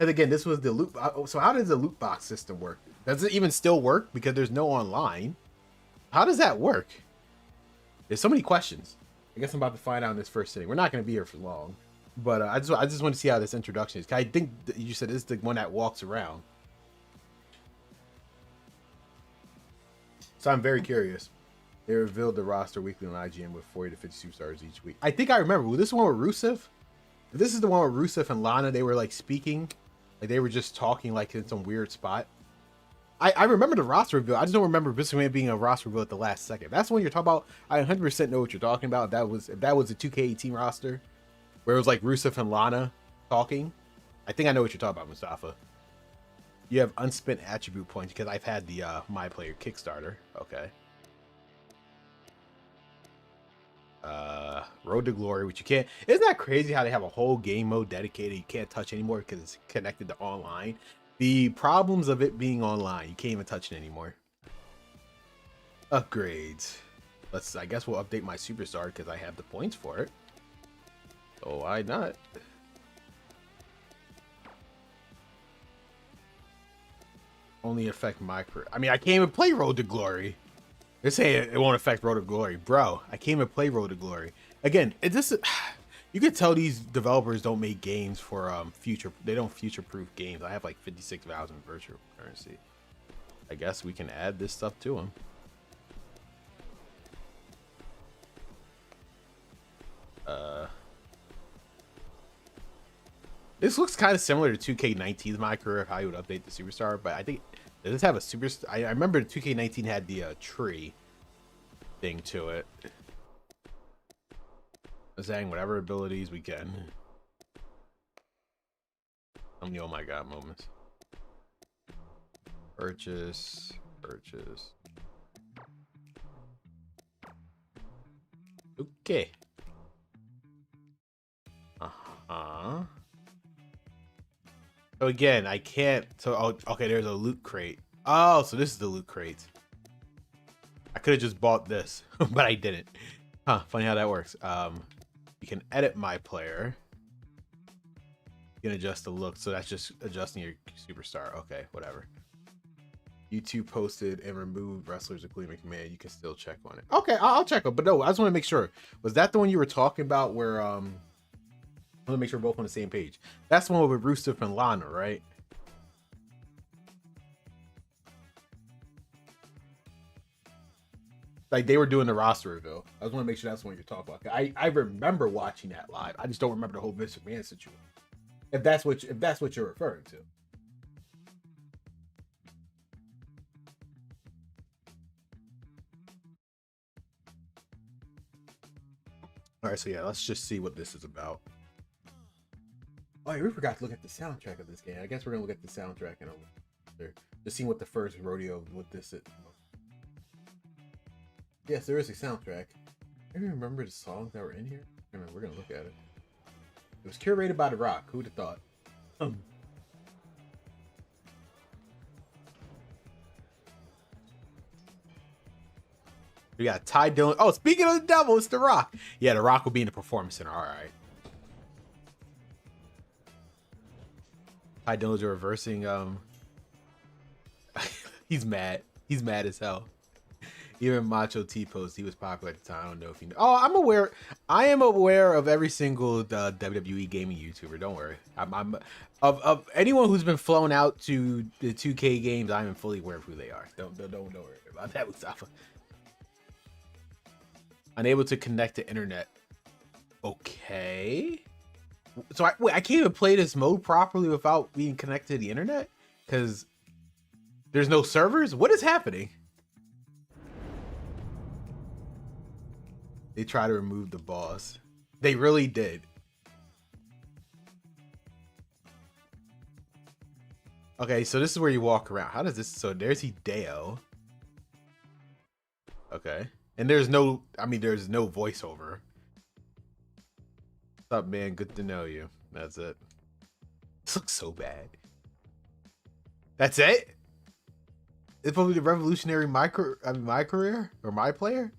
And again, this was the loot. So how does the loot box system work? Does it even still work? Because there's no online. How does that work? There's so many questions. I guess I'm about to find out in this first sitting. We're not going to be here for long, but I just want to see how this introduction is. I think you said this is the one that walks around. So I'm very curious. They revealed the roster weekly on IGN with 40 to 50 superstars each week. I think I remember. Was this the one with Rusev? If this is the one with Rusev and Lana, they were like speaking. Like they were just talking like in some weird spot. I remember the roster reveal. I just don't remember Vince McMahon being a roster reveal at the last second. That's the one you're talking about. I 100% know what you're talking about. If that was a 2K18 roster where it was like Rusev and Lana talking. I think I know what you're talking about, Mustafa. You have unspent attribute points because I've had the My Player Kickstarter. Okay. Road to Glory, which you can't. Isn't that crazy how they have a whole game mode dedicated you can't touch anymore because it's connected to online? The problems of it being online, you can't even touch it anymore. Upgrades. I guess we'll update my superstar because I have the points for it. So why not? Only affect my career. I mean, I can't even play Road to Glory. They're saying it won't affect Road to Glory. Bro, I can't even play Road to Glory. Again, you could tell these developers don't make games for they don't future-proof games. I have like 56,000 virtual currency. I guess we can add this stuff to them. This looks kind of similar to 2K19's My Career, how you would update the superstar, but I think does this have a superstar? I remember 2K19 had the tree thing to it. Let's add whatever abilities we can. How many oh my god moments? Purchase. Okay. So again, I can't. So okay, there's a loot crate. Oh, so this is the loot crate. I could have just bought this, but I didn't. Huh? Funny how that works. You can edit My Player. You can adjust the look, so that's just adjusting your superstar. Okay, whatever. YouTube posted and removed wrestlers including McMahon. You can still check on it. Okay, I'll check it. But no, I just want to make sure. Was that the one you were talking about where I want to make sure we're both on the same page. That's the one with Rusev and Lana, right? Like they were doing the roster reveal. I just want to make sure that's the one you're talking about. I remember watching that live. I just don't remember the whole Vince McMahon situation. If that's what you're referring to. All right, so yeah, let's just see what this is about. Oh, yeah, we forgot to look at the soundtrack of this game. I guess we're gonna look at the soundtrack in a little. Just seeing what the first rodeo with this is. Yes, there is a soundtrack. I don't remember the songs that were in here. We're gonna look at it. It was curated by The Rock. Who'd have thought? We got Ty Dillon. Oh, speaking of the devil, it's The Rock. Yeah, The Rock will be in the Performance Center. All right. Ty Dillon's reversing. He's mad. He's mad as hell. Even Macho T Post, he was popular at the time. I don't know if you know. Oh, I'm aware. I am aware of every single WWE gaming YouTuber. Don't worry. I'm of anyone who's been flown out to the 2K games. I am fully aware of who they are. Don't worry about that, Mustafa. Unable to connect to internet. Okay. So wait, I can't even play this mode properly without being connected to the internet because there's no servers. What is happening? They try to remove the boss. They really did. Okay, so this is where you walk around. How does this? So there's Hideo. Okay, and there's no. I mean, there's no voiceover. What's up, man? Good to know you. That's it. This looks so bad. That's it. It's probably the revolutionary my career or my player.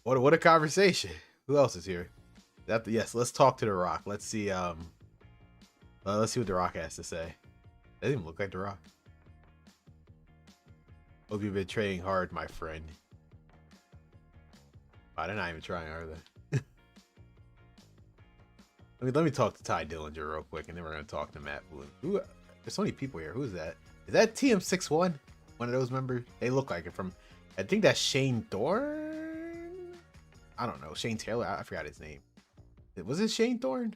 What a conversation. Who else is here? Yes, let's talk to The Rock. Let's see let's see what The Rock has to say. That doesn't even look like The Rock. Hope you've been training hard, my friend. Oh, they're not even trying, are they? let me talk to Ty Dillinger real quick, and then we're gonna talk to Matt Boone. Ooh, there's so many people here. Who's that? Is that TM61? One of those members? They look like it from. I think that's Shane Thorne. I don't know. Shane Taylor. I forgot his name. Was it Shane Thorne?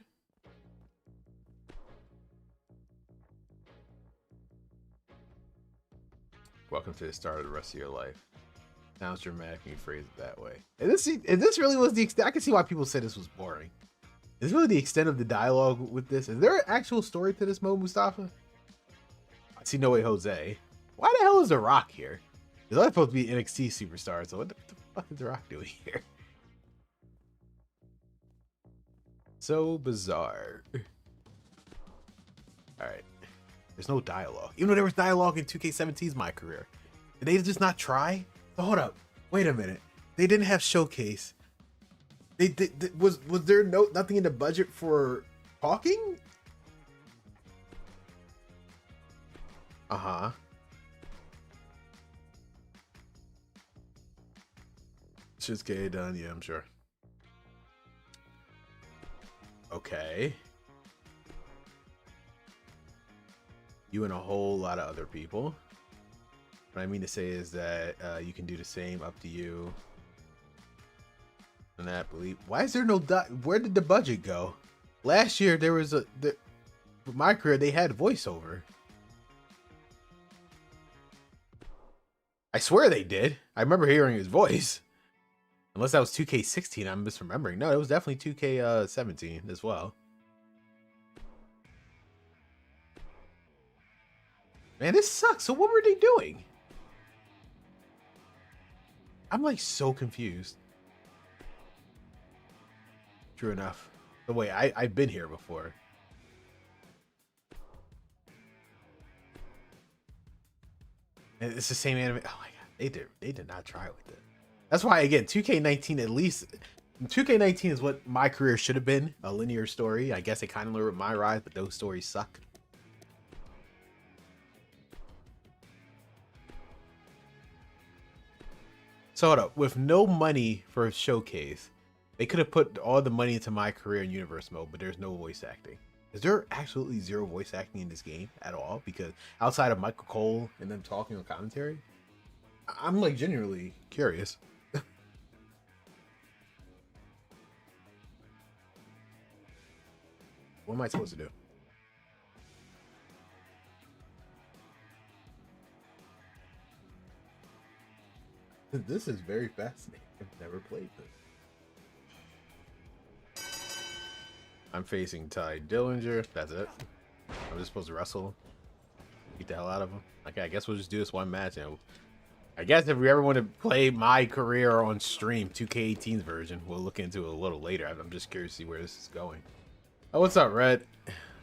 Welcome to the start of the rest of your life. Sounds dramatic when you phrase it that way. And this really was the extent. I can see why people said this was boring. Is really the extent of the dialogue with this? Is there an actual story to this mode, Mustafa? I see No Way Jose. Why the hell is The Rock here? He's only supposed to be NXT superstar, so what the fuck is The Rock doing here? So bizarre. Alright. There's no dialogue. Even though there was dialogue in 2K17's My Career. Did they just not try? So hold up. Wait a minute. They didn't have showcase. Was there nothing in the budget for talking? Uh-huh. Just get it done, yeah, I'm sure. Okay. You and a whole lot of other people. What I mean to say is that you can do the same, up to you. And that believe. Why is there no where did the budget go? Last year there was My Career they had voiceover. I swear they did. I remember hearing his voice. Unless that was 2K16, I'm misremembering. No, it was definitely 2K17 as well. Man, this sucks. So what were they doing? I'm like so confused. True enough. But wait, I've been here before. And it's the same anime. Oh my god, they did not try with it. That's why again, 2K19 at least. 2K19 is what My Career should have been, a linear story. I guess it kind of learned with My Rise, but those stories suck. So hold up, with no money for a showcase, they could have put all the money into My Career in universe mode, but there's no voice acting. Is there absolutely zero voice acting in this game at all? Because outside of Michael Cole and them talking on commentary, I'm like genuinely curious. What am I supposed to do? This is very fascinating. I've never played this. I'm facing Ty Dillinger. That's it. I'm just supposed to wrestle, beat the hell out of him. Okay, I guess we'll just do this one match. And I guess if we ever want to play My Career on stream, 2K18's version, we'll look into it a little later. I'm just curious to see where this is going. Oh, what's up, Red?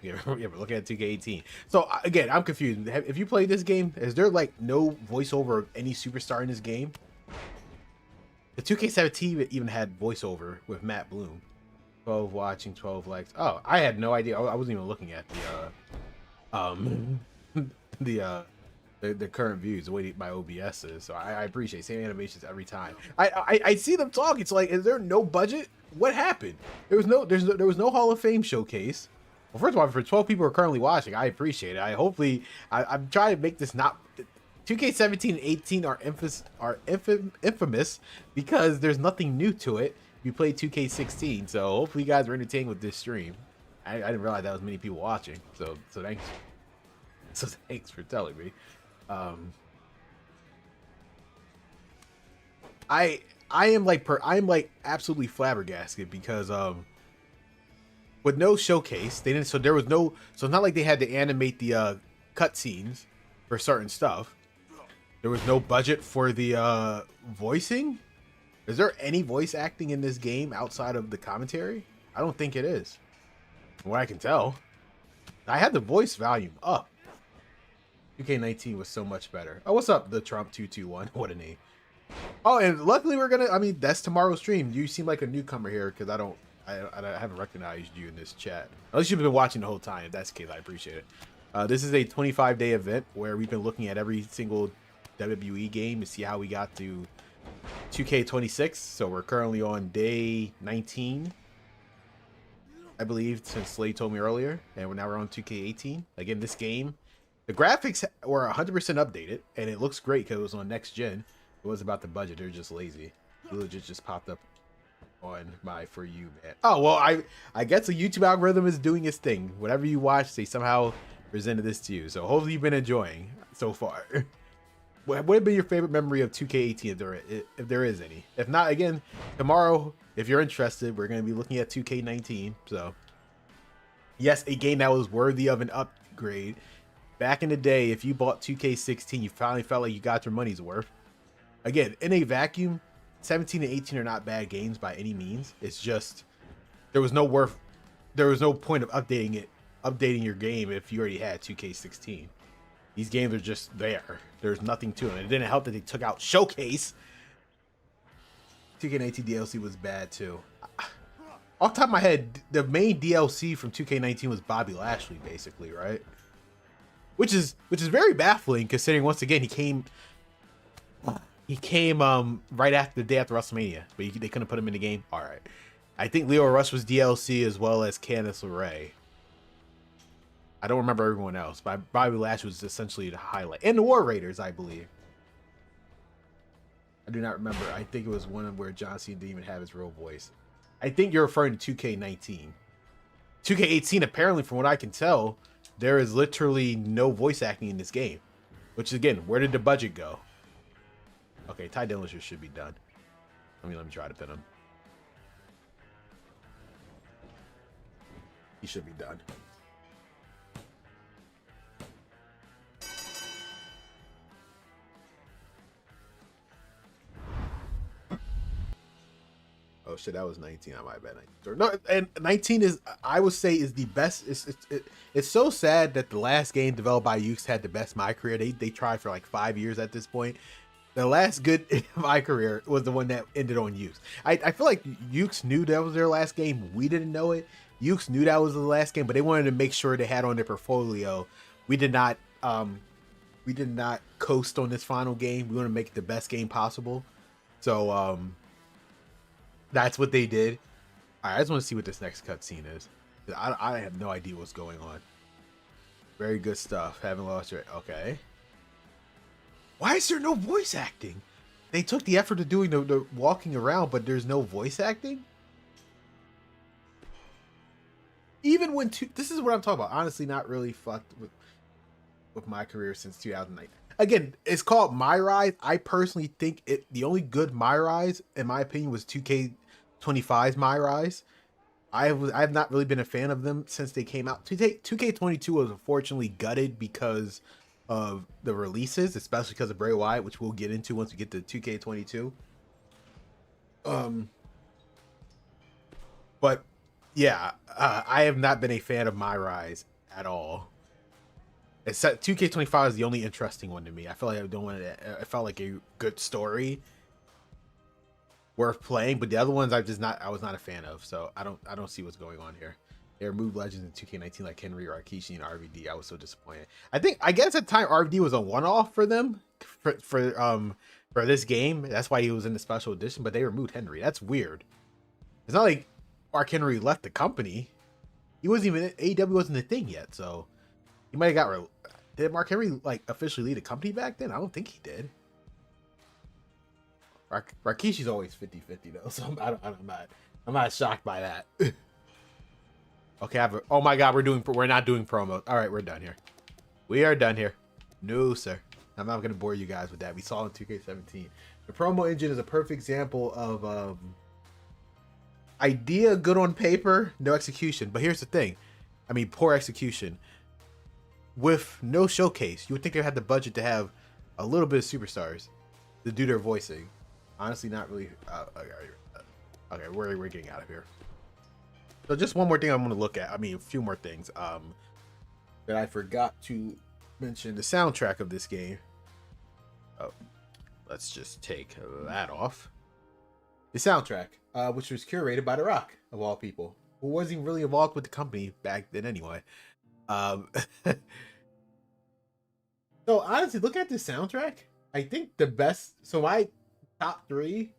Yeah, we're looking at 2K18. So again, I'm confused. If you played this game, is there like no voiceover of any superstar in this game? The 2K17 even had voiceover with Matt Bloom. 12 watching, 12 likes. Oh, I had no idea. I wasn't even looking at the the current views, the way my OBS is. So I appreciate same animations every time. I see them talk. It's like, is there no budget? What happened? There was no Hall of Fame showcase. Well, first of all, for 12 people who are currently watching, I appreciate it. I'm trying to make this not. 2K17 and 18 are infamous because there's nothing new to it. You play 2K16, so hopefully you guys are entertained with this stream. I didn't realize that was many people watching, so thanks. So thanks for telling me. I am like absolutely flabbergasted because with no showcase, they didn't. So there was no. So it's not like they had to animate the cutscenes for certain stuff. There was no budget for the voicing. Is there any voice acting in this game outside of the commentary? I don't think it is. From what I can tell, I had the voice volume up. 2K19 was so much better. Oh, what's up, the Trump 221? What a name. Oh, and luckily we're gonna. I mean, that's tomorrow's stream. You seem like a newcomer here because I haven't recognized you in this chat. Unless you've been watching the whole time. If that's the case, I appreciate it. This is a 25-day event where we've been looking at every single WWE game to see how we got to 2K26. So we're currently on day 19, I believe, since Slade told me earlier, and we're on 2K18. Again, this game, the graphics were 100% updated, and it looks great because it was on next gen. It was about the budget; they're just lazy. It legit just popped up on my For You, man. Oh well, I guess the YouTube algorithm is doing its thing. Whatever you watch, they somehow presented this to you. So hopefully you've been enjoying so far. What would be your favorite memory of 2K18 if there is any? If not, again, tomorrow, if you're interested, we're going to be looking at 2K19. So, yes, a game that was worthy of an upgrade. Back in the day, if you bought 2K16, you finally felt like you got your money's worth. Again, in a vacuum, 17 and 18 are not bad games by any means. It's just there was no point of updating your game if you already had 2K16. These games are just there. There's nothing to them. It didn't help that they took out Showcase. 2K19 DLC was bad too. Off the top of my head, the main DLC from 2K19 was Bobby Lashley, basically, right? Which is very baffling considering, once again, he came right after the day after WrestleMania, but they couldn't put him in the game. All right, I think Leo Rush was DLC as well as Candice LeRae. I don't remember everyone else, but Bobby Lashley was essentially the highlight. And the War Raiders, I believe. I do not remember. I think it was one where John Cena didn't even have his real voice. I think you're referring to 2K19. 2K18, apparently, from what I can tell, there is literally no voice acting in this game. Which, again, where did the budget go? Okay, Ty Dillinger should be done. Let me try to pin him. He should be done. Oh shit, that was 19. I might have been 19. No, and 19 is, I would say, is the best. It's so sad that the last game developed by Yuke's had the best My Career. They tried for like 5 years at this point. The last good My Career was the one that ended on Yuke's. I feel like Yuke's knew that was their last game. We didn't know it. Yuke's knew that was the last game, but they wanted to make sure they had on their portfolio. We did not coast on this final game. We want to make it the best game possible. So that's what they did. All right, I just want to see what this next cutscene is. I have no idea what's going on. Very good stuff. Haven't lost your... Okay. Why is there no voice acting? They took the effort of doing the walking around, but there's no voice acting? Even when... This is what I'm talking about. Honestly, not really fucked with My Career since 2009. Again, it's called My Rise. I personally think the only good My Rise, in my opinion, was 2K25's My Rise. I have not really been a fan of them since they came out. 2K22 was unfortunately gutted because of the releases, especially because of Bray Wyatt, which we'll get into once we get to 2K22. But yeah, I have not been a fan of My Rise at all. Except 2K25 is the only interesting one to me. I feel like I felt like a good story. worth playing, but the other ones I was not a fan of. So I don't see what's going on here. They removed legends in 2K19 like Henry, Rikishi, and RVD. I was so disappointed. I guess at the time RVD was a one-off for them for this game. That's why he was in the special edition, but they removed Henry. That's weird. It's not like Mark Henry left the company. He wasn't even AEW wasn't a thing yet, so he might have got. Did Mark Henry like officially lead the company back then? I don't think he did. Rikishi's always 50-50 though, so I'm not shocked by that. Okay, oh my god, we're not doing promos. All right, we're done here. We are done here. No, sir. I'm not gonna bore you guys with that. We saw in 2K17. The promo engine is a perfect example of idea good on paper, no execution. But here's the thing. I mean, poor execution. With no showcase, you would think they had the budget to have a little bit of superstars to do their voicing. Honestly, not really. Okay, we're getting out of here. So just one more thing I'm going to look at. I mean, a few more things that I forgot to mention. The soundtrack of this game. Oh, let's just take that off. The soundtrack, which was curated by The Rock, of all people, who wasn't really involved with the company back then anyway. So honestly, look at this soundtrack. I think the best. So my top 3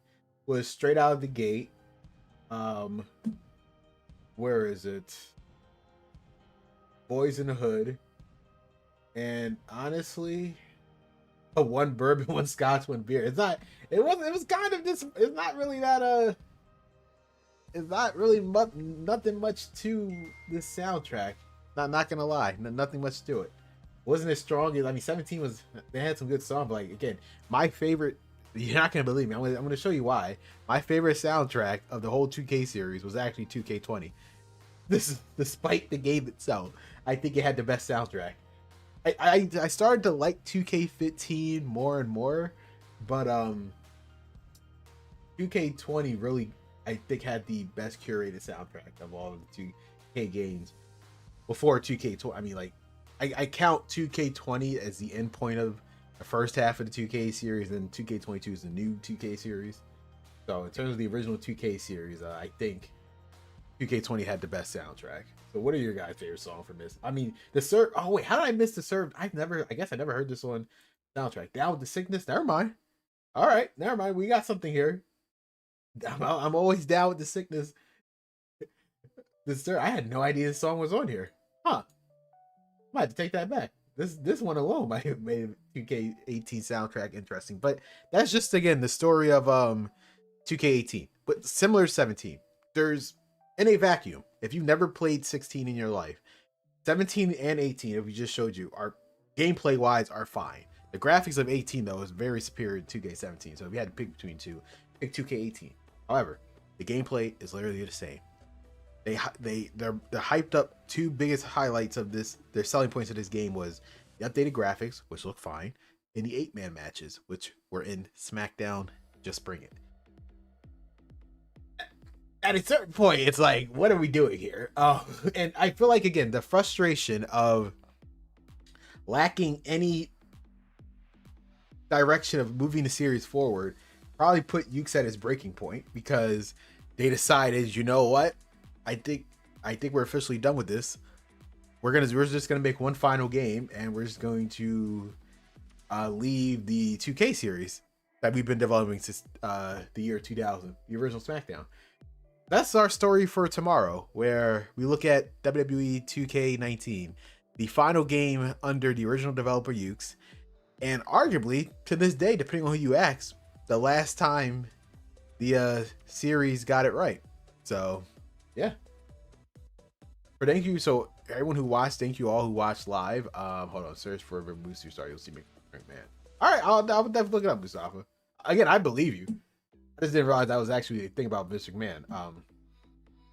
was straight out of the gate. Where is it? Boys in the Hood. And honestly, one bourbon, one scotch, one beer. It was kind of this. It's not really that. It's not really nothing much to this soundtrack. Not gonna lie, nothing much to it. Wasn't as strong as 17 was. They had some good songs, but like again, my favorite. You're not gonna believe me. I'm gonna show you why. My favorite soundtrack of the whole 2K series was actually 2K20. This is despite the game itself. I think it had the best soundtrack. I started to like 2K15 more and more, but 2K20 really I think had the best curated soundtrack of all of the 2K games before 2K20. I mean, like I count 2K20 as the end point of the first half of the 2K series, and 2K22 is the new 2K series. So in terms of the original 2K series, I think 2K20 had the best soundtrack. So what are your guys' favorite song from this? I mean, the Serve. Oh wait, how did I miss the Serve? I guess I never heard this one soundtrack. Down with the Sickness. Never mind. All right, never mind. We got something here. I'm always down with the Sickness. The Serve. I had no idea this song was on here. Huh. I might have to take that back. This one alone might have made 2K18 soundtrack interesting. But that's just again the story of 2K18. But similar to 17. There's in a vacuum. If you've never played 16 in your life, 17 and 18, if we just showed you, are gameplay wise are fine. The graphics of 18 though is very superior to 2K17. So if you had to pick between two, pick 2K18. However, the gameplay is literally the same. They're hyped up. Two biggest highlights of this, their selling points of this game was the updated graphics, which look fine, and the 8-man matches, which were in SmackDown. Just bring it. At a certain point, it's like, what are we doing here? And I feel like again, the frustration of lacking any direction of moving the series forward probably put Yuke at his breaking point, because they decided, you know what? I think we're officially done with this. We're just gonna make one final game, and we're just going to leave the 2K series that we've been developing since the year 2000, the original SmackDown. That's our story for tomorrow, where we look at WWE 2K19, the final game under the original developer Yuke's, and arguably to this day, depending on who you ask, the last time the series got it right. So yeah. But thank you. So everyone who watched, thank you all who watched live. Hold on, search for Remove Star. You'll see McMahon. All right, I'll definitely look it up, Mustafa. Again, I believe you. I just didn't realize that was actually a thing about Vince McMahon.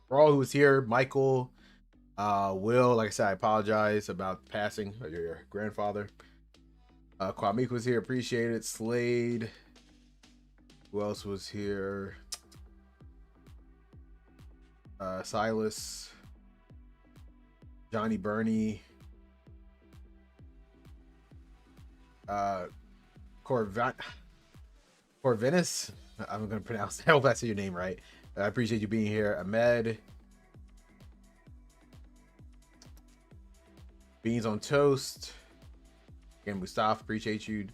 For all who was here, Michael, Will, like I said, I apologize about passing of your grandfather. Kwame was here, appreciate it. Slade. Who else was here? Silas. Johnny Burney. Corvinus. I'm gonna pronounce. I hope I say your name right. I appreciate you being here, Ahmed. Beans on toast. Again, Mustafa, appreciate you.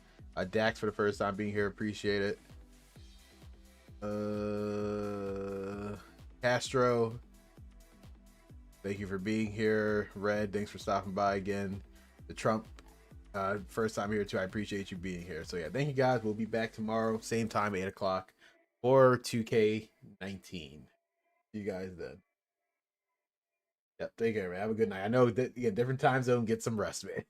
Dax for the first time being here, appreciate it. Castro, thank you for being here. Red, thanks for stopping by again. The Trump, first time here too. I appreciate you being here. So yeah, thank you guys. We'll be back tomorrow, same time, 8 o'clock for 2K19. See you guys then. Yep, take care, man. Have a good night. I know that, yeah, different time zone. Get some rest, man.